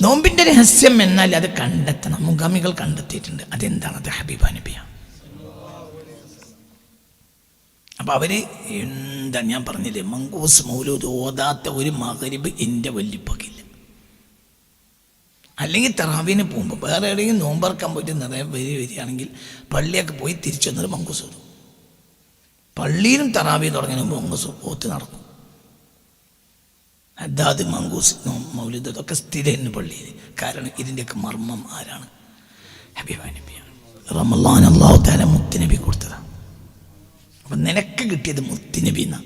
നോമ്പിൻ്റെ രഹസ്യം എന്നാൽ അത് കണ്ടെത്തണം. മുൻഗാമികൾ കണ്ടെത്തിയിട്ടുണ്ട്. അതെന്താണത്? ഹബീബാ നബിയാണ്. അപ്പം അവർ എന്താ ഞാൻ പറഞ്ഞില്ലേ, മങ്കൂസ് മൗലൂദ് ഓതാത്ത ഒരു മഗ്‌രിബ് എൻ്റെ വല്യപ്പക്കില്ല. അല്ലെങ്കിൽ തറാവീന് പോകുമ്പോൾ വേറെ എവിടെയെങ്കിലും നോമ്പറക്കാൻ പോയിട്ട് നിറയെ വരികയാണെങ്കിൽ പള്ളിയൊക്കെ പോയി തിരിച്ചു വന്നൊരു മങ്കൂസ് ഓതും. പള്ളിയിലും തറാവീ തുടങ്ങിയ മുമ്പ് മങ്കൂസ് ഓത്ത് നടക്കും. അതാത് മങ്കൂസ് മൗലൂദ് അതൊക്കെ സ്ഥിരം പള്ളിയിൽ. കാരണം ഇതിൻ്റെയൊക്കെ മർമ്മം ആരാണ്? ഹബീബാ നബിയാണ്. റമളാൻ അല്ലാഹു തആല മുത്തുനബി കൊടുത്തതാണ്. അപ്പം നിനക്ക് കിട്ടിയത് മുത്തുനബി എന്നാ.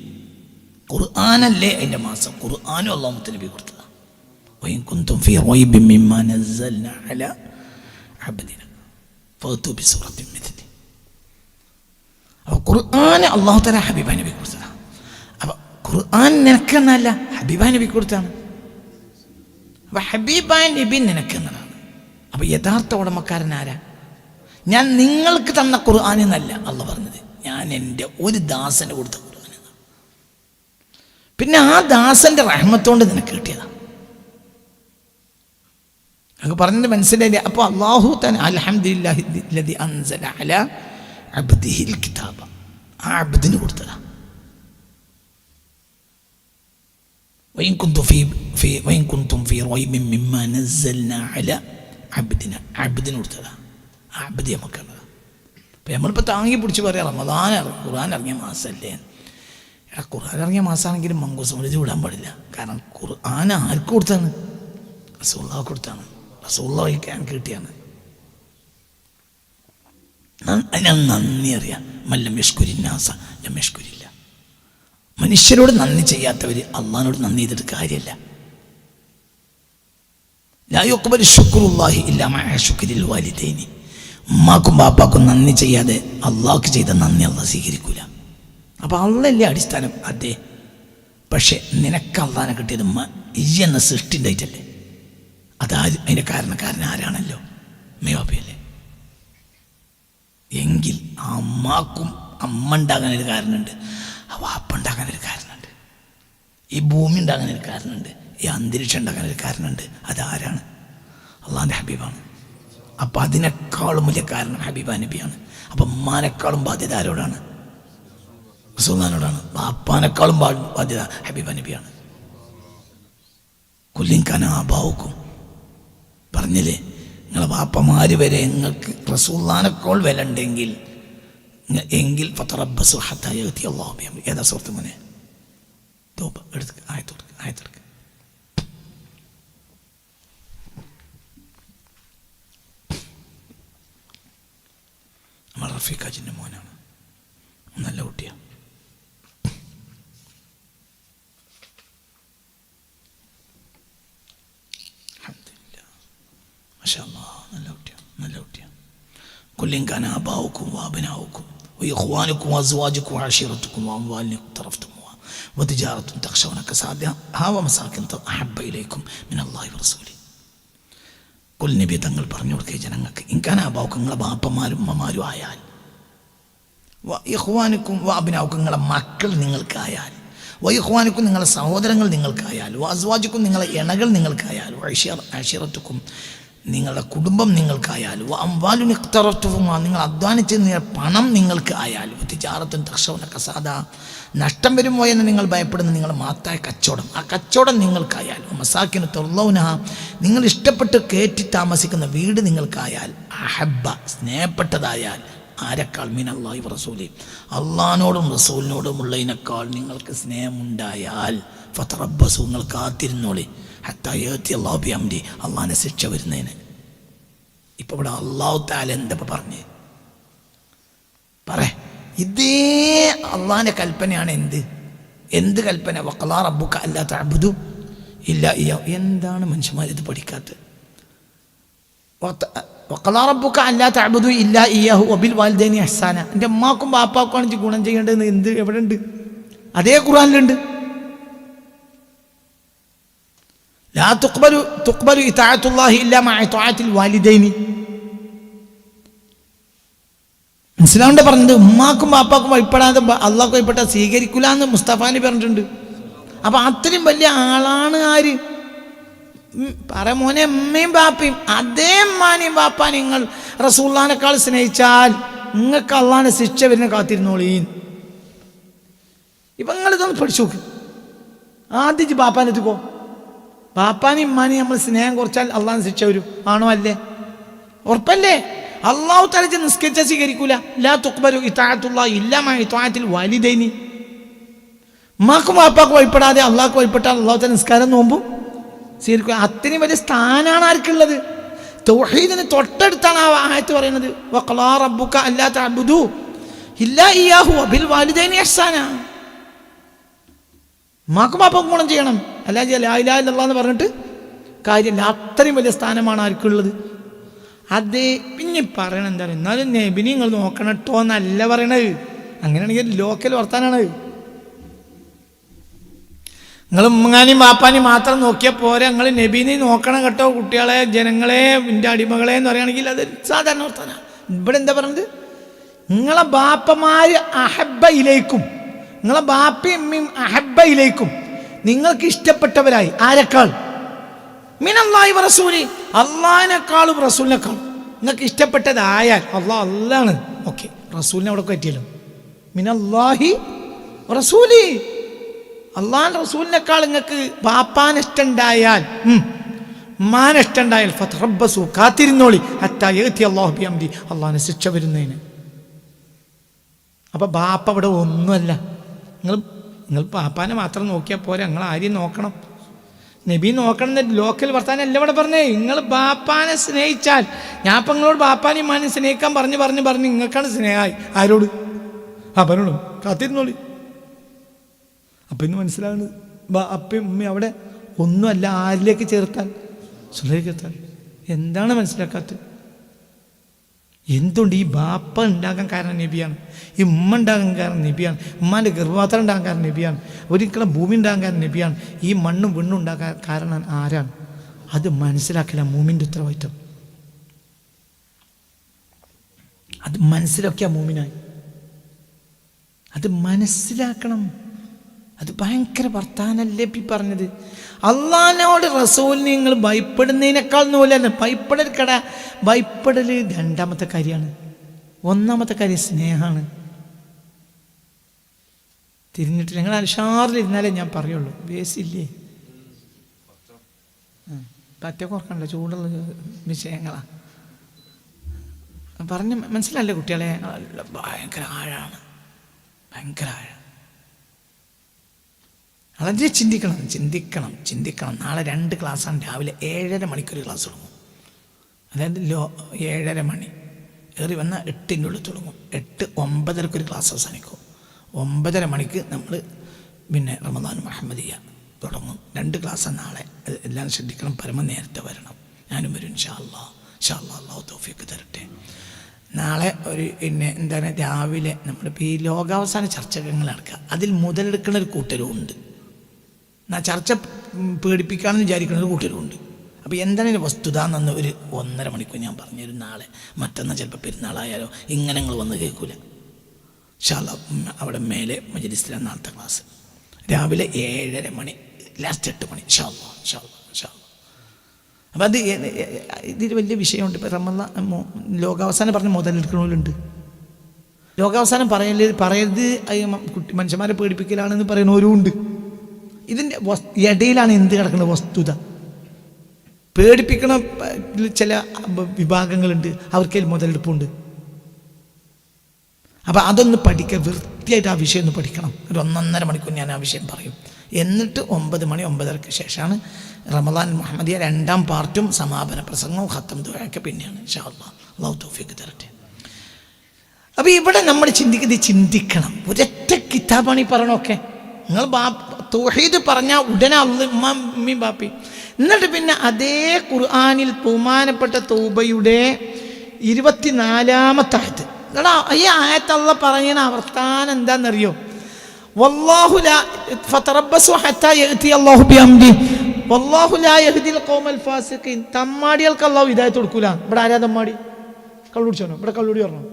ഖുർആനല്ലേ അതിൻ്റെ മാസം. ഖുർആനും അല്ലാഹു മുത്തുനബി കൊടുത്തതാണ്. وإن كنتم في ريب مما نزلنا على عبدنا فأتوا بسورة مثله. അപ്പോൾ ഖുർആൻ അല്ലാഹു തആല ഹബീബാ നബി കൊടുത്തതാണ്. അപ്പോൾ ഖുർആൻ നിനക്കെന്നല്ല, ഹബീബാ നബി കൊടുത്താണ്. അപ്പോൾ ഹബീബാ നബി നിനക്കെന്നതാണ്. അപ്പോൾ യഥാർത്ഥ ഉടമക്കാരൻ ആരാ? ഞാൻ നിങ്ങൾക്ക് തന്ന ഖുർആൻ എന്നല്ല അല്ലാഹു പറഞ്ഞത്, ഞാൻ എൻ്റെ ഒരു ദാസന് കൊടുത്ത ഖുർആൻ എന്നാണ്. പിന്നെ ആ ദാസൻ്റെ റഹ്മത്തോണ്ട് നിനക്ക് കിട്ടിയതാണ്. അത് പറഞ്ഞത് മനസ്സിലായില്ലേ? അപ്പോൾ അല്ലാഹു തആല അൽഹംദുലില്ലാഹി അല്ലദി അൻസല അലാ അബ്ദിഹിൽ കിതാബ, ആ അബ്ദിന് കൊടുത്തതാ. വഇൻ കുൻതും ഫീ റൈബിൻ മിമ്മാ നസ്സൽനാ അലാ അബ്ദിന, അബ്ദിന് കൊടുത്തതാ. ആ അബ്ദി നമുക്കുള്ളതാ. അപ്പം നമ്മളിപ്പോൾ താങ്ങി പിടിച്ച് പറയാം റമളാൻ ഖുർആൻ ഇറങ്ങിയ മാസമല്ലേ. ഖുർആൻ ഇറങ്ങിയ മാസമാണെങ്കിലും മങ്കൂസ് മൗലൂദ് വിടാൻ പാടില്ല. കാരണം ഖുർആൻ ആർക്ക് കൊടുത്താണ്? റസൂലുള്ളാഹിക്ക് കൊടുത്താണ്. റസൂലുള്ളാഹിക്ക് കിട്ടിയാണ്. അതിനാണ് നന്ദി അറിയാം. മല്ലം യഷ്കുരിന്നാസ ലം യഷ്കുരില്ല. മനുഷ്യരോട് നന്ദി ചെയ്യാത്തവർ അള്ളാഹിനോട് നന്ദി ചെയ്തിട്ട് കാര്യമല്ല. ലാ യുഖ്ബലു ശുക്റുല്ലാഹി ഇല്ലാ മഅ ശുക്രിൽ വാലിദൈനി. ഉമ്മാക്കും ബാപ്പാക്കും നന്ദി ചെയ്യാതെ അള്ളാഹ്ക്ക് ചെയ്ത നന്ദി അള്ളാഹ് സ്വീകരിക്കൂല. അപ്പോൾ അള്ളല്ലേ അടിസ്ഥാനം. അതെ, പക്ഷെ നിനക്ക് അള്ളാഹിനെ കിട്ടിയത് ഈ എന്ന സൃഷ്ടി ഉണ്ടായിട്ടല്ലേ. അതിൻ്റെ കാരണക്കാരൻ ആരാണല്ലോ? മേവാപ്പയല്ലേ. എങ്കിൽ ആ അമ്മാക്കും അമ്മ ഉണ്ടാകാനൊരു കാരണമുണ്ട്, ആ വാപ്പ ഉണ്ടാകാനൊരു കാരണമുണ്ട്, ഈ ഭൂമി ഉണ്ടാകാനൊരു കാരണമുണ്ട്, ഈ അന്തരീക്ഷം ഉണ്ടാകാനൊരു കാരണമുണ്ട്. അതാരാണ്? അള്ളാഹിൻ്റെ ഹബീബാണ്. അപ്പം അതിനേക്കാളും വലിയ കാരണം ഹബീബാ നബിയാണ്. അപ്പം ഉമ്മാനേക്കാളും ബാധ്യത ആരോടാണ്? റസൂലുള്ളാഹിനോടാണ്. ബാപ്പാനേക്കാളും ബാധ്യത ഹബീബാ നബിയാണ്. കുല്ലിൻകാന ആബാഉക്കും പറഞ്ഞില്ലേ, നിങ്ങളെ വാപ്പമാര് വരെ നിങ്ങൾക്ക് റസൂലുള്ളാഹിനേക്കാൾ വില ഉണ്ടെങ്കിൽ ഫതറബ്ബസു ഹത്താ യഅതി അല്ലാഹു ബിഅംരി. ഏതാ സൂറത്ത് മോനെ? തൗബ. എടുത്ത് ആയത്തെടുക്ക്. നമ്മൾ റഫീഖാജിൻ്റെ മോനാണ്, നല്ല കുട്ടിയാണ്. നല്ല കുട്ടിയാണ്. കുല്ലിൻകാന ആബാഉക്കും വഅബ്നാഉക്കും വഇഖ്വാനുക്കും വഅസ്വാജുക്കും വഅശീറത്തുക്കും വഅംവാലിൻ ഇഖ്തറഫ്തുമുഹാ വതിജാറത്തുൻ തഖ്ശൗന കസാദഹാ വമസാകിൻ അഹബ്ബ ഇലൈക്കും മിനല്ലാഹി വറസൂലിഹി. കുൽ നബി തങ്ങൾ പറഞ്ഞു കൊടുക്കുക ജനങ്ങൾക്ക്, ഇൻകാന ആബാഉക്കും നിങ്ങളെ ബാപ്പമാരും ഉമ്മമാരും ആയാൽ, വഇഖ്വാനുക്കും വഅബ്നാഉക്കും നിങ്ങളെ മക്കൾ നിങ്ങൾക്കായാൽ, വഇഖ്വാനുക്കും നിങ്ങളെ സഹോദരങ്ങൾ നിങ്ങൾക്കായാൽ, വഅസ്വാജുക്കും നിങ്ങളെ ഇണകൾ നിങ്ങൾക്കായാൽ, വഅശീറത്തുക്കും നിങ്ങളുടെ കുടുംബം നിങ്ങൾക്കായാലും, അംവാലുൻ ഇഖ്തറഫ്തുമുഹാ നിങ്ങൾ അധ്വാനിച്ച് പണം നിങ്ങൾക്ക് ആയാലും, തിജാറത്തുൻ തഖ്ശൗന കസാദഹാ നഷ്ടം വരുമോ എന്ന് നിങ്ങൾ ഭയപ്പെടുന്ന നിങ്ങൾ മാത്രമായ കച്ചവടം, ആ കച്ചവടം നിങ്ങൾക്കായാലും, മസാകിൻ തർളൗനഹാ നിങ്ങൾ ഇഷ്ടപ്പെട്ട് കയറ്റി താമസിക്കുന്ന വീട് നിങ്ങൾക്കായാൽ, അഹബ്ബ സ്നേഹപ്പെട്ടതായാൽ, ആരെക്കാൾ മിനല്ലാഹി വറസൂലി അള്ളാഹിനോടും റസൂലിനോടും ഉള്ളതിനേക്കാൾ നിങ്ങൾക്ക് സ്നേഹമുണ്ടായാൽ, ഫതറബ്ബസു നിങ്ങൾ കാത്തിരുന്നോളി ഹത്താ യഅതി അല്ലാഹു ബിഅംരി അള്ളാഹിൻ്റെ ശിക്ഷ വരുന്നതിന്. ഇപ്പം ഇവിടെ അല്ലാഹു തആല എന്താ പറഞ്ഞ് ഇതേ അള്ളാഹിൻ്റെ കൽപ്പനയാണ്. എന്ത് കൽപ്പന? വഖളാ റബ്ബുക അല്ലാ തഅബ്ദു ഇല്ലാ ഇയ്യാഹു. എന്താണ് മനുഷ്യന്മാരിത് പഠിക്കാത്തത്? വഖളാ റബ്ബുക അല്ലാ തഅബ്ദു ഇല്ലാ ഇയ്യാഹു വബിൽ വാലിദൈനി ഇഹ്സാന. എൻ്റെ അമ്മാക്കും ബാപ്പാക്കും ഗുണം ചെയ്യേണ്ടതെന്ന് എവിടെ ഉണ്ട്? അതേ ഖുർആനിലുണ്ട്. ലാ തുഖ്ബലു ഇതാഅത്തുല്ലാഹി ഇല്ലാ മഅ ഇതാഅത്തിൽ വാലിദൈനി. മനസ്സിലാവേണ്ട പറഞ്ഞത്, ഉമ്മാക്കും ബാപ്പാക്കും വഴിപ്പെടാതെ അള്ളാഹ്ക്ക് വഴിപ്പെട്ടാൽ സ്വീകരിക്കില്ല എന്ന് മുസ്തഫ നബി പറഞ്ഞിട്ടുണ്ട്. അപ്പം അത്രയും വലിയ ആളാണ് ആര്? പറ മോനെ, ഉമ്മയും ബാപ്പയും അതേ ഉമ്മാനെയും ബാപ്പാനെയും നിങ്ങൾ റസൂലുള്ളാഹിനേക്കാൾ സ്നേഹിച്ചാൽ നിങ്ങൾക്ക് അള്ളാഹിന്റെ ശിക്ഷ വരുന്ന കാത്തിരുന്നോളീൻ. ഇപ്പം നിങ്ങളിതൊന്ന് പഠിച്ചു നോക്ക്. ആദ്യം ബാപ്പാൻ്റെ എത്തിക്കോ. ബാപ്പാനെയും ഉമ്മാനെയും നമ്മൾ സ്നേഹം കുറച്ചാൽ അള്ളാഹിന് ശിക്ഷ വരും. ആണോ അല്ലേ? ഉറപ്പല്ലേ? അള്ളാഹു തആല നിസ്കരിച്ചാൽ സ്വീകരിക്കൂല. ലാ തുഖ്ബലു ഇതാഅത്തുല്ലാഹി ഇല്ലാ മഅ ഇതാഅത്തിൽ വാലിദൈനി. ഉമ്മാക്കും ബാപ്പാക്കും വഴിപ്പെടാതെ അള്ളാഹ്ക്ക് വഴിപ്പെട്ടാൽ അള്ളാഹു തആല നിസ്കാരം നോമ്പും സ്വീകരിക്കുക. അത്രയും വലിയ സ്ഥാനമാണ് ആർക്കുള്ളത്? തൗഹീദിന് തൊട്ടടുത്താണ് ആ ആയത്ത് പറയുന്നത്. വഖളാ റബ്ബുക അല്ലാ തഅബുദു ഇല്ലാ ഇയ്യാഹു വബിൽ വാലിദൈനി ഇഹ്സാനാ. ഉമ്മാക്കും ബാപ്പാക്കും ഗുണം ചെയ്യണം, അല്ലാതെ ലാ ഇലാഹ ഇല്ലല്ലാഹ് എന്ന് പറഞ്ഞിട്ട് കാര്യമില്ല. അത്രയും വലിയ സ്ഥാനമാണ് ആർക്കുള്ളത്. അതേ പിന്നെ പറയണത് എന്താണ്? എന്നാലും നബിനെ നിങ്ങൾ നോക്കണം കേട്ടോ എന്നല്ല പറയണത്. അങ്ങനെയാണെങ്കിൽ ലോക്കൽ വർത്താനാണ്. നിങ്ങൾ ഉമ്മങ്ങാനെയും ബാപ്പാനെയും മാത്രം നോക്കിയാൽ പോരെ, നിങ്ങൾ നബീനെ നോക്കണം കേട്ടോ, കുട്ടികളെ, ജനങ്ങളെ, എൻ്റെ അടിമകളെ എന്ന് പറയുകയാണെങ്കിൽ അത് സാധാരണ വർത്താനാണ്. ഇവിടെ എന്താ പറയുന്നത്? നിങ്ങളെ ബാപ്പമാര് അഹബ്ബ ഇലൈക്കും, നിങ്ങളെ ബാപ്പയും ഉമ്മയും അഹബ്ബ ഇലൈക്കും, നിങ്ങൾക്ക് ഇഷ്ടപ്പെട്ടവരായി. ആരെക്കാൾ? മിനല്ലാഹി വറസൂലി, അള്ളാഹിനേക്കാളും റസൂലിനേക്കാളും നിങ്ങൾക്ക് ഇഷ്ടപ്പെട്ടതായാൽ. അള്ളാണ് ഓക്കെ, റസൂലിനെ അവിടെ പറ്റിയല്ലോ. മിനല്ലാഹി റസൂലി, അള്ളാഹിന്റെ റസൂലിനേക്കാൾ നിങ്ങൾക്ക് ബാപ്പാൻ ഇഷ്ടമുണ്ടായാൽ, ഉമ്മാനെ ഇഷ്ടമുണ്ടായാൽ, ഫതറബ്ബസു, കാത്തിരുന്നോളി, ഹത്താ യഅതി അല്ലാഹു ബിഅംരി, അള്ളാഹിന്റെ ശിക്ഷ വരുന്നതിന്. അപ്പൊ ബാപ്പ ഇവിടെ ഒന്നുമല്ല. നിങ്ങൾ ബാപ്പാനെ മാത്രം നോക്കിയാൽ പോരെ, നിങ്ങൾ ആരെയും നോക്കണം. നബി നോക്കണം എന്ന് ലോക്കൽ വർത്താനം അല്ല ഇവിടെ പറഞ്ഞേ. നിങ്ങൾ ബാപ്പാനെ സ്നേഹിച്ചാൽ, ഞാൻ ഇപ്പം നിങ്ങളോട് ബാപ്പാനെയും മാനെയും സ്നേഹിക്കാൻ പറഞ്ഞ് നിങ്ങൾക്കാണ് സ്നേഹമായി. ആരോട്? അവനോടും. കാത്തിരുന്നോളി. അപ്പം ഇന്ന് മനസ്സിലാകുന്നത് അപ്പയും ഉമ്മയും അവിടെ ഒന്നുമല്ല. ആരിലേക്ക് ചേർത്താൽ? സുലൈഖ് എത്താൻ. എന്താണ് മനസ്സിലാക്കാത്തത്? എന്തുകൊണ്ട് ഈ ബാപ്പ ഉണ്ടാകാൻ കാരണം നബിയാണ്, ഈ ഉമ്മ ഉണ്ടാകാൻ കാരണം നബിയാണ്, ഉമ്മാൻ്റെ ഗർഭപാത്രം ഉണ്ടാകാൻ കാരണം നബിയാണ്, ഒരിക്കലും ഭൂമി ഉണ്ടാകാൻ കാരണം നബിയാണ്, ഈ മണ്ണും വിണ്ണും ഉണ്ടാകാൻ കാരണം ആരാണ്? അത് മനസ്സിലാക്കില്ല മൂമിൻ്റെ ഉത്തരവാദിത്വം. അത് മനസ്സിലാക്കിയ മൂമിനായി. അത് മനസ്സിലാക്കണം. അത് ഭയങ്കര വർത്താനല്ലേ ഈ പറഞ്ഞത്. അള്ളാഹിനോട് റസൂലിനെ നിങ്ങൾ ഭയപ്പെടുന്നതിനേക്കാൾ നൂലല്ല. ഭയപ്പെടൽ രണ്ടാമത്തെ കാര്യമാണ്. ഒന്നാമത്തെ കാര്യം സ്നേഹമാണ്. തിരിഞ്ഞിട്ട് നിങ്ങൾ അൽഷാറിലിരുന്നാലേ ഞാൻ പറയുള്ളൂ. വേസില്ലേ പറ്റ കുറക്കണ്ട, ചൂടുള്ള വിഷയങ്ങളാണ് പറഞ്ഞ് മനസ്സിലല്ലേ കുട്ടികളെ? ഭയങ്കര ആഴാണ്, ഭയങ്കര ആഴം. വളരെ ചിന്തിക്കണം. നാളെ 2 ക്ലാസ്സാണ്. രാവിലെ 7:30 മണിക്കൊരു ക്ലാസ് തുടങ്ങും. അതായത് 7:30 മണി ഏറി വന്നാൽ 8-ൻ്റെ ഉള്ളിൽ തുടങ്ങും. 8-9:30 ക്ലാസ് അവസാനിക്കും. 9:30 മണിക്ക് നമ്മൾ പിന്നെ റമദാൻ മുഹമ്മദിയ തുടങ്ങും. 2 ക്ലാസ്സാണ് നാളെ. എല്ലാം ശ്രദ്ധിക്കണം. പരമ നേരത്തെ വരണം. ഞാനും വരും ഇൻഷാ അല്ലാഹ്. അല്ലാഹു തൗഫീഖ് തരട്ടെ. നാളെ ഒരു പിന്നെ എന്താണ് രാവിലെ നമ്മളിപ്പോൾ ഈ ലോകാവസാന ചർച്ചകൾ നടക്കുക. അതിൽ മുതലെടുക്കുന്ന ഒരു കൂട്ടരും ഉണ്ട്. ചർച്ച പേടിപ്പിക്കാമെന്ന് വിചാരിക്കുന്ന ഒരു കൂട്ടരുമുണ്ട്. അപ്പോൾ എന്താണ് ഇതിൻ്റെ വസ്തുത എന്നൊന്ന് ഒരു 1.5 മണിക്കൂർ ഞാൻ പറഞ്ഞുതരും. നാളെ മറ്റന്നാൾ ചിലപ്പോൾ പെരുന്നാളായാലോ ഇങ്ങനെ നിങ്ങൾ വന്ന് കേൾക്കൂല. ഇൻഷാ അല്ലാഹ് അവിടെ മേലെ മജ്‌ലിസിലാണ് നാളത്തെ ക്ലാസ്. രാവിലെ 7:30 മണി, ലാസ്റ്റ് 8 മണി. ഇൻഷാ അല്ലാഹ്. അപ്പം അത് ഇതിൽ വലിയ വിഷയമുണ്ട്. ഇപ്പം ലോകാവസാനം പറഞ്ഞ് മുതലെടുക്കണവരുണ്ട്. ലോകാവസാനം പറയരുത് മനുഷ്യന്മാരെ പേടിപ്പിക്കലാണെന്ന് പറയുന്നവരും ഉണ്ട്. ഇതിൻ്റെ ഇടയിലാണ് എന്ത് കിടക്കുന്നത്? വസ്തുത. പേടിപ്പിക്കണ ചില വിഭാഗങ്ങളുണ്ട്, അവർക്ക് മുതലെടുപ്പുണ്ട്. അപ്പം അതൊന്ന് പഠിക്കുക, വൃത്തിയായിട്ട് ആ വിഷയം ഒന്ന് പഠിക്കണം. ഒരു 1.5 മണിക്കൂർ ഞാൻ ആ വിഷയം പറയും. എന്നിട്ട് 9 മണി 9:30 ശേഷമാണ് റമദാൻ മുഹമ്മദിയ 2ാം പാർട്ടും സമാപന പ്രസംഗവും ഖത്തം ദുആയൊക്കെ പിന്നെയാണ്. ഇൻഷാ അല്ലാഹ്. അല്ലാഹു തൗഫീഖ് തരട്ടെ. അപ്പോൾ ഇവിടെ നമ്മൾ ചിന്തിക്കണം. ഒരൊറ്റ കിതാബാണ് ഈ പറയണമൊക്കെ. നിങ്ങൾ തൗഹീദ് പറഞ്ഞാൽ ഉടനെ ഉമ്മയും ബാപ്പയും. എന്നിട്ട് പിന്നെ അതേ ഖുർആനിൽ ബഹുമാനപ്പെട്ട തൗബയുടെ 24-ാമത്തെ ആയത്ത്. എടാ ഈ ആയത്ത് അല്ലാഹ് പറയുന്ന വർത്താനം എന്താണെന്നറിയോ? വല്ലാഹു ലാ ഫതറബ്ബസു ഹത്താ യഅതി അല്ലാഹു ബിഅംരി വല്ലാഹു ലാ യഹ്ദിൽ ഖൗമൽ ഫാസിഖീൻ. തമ്മാടികൾക്ക് അല്ലാഹു ഹിദായത്ത് കൊടുക്കൂല. ഇവിടെ ആരാ തമ്മാടി? കള്ളുടിച്ചോനോ? ഇവിടെ കള്ളുടി പറഞ്ഞോ?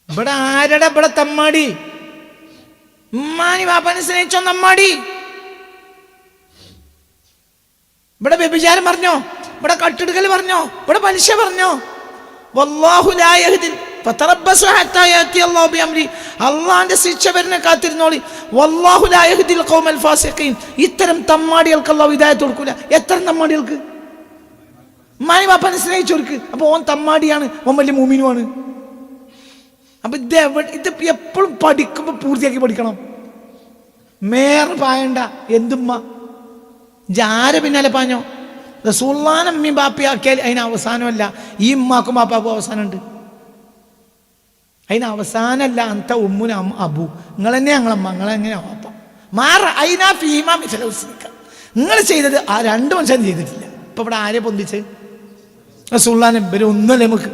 ഇവിടെ ആരുടെ? ഇവിടെ തമ്മാടി. ഉമ്മാനി ബാപ്പാനെ സ്നേഹിച്ചോ തമ്മാടി? ഇവിടെ വ്യഭിചാരം പറഞ്ഞോ, ഇവിടെ കട്ടെടുക്കൽ പറഞ്ഞോ, ഇവിടെ പലിശ പറഞ്ഞോ? വല്ലാഹു ലാ യഹ്ദിൽ ഫതറബ്ബസു ഹത്താ യഅതി അല്ലാഹു ബിഅംരി. അല്ലാഹുവിന്റെ ശിക്ഷ വരുന്ന കാത്തിരുന്നോളി. വല്ലാഹു ലാ യഹ്ദിൽ ഖൗമൽ ഫാസിഖീൻ. ഇത്തരം തമ്മാടികൾക്ക് അല്ലാഹു ഹിദായത്ത് കൊടുക്കൂല. എത്ര തമ്മാടികൾക്ക്? ഉമ്മാനെ ബാപ്പാനെ സ്നേഹിച്ചവർക്ക്. അപ്പോൾ ഓൻ തമ്മാടിയാണ്, ഓൻ വലിയ മുഅ്മിനുമാണ്. അപ്പൊ ഇത് എപ്പോഴും പഠിക്കുമ്പോൾ പൂർത്തിയാക്കി പഠിക്കണം. മേറെ പായണ്ട. എന്തുമ്മ ജാര പിന്നാലെ പാഞ്ഞോ? റസൂലുള്ളാഹിനെ ഉമ്മയും ബാപ്പയാക്കിയാൽ അതിന് അവസാനമല്ല. ഈ ഉമ്മാക്കും ബാപ്പാക്കും അവസാനമുണ്ട്. അതിന് അവസാനമല്ല. അന്ത ഉമ്മുന അബു, നിങ്ങൾ തന്നെ ഞങ്ങളമ്മ, നിങ്ങളെങ്ങനെയാ ബാപ്പ. മാറ അതിനാ ഫീമ മിഥലൗസിക്ക. നിങ്ങൾ ചെയ്തത് ആ രണ്ട് മനുഷ്യൻ ചെയ്തിട്ടില്ല. ഇപ്പൊ ഇവിടെ ആരെ പൊന്തിച്ച്? റസൂലുള്ളാഹിനെ. ഇവര് ഒന്നുമല്ലേ നമുക്ക്.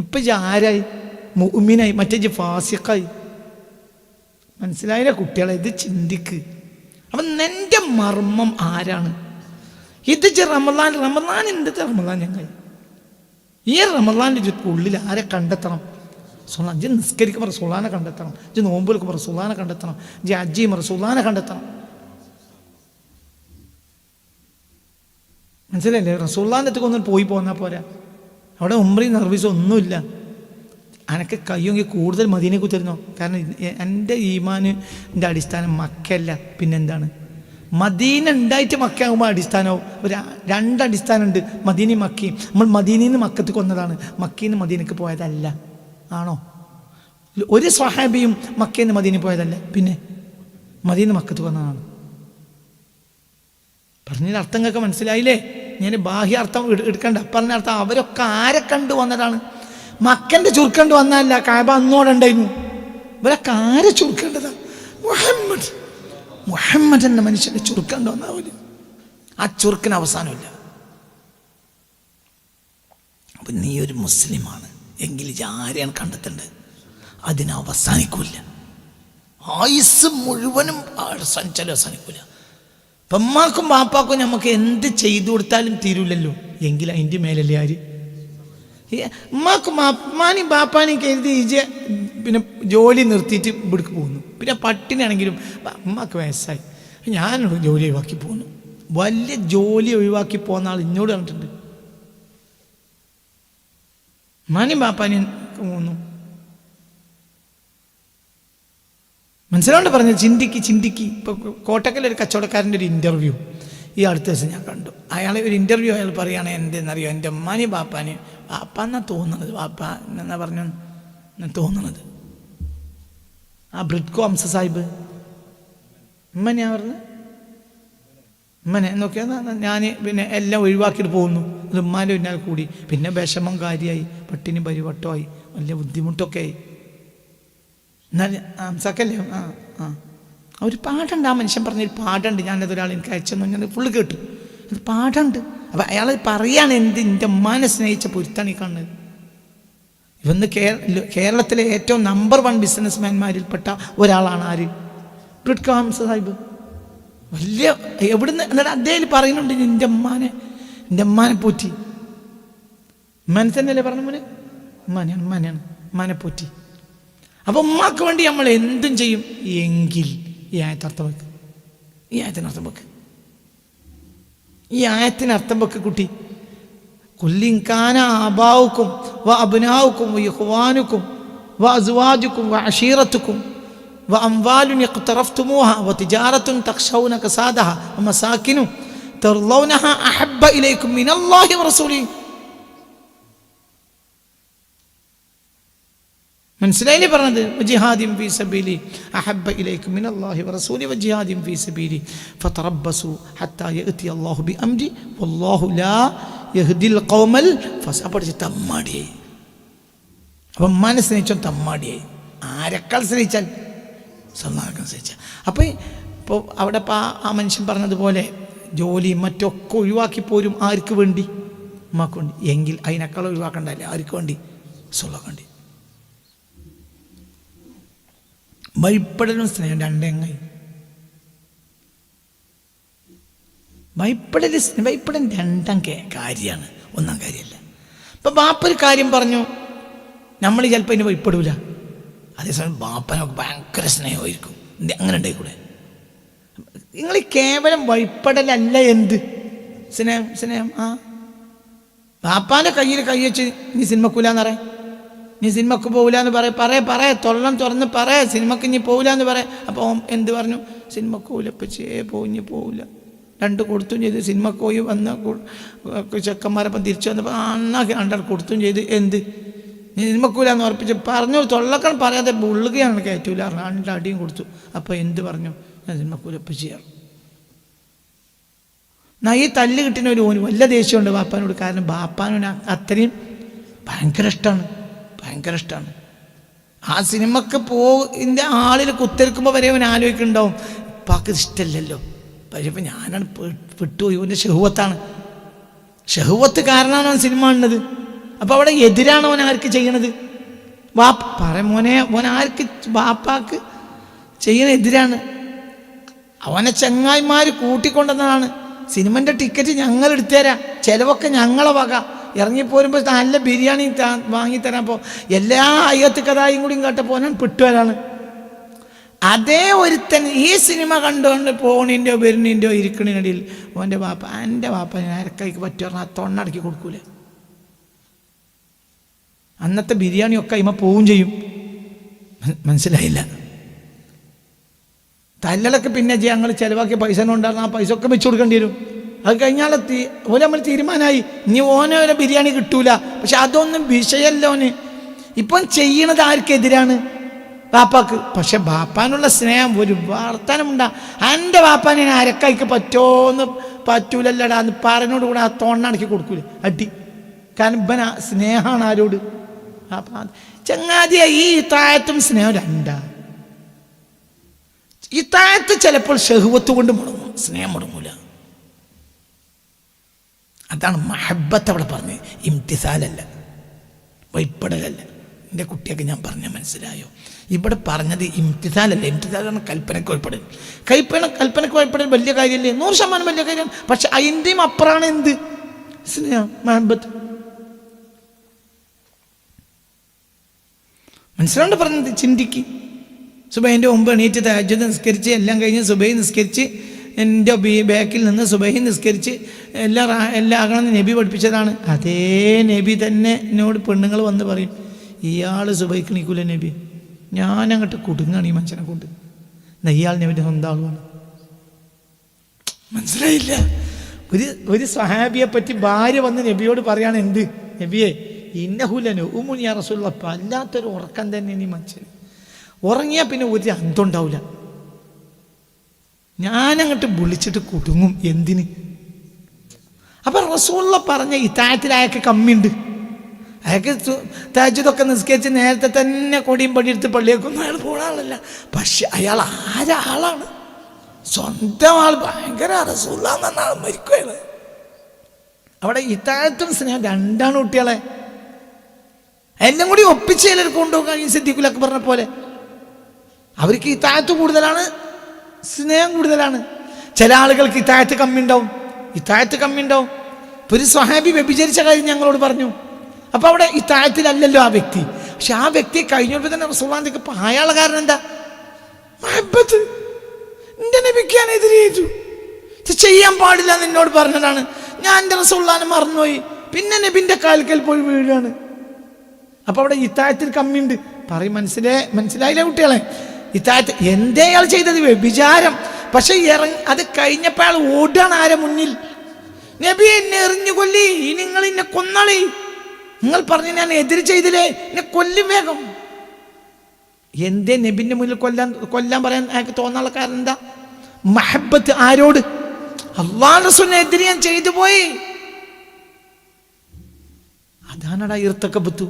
ഇപ്പൊ ആരായി? മുഅ്മിനായി, മറ്റേ ഫാസിഖായി. മനസ്സിലായില്ല കുട്ടികളെ? ഇത് ചിന്തിക്ക്. അപ്പം നിന്റെ മർമ്മം ആരാണ്? ഇത് റമദാൻ എന്ത് റമദാൻ? ഞങ്ങൾ ഈ റമദാൻ്റെ ഉള്ളിൽ ആരെ കണ്ടെത്തണം? ഇജ്ജ് നിസ്കരിക്കുമ്പോൾ റസൂലുള്ളാഹിനെ കണ്ടെത്തണം. ഇജ്ജ് നോമ്പ് എടുക്കുമ്പോൾ റസൂലുള്ളാഹിനെ കണ്ടെത്തണം. ഇജ്ജ് ഹജ്ജ് ചെയ്യുമ്പോൾ റസൂലുള്ളാഹിനെ കണ്ടെത്തണം. മനസ്സിലല്ലേ? റസൂലുള്ളാഹിൻ്റെ അടുത്തേക്ക് ഒന്നും പോയി പോന്നാൽ പോരാ. അവിടെ ഉംറയും സർവീസും ഒന്നുമില്ല. അനക്ക് കഴിയുമെങ്കിൽ കൂടുതൽ മദീനയെ കുറിച്ചിരുന്നോ. കാരണം എൻ്റെ ഈമാനിൻ്റെ അടിസ്ഥാനം മക്കയല്ല, പിന്നെന്താണ്? മദീന ഉണ്ടായിട്ട് മക്കയാകുമ്പോൾ അടിസ്ഥാനമാവും. രണ്ടടിസ്ഥാനമുണ്ട്, മദീനയും മക്കയും. നമ്മൾ മദീനയിൽ നിന്ന് മക്കത്ത് കൊന്നതാണ്, മക്കയിൽ നിന്ന് മദീനക്ക് പോയതല്ല. ആണോ? ഒരു സ്വഹാബിയും മക്കയിൽ നിന്ന് മദീനയിൽ പോയതല്ല, പിന്നെ മദീന മക്കത്ത് കൊന്നതാണ്. പറഞ്ഞതിൻ്റെ അർത്ഥങ്ങളൊക്കെ മനസ്സിലായില്ലേ? ഞാൻ ബാഹ്യ അർത്ഥം എടുക്കണ്ട. പറഞ്ഞ അർത്ഥം അവരൊക്കെ ആരെ കണ്ടു വന്നതാണ്? മക്കൻ്റെ ചുരുക്കണ്ട് വന്നതല്ല. കഅബ അന്നോടെ ഉണ്ടായിരുന്നു. ഇവരൊക്കെ ആരെ ചുരുക്കേണ്ടതാ? മുഹമ്മദ് എന്ന മനുഷ്യന്റെ ചുരുക്കണ്ട് വന്നാവൂല. ആ ചുരുക്കിന് അവസാനമില്ല. അപ്പൊ നീ ഒരു മുസ്ലിമാണ് എങ്കിൽ ആരെയാണ് കണ്ടെത്തേണ്ടത്? അതിന് അവസാനിക്കൂല. ആയുസ് മുഴുവനും അവസാനിക്കൂല. പെമ്മാക്കും ബാപ്പാക്കും നമുക്ക് എന്ത് ചെയ്തു കൊടുത്താലും തീരൂലല്ലോ. എങ്കിൽ അതിൻ്റെ മേലല്ലേ ആര്? ഉമ്മാക്കും ഉമ്മാനെയും ബാപ്പാനെയും കരുതി പിന്നെ ജോലി നിർത്തിയിട്ട് ഇവിടേക്ക് പോകുന്നു. പിന്നെ പട്ടിണിയാണെങ്കിലും ഉമ്മാക്ക് വയസ്സായി, ഞാൻ ജോലി ഒഴിവാക്കി പോകുന്നു. വലിയ ജോലി ഒഴിവാക്കി പോകുന്ന ആൾ എന്നോട് കണ്ടിട്ടുണ്ട്. ഉമ്മാനെയും ബാപ്പാനെയും പോകുന്നു. മനസ്സിലോണ്ട് പറഞ്ഞത് ചിന്തിക്ക്. ഇപ്പൊ കോട്ടക്കലൊരു കച്ചവടക്കാരൻ്റെ ഒരു ഇൻ്റർവ്യൂ ഈ അടുത്ത ദിവസം ഞാൻ കണ്ടു. അയാളെ ഒരു ഇൻ്റർവ്യൂ അയാൾ പറയുകയാണ്, എന്തെന്നറിയോ, എൻ്റെ ഉമ്മാനെയും ബാപ്പാനെയും, ബാപ്പ എന്നാ തോന്നുന്നത്, ബാപ്പ എന്നാ പറഞ്ഞു തോന്നുന്നത്, ആ ബ്രിഡ്കോ ഹംസ സാഹിബ് ഉമ്മനെയാ പറഞ്ഞത്. ഉമ്മനെ നോക്കിയാൽ ഞാൻ പിന്നെ എല്ലാം ഒഴിവാക്കിയിട്ട് പോകുന്നു. ഇത് ഉമ്മാൻ്റെ പിന്നാലെ കൂടി. പിന്നെ വിഷമം കാര്യമായി, പട്ടിണി പരിവട്ടമായി, വലിയ ബുദ്ധിമുട്ടൊക്കെ ആയി. എന്നാൽ ഹംസക്കല്ലേ? ഒരു പാട്ടുണ്ട്. ആ മനുഷ്യൻ പറഞ്ഞൊരു പാട്ടുണ്ട്. ഞാനതൊരാൾ എനിക്ക് അയച്ചെന്നു, ഞാൻ ഫുള്ള് കേട്ടു. അത് പാട്ടുണ്ട്. അപ്പം അയാൾ പറയാണ്, എൻ്റെ ഉമ്മാനെ സ്നേഹിച്ച പൊരുത്താണ് ഈ കാണുന്നത്. ഇവന്ന് കേരളത്തിലെ ഏറ്റവും നമ്പർ 1 ബിസിനസ്മാൻമാരിൽപ്പെട്ട ഒരാളാണ് ആര്? ബ്രിഡ്കോ ഹംസ സാഹിബ്. വലിയ എവിടുന്ന് എന്നിട്ട് അദ്ദേഹം പറയുന്നുണ്ട്, എൻ്റെ ഉമ്മാനെ പോറ്റി. ഉമ്മാനെ തന്നെയല്ലേ പറഞ്ഞ മോനെ? ഉമ്മാനെയാണ് ഉമ്മാനെ പോറ്റി. അപ്പം ഉമ്മാക്ക് വേണ്ടി നമ്മൾ എന്തും ചെയ്യും. എങ്കിൽ ഈ ആയത്തർത്ഥം വെക്ക്. ഈ ആയത്തിനർത്ഥം വെക്ക്. ഈ ആയത്തിനർത്ഥം വെക്ക് കുട്ടി. കുല്ലിൻകാന ആബാവുക്കും വ അബ്നാവുക്കും വ ഇഖ്വാനുക്കും വ അസ്വാജുക്കും വ അശീറത്തുക്കും വ അംവാലുൻ ഇഖ്തറഫ്തുമൂഹ വ തിജാറത്തുൻ തഖ്ശൗന കസാദഹ വ മസാകിനു തർളൗനഹ അഹബ്ബ ഇലൈക്കും മിനല്ലാഹി വ റസൂലിഹി. മനസ്സിലായില്ലേ പറഞ്ഞത്? വജിഹാദിൻ ഫീ സബീലി അഹബ്ബ ഇലൈക്കും മിനല്ലാഹി വറസൂലി വജിഹാദിൻ ഫീ സബീലി ഫതറബ്ബസു ഹത്താ യഅതി അല്ലാഹു ബിഅംരി വല്ലാഹു ലാ യഹ്ദിൽ ഖൗമൽ ഫസാ. പഠിച്ച് തമ്മാടിയായി. അപ്പം ഉമ്മാനെ സ്നേഹിച്ചാൽ തമ്മാടിയായി. ആരെക്കാൾ സ്നേഹിച്ചാൽ? സ്വന്തം സ്നേഹിച്ചാൽ. അപ്പം ഇപ്പോൾ അവിടെ ആ മനുഷ്യൻ പറഞ്ഞതുപോലെ ജോലി മറ്റൊക്കെ ഒഴിവാക്കി പോരും. ആർക്ക് വേണ്ടി? ഉമ്മാക്ക് വേണ്ടി. എങ്കിൽ അതിനേക്കാൾ ഒഴിവാക്കണ്ടല്ലേ? ആർക്ക് വേണ്ടി? സ്വന്തം വേണ്ടി. ഭയപ്പെടലും സ്നേഹം രണ്ടെങ്ങായി. ഭയപ്പെടൽ രണ്ടാം കാര്യമാണ്, ഒന്നാം കാര്യമല്ല. ഇപ്പം ബാപ്പ ഒരു കാര്യം പറഞ്ഞു, നമ്മൾ ചിലപ്പോൾ അതിന് ഭയപ്പെടൂല. അതേസമയം ബാപ്പനൊക്കെ ഭയങ്കര സ്നേഹമായിരിക്കും. അങ്ങനെ ഉണ്ടായിക്കൂടെ? നിങ്ങൾ കേവലം ഭയപ്പെടലല്ല എന്ത് സ്നേഹം. ആ ബാപ്പാൻ്റെ കയ്യിൽ കൈ വെച്ച് നീ സിനിമക്കൂലെന്ന് പറ, നീ സിനിമക്ക് പോകില്ലാന്ന് പറ, തൊള്ളം തുറന്ന് പറ, സിനിമക്ക് ഇനി പോകില്ലാന്ന് പറ. അപ്പോൾ എന്ത് പറഞ്ഞു? സിനിമക്ക് പോകില്ല പച്ചേ പോവില്ല. 2 കൊടുത്തും ചെയ്ത് സിനിമക്ക് പോയി വന്ന ചെക്കന്മാരപ്പം തിരിച്ചു വന്നപ്പോൾ അണ്ണാക്കി 2 കൊടുത്തും ചെയ്ത്. എന്ത് നീ സിനിമക്കൂലെന്ന് ഉറപ്പിച്ച് പറഞ്ഞു, തൊള്ളക്കാൻ പറയാതെ ഉള്ളുകയാണ് കയറ്റൂല 2 അടിയും കൊടുത്തു. അപ്പോൾ എന്ത് പറഞ്ഞു? ഞാൻ സിനിമക്കൂല ചെയ്യാറ്. എന്നാൽ ഈ തല്ല് കിട്ടുന്ന ഒരു ഓന് വല്ല ദേഷ്യമുണ്ട് ബാപ്പാനോട്. കാരണം ബാപ്പാനോന് അത്രയും ഭയങ്കര ഇഷ്ടമാണ്. ആ സിനിമക്ക് ഇതിൻ്റെ ആളിൽ കുത്തിരിക്കുമ്പോൾ വരെ അവൻ ആലോചിക്കുന്നുണ്ടാവും, ഉപ്പാക്ക് ഇഷ്ടമല്ലല്ലോ. പക്ഷേ ഇപ്പം ഞാനാണ് വിട്ടുപോയി. ഓൻ്റെ ഷഹുവത്ത് കാരണമാണ് അവൻ സിനിമ കാണുന്നത്. അപ്പോൾ അവിടെ എതിരാണ് അവൻ ആർക്ക് ചെയ്യണത്? മോനെ ആർക്ക്? ബാപ്പാക്ക് ചെയ്യണ എതിരാണ്. അവനെ ചങ്ങായിമാർ കൂട്ടിക്കൊണ്ടുവന്നതാണ്. സിനിമൻ്റെ ടിക്കറ്റ് ഞങ്ങൾ എടുത്തുതരാം, ചിലവൊക്കെ ഞങ്ങളെ വക. ഇറങ്ങിപ്പോരുമ്പോൾ നല്ല ബിരിയാണി വാങ്ങിത്തരാം. അപ്പോൾ എല്ലാ അയ്യത്ത് കഥായും കൂടിയും കേട്ടപ്പോൾ ഞാൻ പെട്ടുവരാണ്. അതേ ഒരുത്തൻ ഈ സിനിമ കണ്ടുകൊണ്ട് പോണിൻ്റെയോ വരുന്നിൻ്റെയോ ഇരിക്കണിനിടയിൽ എൻ്റെ വാപ്പ ഞാൻ അരക്കൈക്ക് പറ്റി പറഞ്ഞാൽ തൊണ്ണടക്കി കൊടുക്കൂലേ. അന്നത്തെ ബിരിയാണിയൊക്കെ ഇമ്മ പോവും ചെയ്യും. മനസ്സിലായില്ല. തല്ലലൊക്കെ പിന്നെ ഞങ്ങൾ ചിലവാക്കിയ പൈസ ഉണ്ടായിരുന്ന ആ പൈസ ഒക്കെ വെച്ച് കൊടുക്കേണ്ടി വരും. അത് കഴിഞ്ഞാൽ നമ്മൾ തീരുമാനമായി ഇനി ഓനെ ബിരിയാണി കിട്ടൂല. പക്ഷെ അതൊന്നും വിഷയമല്ല. ഓന് ഇപ്പം ചെയ്യണത് ആർക്കെതിരാണ്? ബാപ്പാക്ക്. പക്ഷെ ബാപ്പാനുള്ള സ്നേഹം ഒരു വർത്തനമുണ്ടാ. എൻ്റെ ബാപ്പാനെ ഞാൻ അരക്കായിക്ക് പറ്റൂലല്ലടാ എന്ന് പറഞ്ഞോട് കൂടെ ആ തോണ്ണടക്കി കൊടുക്കൂലേ അടി. കാരണം ഇവൻ സ്നേഹമാണ് ആരോട്? ചങ്ങാതിയ ഈ താഴത്തും സ്നേഹം 2. ഈ താഴത്ത് ചിലപ്പോൾ ഷഹ്വത്ത് കൊണ്ട് മുടങ്ങും, സ്നേഹം മുടങ്ങൂല. അതാണ് മഹബത്ത് അവിടെ പറഞ്ഞത്. ഇംതിസാലല്ല, വൈപ്പെടലല്ല. എൻ്റെ കുട്ടിയൊക്കെ ഞാൻ പറഞ്ഞ മനസ്സിലായോ? ഇവിടെ പറഞ്ഞത് ഇംതിസാലല്ല. ഇംതിസാലാണ് കൽപ്പനക്ക് വൈപ്പെടൽ. കൽപ്പനക്ക് വൈപ്പെടൽ വലിയ കാര്യമല്ലേ? 100% വലിയ കാര്യമാണ്. പക്ഷെ അതിൻ്റെയും അപ്പുറമാണ് എന്ത്? സ്നേഹം, മഹബത്ത്. മനസ്സിലാണ്ട് പറഞ്ഞത്? ചിന്തിക്ക്. സുബൈൻ്റെ മുമ്പ് എണീറ്റ് തഹജ്ജുദ് നിസ്കരിച്ച് എല്ലാം കഴിഞ്ഞ് സുബൈ നിസ്കരിച്ച് എൻ്റെ ബാക്കിൽ നിന്ന് സുബൈ നിസ്കരിച്ച് എല്ലാം ആകണമെന്ന് നബി പഠിപ്പിച്ചതാണ്. അതേ നബി തന്നെ എന്നോട് പെണ്ണുങ്ങൾ വന്ന് പറയും, ഇയാൾ സുബൈക്ക് എണീക്കൂല നബി. ഞാനങ്ങോട്ട് കുടുങ്ങാണ് ഈ മനുഷ്യനെ കൊണ്ട്. ഇയാൾ നബിൻ്റെ സ്വന്തം ആളുമാണ്. മനസ്സിലായില്ല? ഒരു സ്വഹാബിയെ പറ്റി ഭാര്യ വന്ന് നബിയോട് പറയാണ്, എന്ത് നബിയെ, ഇന്നഹുലനു ഉമുനിയ റസൂലുള്ള. വല്ലാത്തൊരു ഉറക്കം തന്നെ ഈ മനുഷ്യന്. ഉറങ്ങിയാൽ പിന്നെ ഒരു അന്തമുണ്ടാവില്ല. ഞാനങ്ങോട്ട് വിളിച്ചിട്ട് കുടുങ്ങും. എന്തിന്? അപ്പം റസൂലുള്ള പറഞ്ഞ ഇത്താഴത്തിൽ അയാൾക്ക് കമ്മിയുണ്ട്. അയാൾക്ക് തഹജ്ജുദൊക്കെ നിസ്കരിച്ച് നേരത്തെ തന്നെ കൊടിയും പടിയെടുത്ത് പള്ളിയേക്കൊന്നും അയാൾ പോണ ആളല്ല. പക്ഷെ അയാൾ ആളാണ്, സ്വന്തം ആൾ. ഭയങ്കര റസൂലുള്ള എന്ന് പറഞ്ഞ ആൾ മരിക്കുകയാണ്. അവിടെ ഇത്താഴത്തും സ്നേഹം 2 കുട്ടികളെ എല്ലാം കൂടി ഒപ്പിച്ച് ചിലർക്ക് കൊണ്ടുപോകാൻ ഈ സിദ്ദീഖുൽ അക്ബറിനെ പോലെ. അവർക്ക് ഇത്താഴത്ത് കൂടുതലാണ്, സ്നേഹം കൂടുതലാണ്. ചില ആളുകൾക്ക് ഇത്താഴത്ത് കമ്മി ഉണ്ടാവും. ഒരു സ്വഹാബി വ്യഭിചരിച്ച കാര്യം ഞങ്ങളോട് പറഞ്ഞു. അപ്പോൾ അവിടെ ഇത്താഴത്തിലല്ലല്ലോ ആ വ്യക്തി. പക്ഷെ ആ വ്യക്തി കഴിഞ്ഞപ്പോൾ തന്നെ റസൂലുള്ളാഹിക്ക് അയാളെ കാരണം എന്താ? മഹബത്ത്. എൻ്റെ നബിക്ക് ഞാൻ എതിരേറ്റു, ഇത് ചെയ്യാൻ പാടില്ല എന്ന് എന്നോട് പറഞ്ഞതാണ്. ഞാൻ എൻ്റെ റസൂലുള്ളാഹിനെ മറന്നുപോയി. പിന്നെ നബിൻ്റെ കാൽക്കൽ പോയി വീഴാണ്. അപ്പോൾ അവിടെ ഇത്താഴത്തിൽ കമ്മിയുണ്ട്. പറയും, മനസ്സിലായില്ല കുട്ടികളെ? ഇത്താഴത്ത് എന്തേ അയാൾ ചെയ്തത്? വ്യഭിചാരം. പക്ഷെ അത് കഴിഞ്ഞപ്പോൾ അയാൾ ഓടാണ് ആരെ മുന്നിൽ? നബി എന്നെ എറിഞ്ഞു കൊല്ലി, നിങ്ങൾ എന്നെ കൊന്നളി, നിങ്ങൾ പറഞ്ഞ് ഞാൻ എതിര് ചെയ്തില്ലേ, എന്നെ കൊല്ലും വേഗം. എന്തേ നബിന്റെ മുന്നിൽ കൊല്ലാൻ പറയാൻ അയാൾക്ക് തോന്നാനുള്ള കാരണം എന്താ? മഹബത്ത്. ആരോട്? അല്ലാഹുവിന്റെ റസൂലിനെ എതിര് ഞാൻ ചെയ്തു പോയി. അതാണടാ ഇർത്തക്കബത്തു.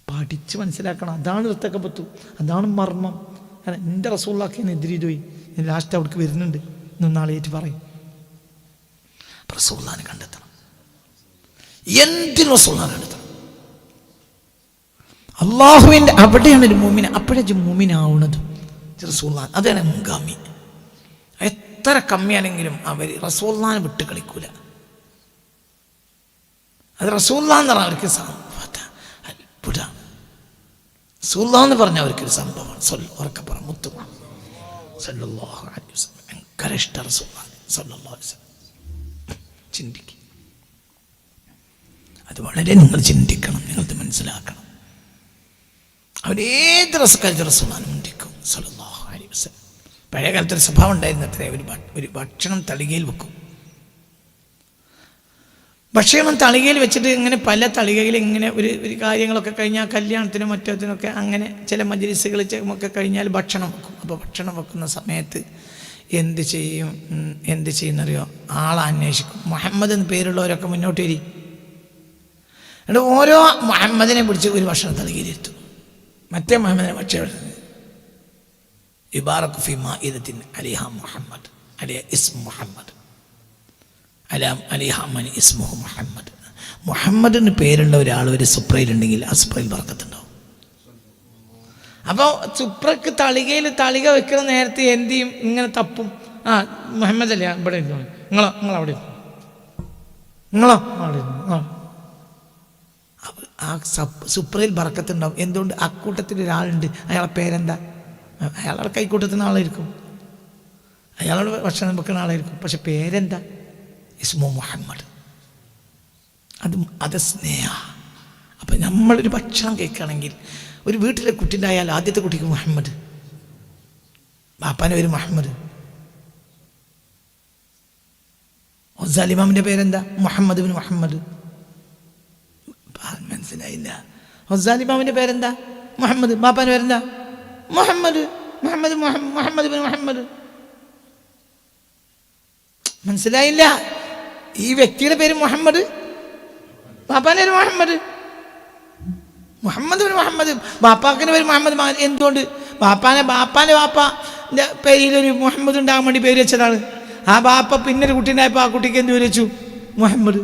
പഠിച്ച് മനസ്സിലാക്കണം. അതാണ് ഇർത്തക്കബത്തു, അതാണ് മർമ്മം. കാരണം എൻ്റെ റസൂലുള്ളാഹിക്ക് ഞാൻ എതിര് ചെയ്തു പോയി. ഞാൻ ലാസ്റ്റ് അവിടേക്ക് വരുന്നുണ്ട്, നാളെയായിട്ട് പറയും. റസൂലുള്ളാഹിനെ കണ്ടെത്തണം. എന്തിന് റസൂലുള്ളാഹിനെ കണ്ടെത്തണം? അള്ളാഹുവിൻ്റെ അവിടെയാണ് ഒരു മുഅ്മിൻ. അപ്പോഴേ മുഅ്മിനാവുന്നത് റസൂലുള്ളാഹി. അതാണ് മുൻഗാമി. എത്ര കമ്മിയാണെങ്കിലും അവർ റസൂലുള്ളാഹിനെ വിട്ട് കളിക്കൂല. അത് റസൂലുള്ളാഹി എന്ന് പറഞ്ഞാൽ അവർക്ക് അത്ഭുതമാണ്. റസൂലുള്ളാഹി എന്ന് പറഞ്ഞാൽ അവർക്കൊരു സംഭവമാണ്. ഉറക്കപ്പുറം മുത്തു സല്ലല്ലാഹു അലൈഹി വസല്ലം ഭയങ്കര ഇഷ്ടം റസൂലുള്ളാഹി സല്ലല്ലാഹു അലൈഹി വസല്ലം. ചിന്തിക്കുക. അത് വളരെ നിങ്ങൾ ചിന്തിക്കണം, നിങ്ങളത് മനസ്സിലാക്കണം. അവരേത് റസൂലുള്ളാഹി റസൂലുള്ളാഹിനെ മുണ്ടിക്കും സ്വല്ലല്ലാഹു അലൈഹി വസല്ലം. പഴയ കാലത്തൊരു സ്വഭാവം ഉണ്ടായിരുന്നു അത്രേ, ഒരു ഭക്ഷണം തളികയിൽ വെക്കും. ഭക്ഷണം തളികയിൽ വെച്ചിട്ട് ഇങ്ങനെ പല തളികയിൽ ഇങ്ങനെ ഒരു കാര്യങ്ങളൊക്കെ കഴിഞ്ഞാൽ കല്യാണത്തിനും മറ്റത്തിനൊക്കെ അങ്ങനെ ചില മജ്‌ലിസുകൾ ഒക്കെ കഴിഞ്ഞാൽ ഭക്ഷണം വെക്കും. അപ്പോൾ ഭക്ഷണം വെക്കുന്ന സമയത്ത് എന്ത് ചെയ്യുന്നറിയോ? ആളെ അന്വേഷിക്കും. മുഹമ്മദ് എന്ന് പേരുള്ളവരൊക്കെ മുന്നോട്ട് വരി. എന്നിട്ട് ഓരോ മുഹമ്മദിനെ പിടിച്ച് ഒരു ഭക്ഷണം തളികയിലിരുത്തും. മറ്റേ മുഹമ്മദിനെ ഭക്ഷണം ഇബാറക് ഫി മാഇദത്തിൻ അലിഹ മുഹമ്മദ് അലിഹ ഇസ്മു മുഹമ്മദ് അലിഹമൻ ഇസ്മുഹു മുഹമ്മദ്. മുഹമ്മദിന് പേരുള്ള ഒരാൾ ഒരു സുപ്രയിലുണ്ടെങ്കിൽ ആ സുപ്രയിൽ ബർക്കത്തുണ്ടാവും. അപ്പോൾ സുപ്രക്ക് തളിക വെക്കുന്ന നേരത്തെ എന്ത് ചെയ്യും? ഇങ്ങനെ തപ്പും. മുഹമ്മദ് അല്ലേ ഇവിടെ ഇരുന്നോ, നിങ്ങളവിടെ ഇരുന്നു, നിങ്ങളോ അവിടെ ഇരുന്നു. ആ സുപ്രയിൽ ബർക്കത്തുണ്ടാവും. എന്തുകൊണ്ട്? അക്കൂട്ടത്തിൽ ഒരാളുണ്ട്, അയാളെ പേരെന്താ? അയാളുടെ കൈക്കൂട്ടത്തിന് ആളായിരിക്കും, അയാളോട് ഭക്ഷണം വെക്കുന്ന ആളായിരിക്കും, പക്ഷെ പേരെന്താ? ഇസ്മു മുഹമ്മദ്. അത് സ്നേഹ. അപ്പം നമ്മളൊരു ഭക്ഷണം കഴിക്കുകയാണെങ്കിൽ ഒരു വീട്ടിലെ കുട്ടിണ്ടായാൽ ആദ്യത്തെ കുട്ടിക്ക് മുഹമ്മദ്, ബാപ്പാൻ്റെ പേര് മുഹമ്മദ്. ഹൊസാലിമാമിൻ്റെ പേരെന്താ? മുഹമ്മദ് ബിൻ മുഹമ്മദ്. മനസ്സിലായില്ല? ഹൊസാലിമാമിൻ്റെ പേരെന്താ? മുഹമ്മദ്. ബാപ്പാൻ്റെ പേരെന്താ? മുഹമ്മദ്. മുഹമ്മദ് ബിൻ മുഹമ്മദ്. മനസ്സിലായില്ല? ഈ വ്യക്തിയുടെ പേര് മുഹമ്മദ്, ബാപ്പാൻ്റെ പേര് മുഹമ്മദ്. മുഹമ്മദ് ബാപ്പാക്കിൻ്റെ പേര് മുഹമ്മദ്. എന്തുകൊണ്ട്? ബാപ്പാൻ്റെ ബാപ്പാൻ്റെ പേരിലൊരു മുഹമ്മദ് ഉണ്ടാകാൻ വേണ്ടി പേര് വെച്ചതാണ്. ആ ബാപ്പ പിന്നെ ഒരു കുട്ടി ഉണ്ടായപ്പോൾ ആ കുട്ടിക്ക് എന്ത് പേര് വെച്ചു? മുഹമ്മദ്.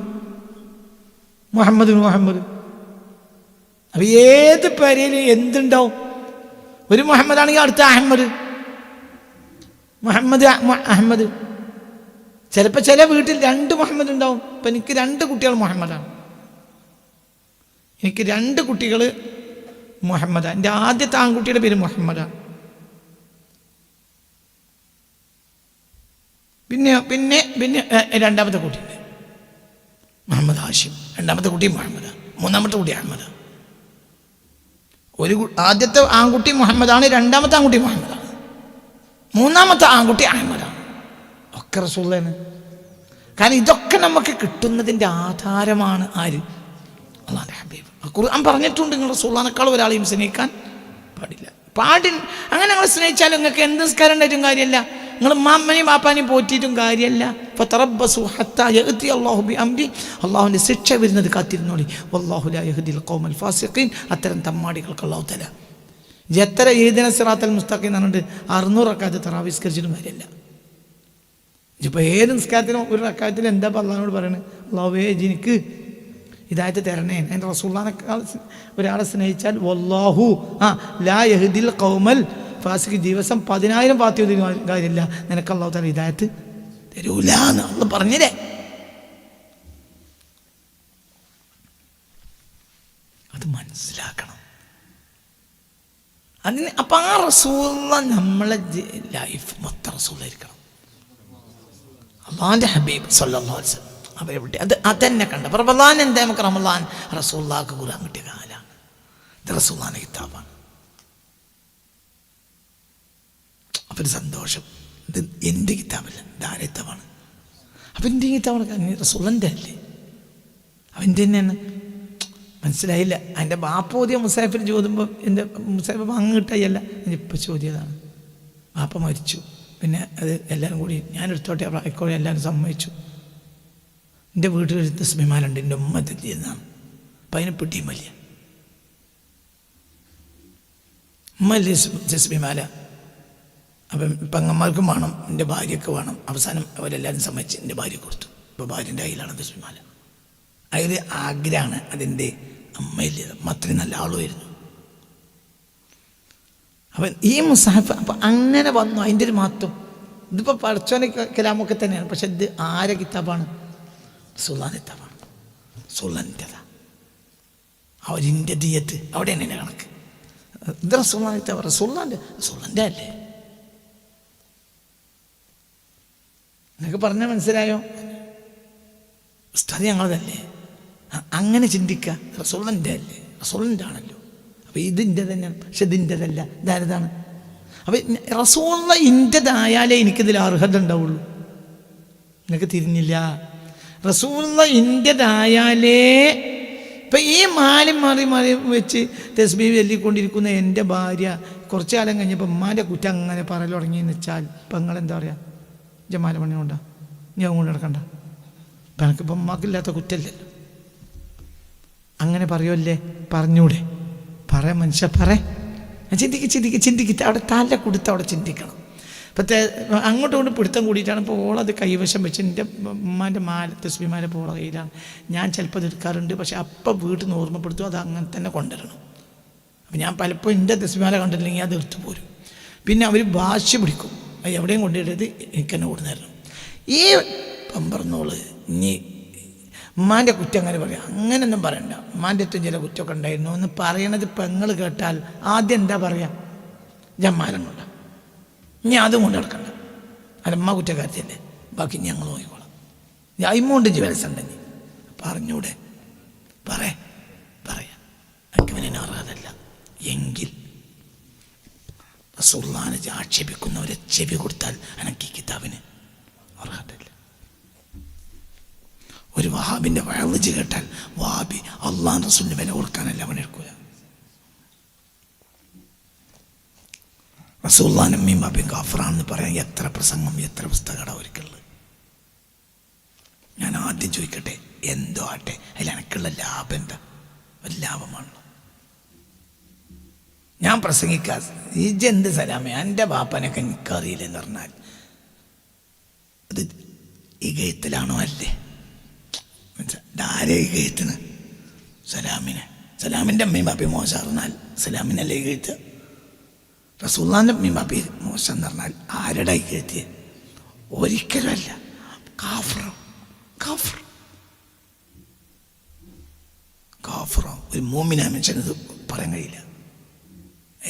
അപ്പം ഏത് പേരിൽ എന്തുണ്ടാവും? ഒരു മുഹമ്മദ് ആണെങ്കിൽ അടുത്ത അഹമ്മദ്, അഹമ്മദ്. ചിലപ്പോൾ ചില വീട്ടിൽ 2 മുഹമ്മദ് ഉണ്ടാവും. ഇപ്പം എനിക്ക് 2 കുട്ടികൾ മുഹമ്മദാണ്. എനിക്ക് 2 കുട്ടികൾ മുഹമ്മദാണ്. എൻ്റെ ആദ്യത്തെ ആൺകുട്ടിയുടെ പേര് മുഹമ്മദാണ്. പിന്നെ രണ്ടാമത്തെ കുട്ടിയുണ്ട് മുഹമ്മദ് ഹാഷിം. രണ്ടാമത്തെ കുട്ടി മുഹമ്മദാണ്. മൂന്നാമത്തെ കുട്ടി അഹമ്മദാണ്. ആദ്യത്തെ ആൺകുട്ടി മുഹമ്മദാണ്, രണ്ടാമത്തെ ആൺകുട്ടി മുഹമ്മദാണ്, മൂന്നാമത്തെ ആൺകുട്ടി അഹമ്മദാണ്. ഒക്കെ റസൂലുള്ളാഹിയാണ്. കാരണം ഇതൊക്കെ നമുക്ക് കിട്ടുന്നതിൻ്റെ ആധാരമാണ് ആര്? അല്ലാഹുവിൻ്റെ ഹബീബ്. ഖുർആൻ പറഞ്ഞിട്ടുണ്ട്, നിങ്ങൾ റസൂലുള്ളാഹിനേക്കാൾ ഒരാളെയും സ്നേഹിക്കാൻ പാടില്ല. അങ്ങനെ നിങ്ങൾ സ്നേഹിച്ചാലും നിങ്ങൾക്ക് എന്ത് നിസ്കാരം ഉണ്ടായിട്ടും കാര്യമല്ല, നിങ്ങൾ മാമ്മനെയും ബാപ്പാനെയും പോറ്റിയിട്ടും കാര്യമല്ല. ഫതറബ്ബസു ഹത്താ യഅതി അല്ലാഹു ബിഅംരി. അല്ലാഹുവിൻ്റെ ശിക്ഷ വരുന്നത് കാത്തിരുന്നോളി. വല്ലാഹു ലാ യഹ്ദിൽ ഖൗമൽ ഫാസിഖീൻ. അത്തരം തമ്മാടികൾക്ക് അല്ലാഹു തആല എത്ര ഇഹ്ദിന സിറാത്തൽ മുസ്തഖീം എന്ന് പറഞ്ഞിട്ട് 600 റക്അത്ത് തറാവീഹ് നിസ്കരിച്ചിട്ടും കാര്യമില്ല. ഇപ്പോൾ ഏത് നിസ്കാരത്തിനും ഒരു റക്അത്തിൽ എന്താ അല്ലാഹുവോട് പറയുന്നത്? അല്ലാഹുവേ എനിക്ക് ഹിദായത്ത് തരണേ. അതിൻ്റെ റസൂലുള്ളാഹിനേക്കാൾ ഒരാളെ സ്നേഹിച്ചാൽ വല്ലാഹു ലാ യഹ്ദിൽ ഖൗമൽ ഫാസിഖ്. ദിവസം 10,000 ഫാത്തിഹ ഓതിയിട്ടും കാര്യമില്ല, നിനക്ക് അല്ലാഹു തആല ഹിദായത്ത് തരൂല എന്ന് അല്ലാഹു പറഞ്ഞില്ലേ? അത് മനസ്സിലാക്കണം. അതിന് അപ്പം ആ റസൂലുള്ളാഹി നമ്മളെ ലൈഫ് മൊത്തം റസൂലായിരിക്കണം. അല്ലാഹുവിൻ്റെ ഹബീബ് സ്വല്ലല്ലാഹു അലൈഹി വസല്ലം അവരെവിടെ അതന്നെ കണ്ട. അപ്പോൾ റമളാൻ എന്താ? നമുക്ക് റമളാൻ റസൂലുള്ളാഹിക്ക് ഖുർആൻ കിട്ടിയ കാലമാണ്. ഇത് റസൂലുള്ളാഹിൻ്റെ കിതാബാണ്. അപ്പം ഒരു സന്തോഷം. ഇത് എൻ്റെ കിതാബല്ല, ഇത് ആരുടെ കിതാബാണ്? അപ്പം എൻ്റെ കിതാബാണ്, റസൂലിൻ്റെ അല്ലേ, അവൻ്റെ തന്നെയാണ്. മനസ്സിലായില്ല? അതിൻ്റെ ബാപ്പ ഓതിയ മുസാഫിർ ചോദിക്കുമ്പോൾ എൻ്റെ മുസാഫിർ അങ്ങ് കിട്ടായല്ല, ഇപ്പോൾ ചോദ്യതാണ്. ബാപ്പ മരിച്ചു, പിന്നെ അത് എല്ലാവരും കൂടി ഞാനെടുത്തോട്ടെ ആയിക്കോട്ടെ എല്ലാവരും സമ്മതിച്ചു. എൻ്റെ വീട്ടിലൊരു തസ്ബീഹ്മാലുണ്ട്, എൻ്റെ ഉമ്മ തെറ്റിയതാണ്. അപ്പം അതിന് പിടിയും വലിയ ഉമ്മ തസ്ബീഹ്മാല. അപ്പം പെങ്ങന്മാർക്കും വേണം, എൻ്റെ ഭാര്യയ്ക്ക് വേണം. അവസാനം അവരെല്ലാവരും സമ്മതിച്ച് എൻ്റെ ഭാര്യ കൊടുത്തു. ഇപ്പോൾ ഭാര്യൻ്റെ കയ്യിലാണ് തസ്ബീഹ്മാല. അതിൽ ആഗ്രഹമാണ് അതിൻ്റെ അമ്മയില്ല, അത്രയും നല്ല ആളുമായിരുന്നു. അപ്പം ഈ മുസാഫ് അപ്പം അങ്ങനെ വന്നു. അതിൻ്റെ ഒരു മഹത്വം ഇതിപ്പോൾ പഠിച്ചോനെ കലാമൊക്കെ തന്നെയാണ്. പക്ഷെ ഇത് ആരെ കിതാബാണ്? റസൂലുള്ളാഹിൻ്റെ കിതാബാണ്. റസൂലുള്ളാഹിൻ്റെതാ. അവരിൻ്റെ ദിയത്ത് അവിടെ തന്നെ കണക്ക്. ഇത് റസൂലുള്ളാഹിൻ്റെ കിതാബ്, റസൂലുള്ളാഹിൻ്റെ അല്ലേ? നിങ്ങൾക്ക് പറഞ്ഞാൽ മനസ്സിലായോ? ഉസ്താദ് ഞങ്ങളതല്ലേ, അങ്ങനെ ചിന്തിക്കുക. റസൂലിൻ്റെ അല്ലേ, റസൂലിൻ്റെ ആണല്ലോ. അപ്പോൾ ഇതിൻ്റെ തന്നെയാണ്, പക്ഷെ ഇതിൻ്റെതല്ല. ഇതാരതാണ്? അപ്പോൾ റസൂലിൻ്റെ ഇൻ്റെതായാലേ എനിക്കിതിൽ അർഹത ഉണ്ടാവുള്ളൂ. നിങ്ങൾക്ക് തിരിഞ്ഞില്ല. റസൂലിൻ്റെ ഇൻ്റെതായാലേ. ഇപ്പം ഈ മാറി മാറി മാറി വെച്ച് തസ്ബീഹ് ചൊല്ലിക്കൊണ്ടിരിക്കുന്ന എൻ്റെ ഭാര്യ കുറച്ച് കാലം കഴിഞ്ഞപ്പോൾ ഉമ്മാൻ്റെ കുറ്റം അങ്ങനെ പറയൽ തുടങ്ങിയെന്ന് വെച്ചാൽ ഇപ്പം നിങ്ങളെന്താ പറയുക? ജമാല പണി കൊണ്ടാ ഞാൻ കൊണ്ട് നടക്കണ്ട, ഇപ്പം എനിക്കിപ്പം ഉമ്മാക്കില്ലാത്ത കുറ്റമല്ലല്ലോ. അങ്ങനെ പറയുമല്ലേ? പറഞ്ഞൂടെ? പറയാം മനുഷ്യ, ചിന്തിക്ക്. അവിടെ തല കൊടുത്ത് അവിടെ ചിന്തിക്കണം. ഇപ്പോഴത്തെ അങ്ങോട്ടും ഇങ്ങോട്ടും പിടുത്തം കൂടിയിട്ടാണ്. ഇപ്പോൾ ഓളത് കൈവശം വെച്ച് എൻ്റെ ഉമ്മാൻ്റെ തസ്ബീഹ്മാല പോള കയ്യിലാണ്. ഞാൻ ചിലപ്പോൾ അത് എടുക്കാറുണ്ട്, പക്ഷെ അപ്പം വീട്ടിൽ നിന്ന് ഓർമ്മപ്പെടുത്തും, അത് അങ്ങനെ തന്നെ കൊണ്ടുവരണം. അപ്പം ഞാൻ പലപ്പോഴും എൻ്റെ തസ്ബീഹ്മാല കണ്ടില്ലെങ്കിൽ അത് എടുത്തു പോരും. പിന്നെ അവർ വാശി പിടിക്കും, അത് എവിടെയും കൊണ്ടുവരരുത്, എനിക്ക് തന്നെ കൊണ്ടു തരണം. ഈ പമ്പറന്നോള് ഇനി ഉമ്മാൻ്റെ കുറ്റം അങ്ങനെ പറയാം, അങ്ങനെയൊന്നും പറയണ്ട. ഉമ്മാൻ്റെ അടുത്തും ചില കുറ്റമൊക്കെ ഉണ്ടായിരുന്നു എന്ന് പറയണത് പെങ്ങൾ കേട്ടാൽ ആദ്യം എന്താ പറയുക? ജമാലം കൊണ്ട, ഇനി അതും കൊണ്ട് നടക്കണ്ട, അമ്മ കുറ്റക്കാരത്തിയല്ലേ, ബാക്കി ഞങ്ങൾ നോക്കിക്കോളാം. അയിമോണ്ട് ജീവനസുണ്ടെങ്കിൽ പറഞ്ഞൂടെ? പറയാം, എനിക്ക് പിന്നെ അർഹതല്ല എങ്കിൽ റസൂലുള്ളാഹിനെ ആക്ഷേപിക്കുന്നവരെ ചെവി കൊടുത്താൽ എനിക്ക് ഈ കിതാബിന് അർഹതല്ല. ഒരു വഹാബിൻ്റെ വഴവിച്ച് കേട്ടാൽ വഹാബി അള്ളാഹ് റസൂലിന് വില കൊടുക്കാനല്ല അവനെടുക്കൂല. റസൂലുള്ളാഹിനെ ഉമ്മയും ബാപ്പയും കാഫിറാണെന്ന് പറയാൻ എത്ര പ്രസംഗം, എത്ര പുസ്തകമാണ് അവർക്കുള്ളത്. ഞാൻ ആദ്യം ചോദിക്കട്ടെ, എന്തോ ആട്ടെ, അതിൽ എനിക്കുള്ള ലാഭം എന്താ? ഒരു ലാഭമാണല്ലോ ഞാൻ പ്രസംഗിക്കാ. ഇജെന്ത് സലാമേ, എൻ്റെ ബാപ്പനൊക്കെ എനിക്കറിയില്ലെന്ന് പറഞ്ഞാൽ അത് ഇകയത്തിലാണോ? അല്ലേ? ആരെ ഇകയത്തിന്? സലാമിനെ. സലാമിൻ്റെ അമ്മയും ബാപ്പയും മോശം പറഞ്ഞാൽ സലാമിനല്ലേ ഇകയത്ത്? റസൂലുള്ളാഹിൻ്റെ അമ്മയും ബാപ്പയും മോശം എന്ന് പറഞ്ഞാൽ ആരുടെ ഇകയത്തിയെ? ഒരിക്കലും അല്ല. കാഫിറോ ഒരു മോമിനാ മനുഷ്യനത് പറയാൻ കഴിയില്ല.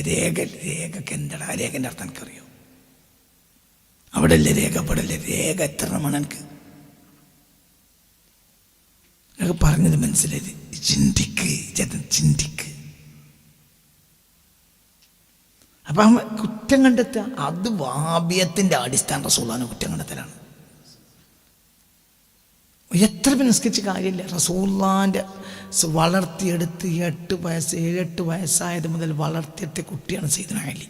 രേഖക്ക് എന്താ? ആ രേഖൻ്റെ അർത്ഥം എനിക്കറിയോ? അവിടെ അല്ലേ രേഖ, അവിടെ അല്ലേ രേഖ? എത്ര എണ്ണമാണ് എനിക്ക്? എനിക്ക് പറഞ്ഞത് മനസ്സിലായത്? ചിന്തിക്ക്. അപ്പം കുറ്റം കണ്ടെത്തുക, അത് വാബിയത്തിൻ്റെ അടിസ്ഥാന റസൂലുള്ളാഹിനെ കുറ്റം കണ്ടെത്തലാണ്. എത്ര നിസ്കരിച്ച കാര്യമില്ല. റസൂലുള്ളാഹിൻ്റെ വളർത്തിയെടുത്ത് 7-8 വയസ്സായത് മുതൽ വളർത്തിയെടുത്ത കുട്ടിയാണ് സയ്യിദുനാ അലി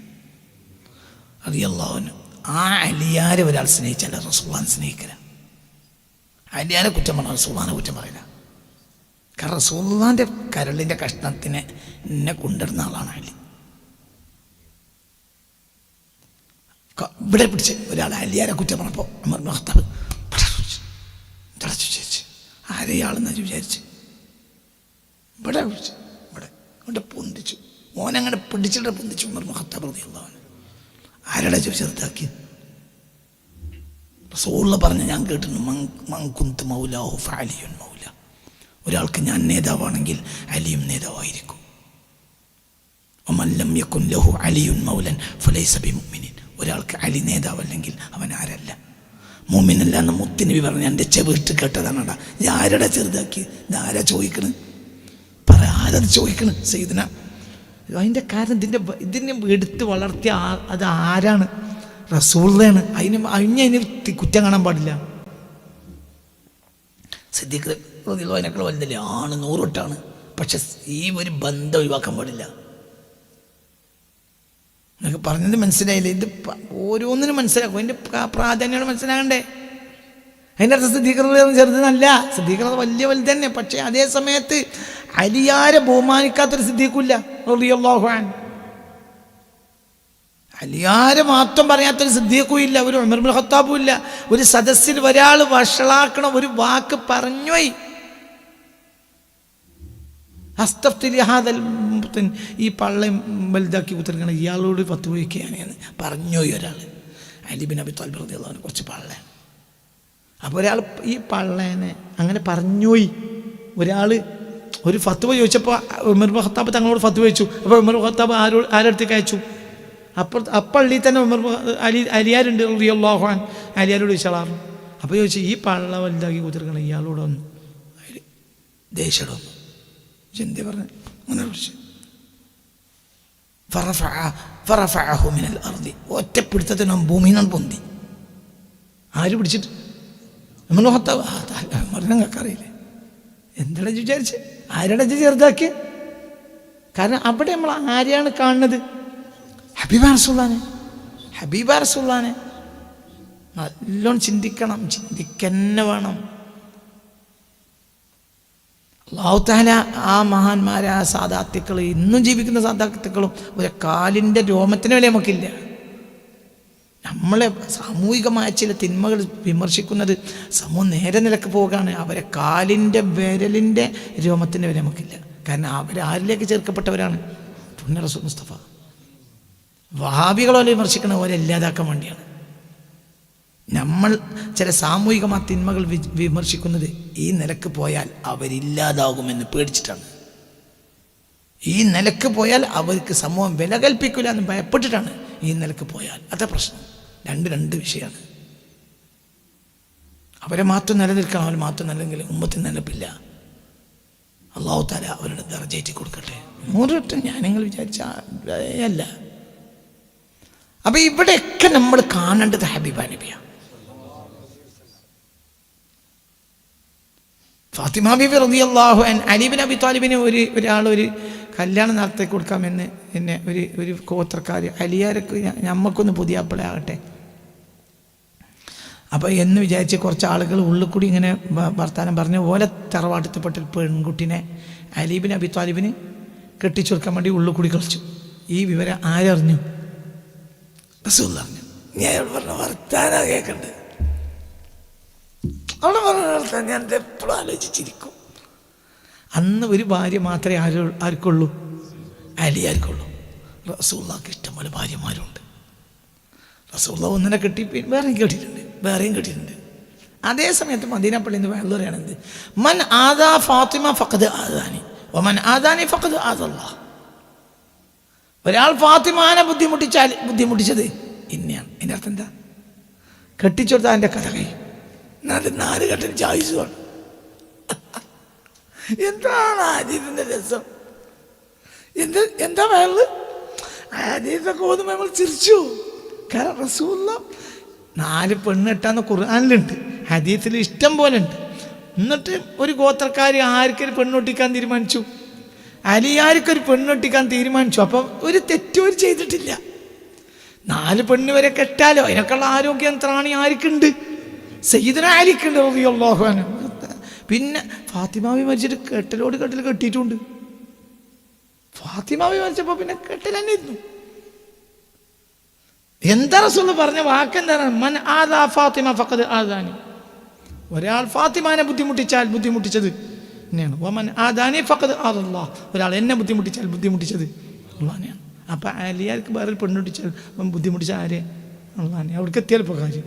റളിയല്ലാഹു അൻഹു. ആ അലിയാരെ ഒരാൾ സ്നേഹിച്ചാൽ റസൂലുള്ളാഹിനെ സ്നേഹിക്കില്ല. അലിയാരെ കുറ്റം പറഞ്ഞാൽ റസൂലുള്ളാഹിനെ കുറ്റം പറയില്ല. കാരണം റസൂലുള്ളാഹിൻ്റെ കരളിൻ്റെ കഷ്ണത്തിനെ എന്നെ കൊണ്ടിരുന്ന ആളാണ് അലി. ഇവിടെ പിടിച്ച് ഒരാൾ അലിയാരെ കുറ്റം പറഞ്ഞപ്പോൾ ഉമർ ഇബ്നു ഖത്താബ് വിചാരിച്ച് ആരെയാളെന്ന് വിചാരിച്ച് ഇവിടെ പിടിച്ച് ഇവിടെ പൊന്തിച്ചു. മോനങ്ങനെ പിടിച്ചിട്ട് പൊന്തിച്ചു ഉമർ ഇബ്നു ഖത്താബ് റളിയല്ലാഹു അൻഹു. ആരുടെ ചെറുതാക്കി? റസൂലുള്ളാഹി പറഞ്ഞ ഞാൻ കേട്ടിട്ടുണ്ട്, മൻ കുന്തു മൗലാഹു ഫഅലിയുൻ മൗല. ഒരാൾക്ക് ഞാൻ നേതാവാണെങ്കിൽ അലിയും നേതാവായിരിക്കും. വമൻ ലം യകുൻ ലഹു അലിയുൻ മൗലൻ ഫലൈസ ബിമുഅ്മിനിൻ. ഒരാൾക്ക് അലി നേതാവല്ലെങ്കിൽ അവൻ ആരല്ല, മുഅ്മിനല്ല എന്ന് മുത്തുനബി പറഞ്ഞ എൻ്റെ ചെവിട്ട് കേട്ടതാണടാ. ഇത് ആരുടെ ചെറുതാക്കി? ഇതാരാ ചോദിക്കണ്? ആരത് ചോദിക്കണ്? സയ്യിദുനാ. അതിൻ്റെ കാരണം ഇതിനെ എടുത്ത് വളർത്തിയ അത് ആരാണ്? റസൂലുള്ളാഹിയാണ്. അതിന് കുറ്റം കാണാൻ പാടില്ല. സിദ്ദീഖ് റളിയല്ലാഹു അൻഹു വലുതല്ലേ, ആണ് 100 വട്ടാണ്. പക്ഷെ ഈ ഒരു ബന്ധം ഒഴിവാക്കാൻ പാടില്ല. നിങ്ങൾക്ക് പറഞ്ഞത് മനസ്സിലായില്ലേ? ഇത് ഓരോന്നിനും മനസ്സിലാക്കും, അതിൻ്റെ പ്രാധാന്യമാണ് മനസ്സിലാകണ്ടേ. അതിൻ്റെ അർത്ഥം സിദ്ദീഖ് റളിയല്ലാഹു ചെറുതെന്നല്ല, സിദ്ദീഖ് വലിയ വലുത് തന്നെ. പക്ഷേ അതേ സമയത്ത് അലിയാരെ ബഹുമാനിക്കാത്തൊരു സിദ്ദീഖില്ല റളിയല്ലാഹു അൻഹു. അലിയാരെ മാത്രം പറയാത്തൊരു സിദ്ദീഖും ഇല്ല, ഒരു ഉമർ ഇബ്നു ഖത്താബും ഇല്ല. ഒരു സദസ്സിൽ ഒരാൾ വഷളാക്കണ ഒരു വാക്ക് പറഞ്ഞുപോയി, ഈ പള്ളയും വലുതാക്കി കുത്തിരിക്കണം, ഇയാളോട് ഫത്വ വയ്ക്കുകയാണ് പറഞ്ഞുപോയി ഒരാൾ. അലി ബിൻ അബി ത്വാലിബ് റളിയല്ലാഹു അൻഹു കുറച്ച് പള്ള. അപ്പോൾ ഒരാൾ ഈ പള്ളേനെ അങ്ങനെ പറഞ്ഞുപോയി. ഒരാൾ ഒരു ഫത്വ ചോദിച്ചപ്പോൾ ഉമർ ഇബ്നു ഖത്താബ് തങ്ങളോട് ഫത്വ ചോദിച്ചു. അപ്പോൾ ഉമർ ഇബ്നു ഖത്താബ് ആരടുത്തേക്ക് അയച്ചു? പള്ളി തന്നെ അലിയാരുണ്ട് റളിയല്ലാഹു അൻഹു. അലിയാരോട് ചോദിച്ചാളാറുണ്ട്. അപ്പോൾ ചോദിച്ചു, ഈ പള്ള വലുതാക്കി കുത്തിരിക്കണം ഇയാളോട് വന്നു ദേഷ്യം വന്നു. എന്തി പറഞ്ഞു? അങ്ങനെ വിളിച്ചു. ഒറ്റപ്പിടുത്തത്തിന് ഭൂമിയിൽ പൊന്തി. ആര് പിടിച്ചിട്ട്? ഞങ്ങൾക്കറിയില്ലേ എന്താണ് വിചാരിച്ച്? ആരുടെ ചെറുതാക്കിയ? കാരണം അവിടെ നമ്മൾ ആരെയാണ് കാണുന്നത്? ഹബീബ റസൂലുള്ളാഹിനെ. നല്ലോണം ചിന്തിക്കണം, ചിന്തിക്കന്നെ വേണം. അല്ലാഹു തആല ആ മഹാന്മാരായ സാദാത്തുക്കൾ, ഇന്നും ജീവിക്കുന്ന സാദാത്തുക്കളും ഒരു കാലിൻ്റെ രോമത്തിന് വില നമുക്കില്ല. നമ്മളെ സാമൂഹികമായ ചില തിന്മകൾ വിമർശിക്കുന്നത് സമൂഹം നേരെ നിലക്ക് പോവുകയാണ്. അവരെ കാലിൻ്റെ വിരലിൻ്റെ രോമത്തിൻ്റെ വില നമുക്കില്ല. കാരണം അവരാരിലേക്ക് ചേർക്കപ്പെട്ടവരാണ്? പുണ്യ റസൂൽ മുസ്തഫ. വഹാബികളോലെ വിമർശിക്കണ പോലെ ഇല്ലാതാക്കാൻ വേണ്ടിയാണ്. നമ്മൾ ചില സാമൂഹികമായ തിന്മകൾ വിമർശിക്കുന്നത് ഈ നിലക്ക് പോയാൽ അവരില്ലാതാകുമെന്ന് പേടിച്ചിട്ടാണ്. ഈ നിലക്ക് പോയാൽ അവർക്ക് സമൂഹം വില കൽപ്പിക്കില്ല എന്ന് ഭയപ്പെട്ടിട്ടാണ് ഈ നിലക്ക് പോയാൽ. അതാ പ്രശ്നം. രണ്ട് വിഷയമാണ്. അവരെ മാത്രം നിലനിൽക്കണം. അവർ മാത്രം നിലനിൽക്കില്ല ഉമ്മത്തിന് നിലപ്പില്ല. അല്ലാഹു തആല അവരുടെ ദർജയേറ്റി കൊടുക്കട്ടെ. 100 വട്ടം ഞാനിങ്ങൾ വിചാരിച്ച അല്ല. അപ്പൊ ഇവിടെയൊക്കെ നമ്മൾ കാണേണ്ടത് ഹബീബ നബിയാണ്. ഫാത്തിമ ബീബി റളിയല്ലാഹു അൻഹ അലി ഇബ്നു അബി ത്വാലിബിന് ഒരാൾ കല്യാണം നടത്തി കൊടുക്കാമെന്ന് എന്നെ ഒരു ഗോത്രക്കാർ അലിയാരൊക്കെ ഞമ്മക്കൊന്ന് പുതിയ അപ്പളാകട്ടെ അപ്പോൾ എന്ന് വിചാരിച്ച് കുറച്ച് ആളുകൾ ഉള്ളിൽ കൂടി ഇങ്ങനെ വർത്താനം പറഞ്ഞ് ഓലെ തറവാട്ടത്തിൽപ്പെട്ട പെൺകുട്ടിനെ അലി ഇബ്നു അബി ത്വാലിബിന് കെട്ടിച്ചു കൊടുക്കാൻ വേണ്ടി ഉള്ളിൽ കൂടി കളിച്ചു. ഈ വിവരം ആരറിഞ്ഞു? റസൂൽ അറിഞ്ഞു. ഞാൻ പറഞ്ഞ വർത്താനം കേൾക്കണ്ടേ? അവിടെ പറഞ്ഞ ഞാൻ എപ്പോഴും ആലോചിച്ചിരിക്കും. അന്ന് ഒരു ഭാര്യ മാത്രമേ ആർക്കുള്ളൂ? അലിയാർക്കുള്ളൂ. റസൂലുള്ളാഹിക്ക് ഇഷ്ടംപോലെ ഭാര്യമാരുണ്ട്. റസൂലുള്ളാഹി ഒന്നിനെ കെട്ടി വേറെയും കേട്ടിട്ടുണ്ട്. അതേ സമയത്ത് മദീന പള്ളിയിൽ നിന്ന് വേറെ പറയണത് മൻ ആദാ ഫാത്തിമ ഫഖദ് ആദാനി വമൻ ആദാനി ഫഖദ് ആദല്ലാഹ്. ഒരാൾ ഫാത്തിമാനെ ബുദ്ധിമുട്ടിച്ചത് ഇന്നയാണ്. ഇതിൻ്റെ അർത്ഥം എന്താ? കെട്ടിച്ചെടുത്താൽ എൻ്റെ കഥ കഴിയും. 4 ഘട്ടം ചായ്സുമാണ്. എന്താണ് ഹദീസിന്റെ രസം? എന്താ വേള്? ഹദീസൊക്കെ ഓതുമ്പോൾ നമ്മൾ ചിരിച്ചു. കാരണം റസൂലുള്ളാഹി 4 പെണ്ണെട്ടാന്ന് ഖുർആനിലുണ്ട്, ഹദീസിൽ ഇഷ്ടം പോലെ ഉണ്ട്. എന്നിട്ട് ഒരു ഗോത്രക്കാർ ആർക്കൊരു പെണ്ണൊട്ടിക്കാൻ തീരുമാനിച്ചു? അലിയാർക്കൊരു പെണ്ണൊട്ടിക്കാൻ തീരുമാനിച്ചു. അപ്പം ഒരു തെറ്റൂര് ചെയ്തിട്ടില്ല. 4 പെണ്ണ് വരെ കെട്ടാലോ അതിനൊക്കെയുള്ള ആരോഗ്യം ത്രാണി ആർക്കുണ്ട്? സയ്യിദുനാ അലിക്കുണ്ട് റളിയല്ലാഹു അൻഹു. പിന്നെ ഫാത്തിമാവി മരിച്ചിട്ട് കെട്ടൽ കെട്ടിയിട്ടുണ്ട്. ഫാത്തിമാവി മരിച്ചപ്പോൾ പിന്നെ കെട്ടൽ തന്നെ ഇരുന്നു. എന്താ റസൂൽ പറഞ്ഞ വാക്കെന്താണ്? മൻ ആദാ ഫാത്തിമ ഫഖദ് ആദാനി. ഒരാൾ ഫാത്തിമാനെ ബുദ്ധിമുട്ടിച്ചത് തന്നെയാണ്. വമൻ ആദാനി ഫഖദ് ആദല്ലാഹ്. ഒരാൾ എന്നെ ബുദ്ധിമുട്ടിച്ചത് അള്ളാഹിനെയാണ്. അപ്പം അലിയാർക്ക് വേറെ പെണ്ണുട്ടിച്ചാൽ ബുദ്ധിമുട്ടിച്ച ആരെ? അള്ളാഹിനെ. അവിടേക്ക് എത്തിയാലിപ്പോൾ കാര്യം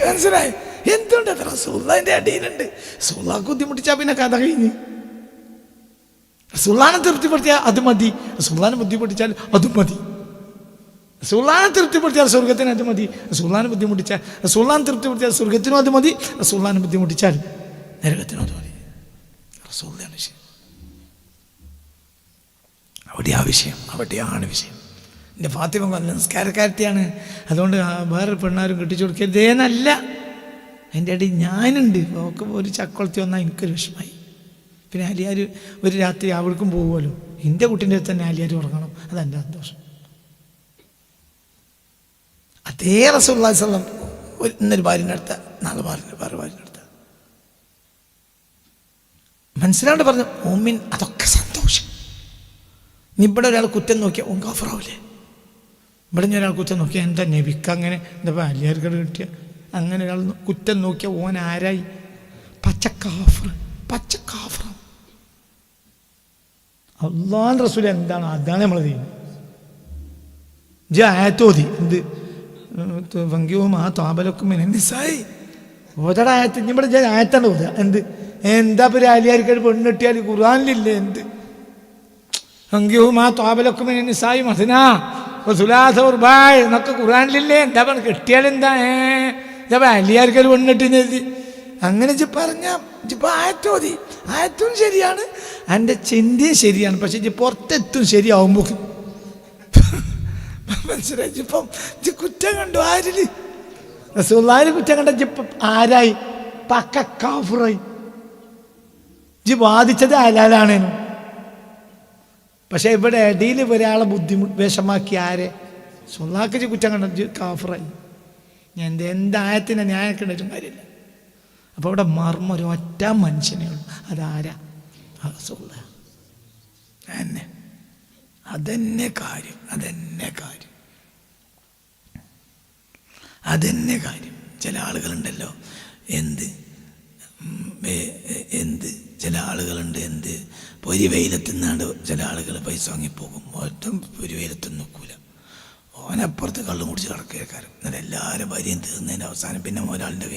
മനസ്സിലായി. എന്തുകൊണ്ട് അത് റസൂലുള്ളാഹിന്റെ അടിയിലുണ്ട്. റസൂലുള്ളാഹിക്ക് ബുദ്ധിമുട്ടിച്ചാൽ പിന്നെ കഥ കഴിഞ്ഞ്. റസൂലുള്ളാഹിനെ തൃപ്തിപ്പെടുത്തിയാൽ അത് മതി. റസൂലുള്ളാഹിനെ ബുദ്ധിമുട്ടിച്ചാൽ അതും മതി. റസൂലുള്ളാഹിനെ തൃപ്തിപ്പെടുത്തിയാൽ സ്വർഗത്തിന് അത് മതി. റസൂലുള്ളാഹിനെ തൃപ്തിപ്പെടുത്തിയാൽ സ്വർഗത്തിനും അത് മതി. റസൂലുള്ളാഹിനെ ബുദ്ധിമുട്ടിച്ചാൽ നരകത്തിനും അത് മതി. റസൂലുള്ളാഹിന്റെ വിഷയം അവിടെയാണ് വിഷയം. എൻ്റെ ഫാത്തിമ നമസ്കാരക്കാരത്തിയാണ്, അതുകൊണ്ട് വേറെ പെണ്ണാരും കെട്ടിച്ചു കൊടുക്കരുതേന്നല്ല. അതിൻ്റെ അടി ഞാനുണ്ട്. ഒക്കെ ഒരു ചക്കൊളത്തി വന്നാൽ എനിക്കൊരു വിഷമായി. പിന്നെ അലിയാർ ഒരു രാത്രി അവർക്കും പോകുമല്ലോ. എൻ്റെ കുട്ടീൻ്റെ അടുത്ത് തന്നെ അലിയാർ ഉറങ്ങണം. അതെൻ്റെ സന്തോഷം. അതേ റസൂലുള്ളാഹി സ്വല്ലല്ലാഹു അലൈഹി വസല്ലം ഇന്നൊരു ഭാര്യൻ്റെ അടുത്ത, നാളെ വേറെ ഭാര്യൻ്റെ അടുത്ത. മനസ്സിലാണ്ട് പറഞ്ഞു മുഅ്മിൻ അതൊക്കെ സന്തോഷം. ഇനി ഇവിടെ ഒരാൾ കുറ്റം നോക്കിയാൽ ഓൻ കാഫറാവില്ലേ? ഇവിടെ ഞാൻ ഒരാൾ കുറ്റം നോക്കിയാൽ എന്താ നബിക്ക് അങ്ങനെ എന്താ അലിയാർക്കട് കിട്ടിയ അങ്ങനെ ഒരാൾ കുറ്റം നോക്കിയാൽ ഓൻ ആരായി? പച്ചക്കാഫർ. അല്ലാഹുവിന്റെ റസൂൽ എന്താണ് അതാണ് നമ്മൾ ചെയ്യുന്നത്. ആയത്തോതി എന്ത് വങ്കിയും ആ താപലൊക്കും നിസായി ഓതട ആയത്ത്. ഇവിടെ ആയത്താണ് ഓതുക. എന്താ ഒരു അലിയാർക്കട് പെണ്ണിട്ടിയാൽ ഖുർആനിലില്ലേ? വങ്കിയും ആ താപലൊക്കും നിസായി മസനാ എന്നൊക്കെ ഖുർആനിലില്ലേ? എന്താ പറഞ്ഞ കെട്ടിയാൽ എന്താ അലിയാർക്കൽ പെണ്ണിട്ട് അങ്ങനെ പറഞ്ഞ ഇപ്പം ആയത്തോതി ആയത്തും ശരിയാണ്, എൻ്റെ ചിന്തയും ശരിയാണ്. പക്ഷെ ഇജ്ജ് പുറത്തെത്തും ശരിയാവുമ്പോൾ മനസ്സിലായി. ഇപ്പം ഇജ്ജ് കുറ്റം കണ്ടു ആരില് റസൂലുള്ളാഹിൽ കുറ്റം കണ്ട ഇപ്പം ആരായി? പക്ക കാഫിറായി. ഇജ്ജ് വാദിച്ചത് ഹലാലാണേനു. പക്ഷെ ഇവിടെ ഇടയിൽ ഒരാളെ വിഷമാക്കി ആരെ? റസൂലുള്ളാഹിക്ക് കുറ്റം കണ്ട ഇജ്ജ് കാഫിറായി. ഞാൻ എന്തായത്തിനെ ന്യായക്കേണ്ടിട്ടും കാര്യമില്ല. അപ്പോൾ അവിടെ മർമ്മം ഒരൊറ്റ മനുഷ്യനേ ഉള്ളൂ. അതാരാ? റസൂലുള്ളാഹി. അതന്നെ കാര്യം, അതന്നെ കാര്യം, അതന്നെ കാര്യം. ചില ആളുകളുണ്ടല്ലോ എന്ത് ചില ആളുകളുണ്ട് പൊരി വെയിലത്തുനിന്നാണ്ട് ചില ആളുകൾ പൈസ വാങ്ങിപ്പോകും. ഒട്ടും പൊരി വെയിലത്തൊന്നും നോക്കൂല. ഓനപ്പുറത്ത് കള്ളും കുടിച്ച് കിടക്കേക്കാരും. എന്നിട്ട് എല്ലാവരും വരിയും തീർന്നതിൻ്റെ അവസാനം പിന്നെ ഒരാളുടെ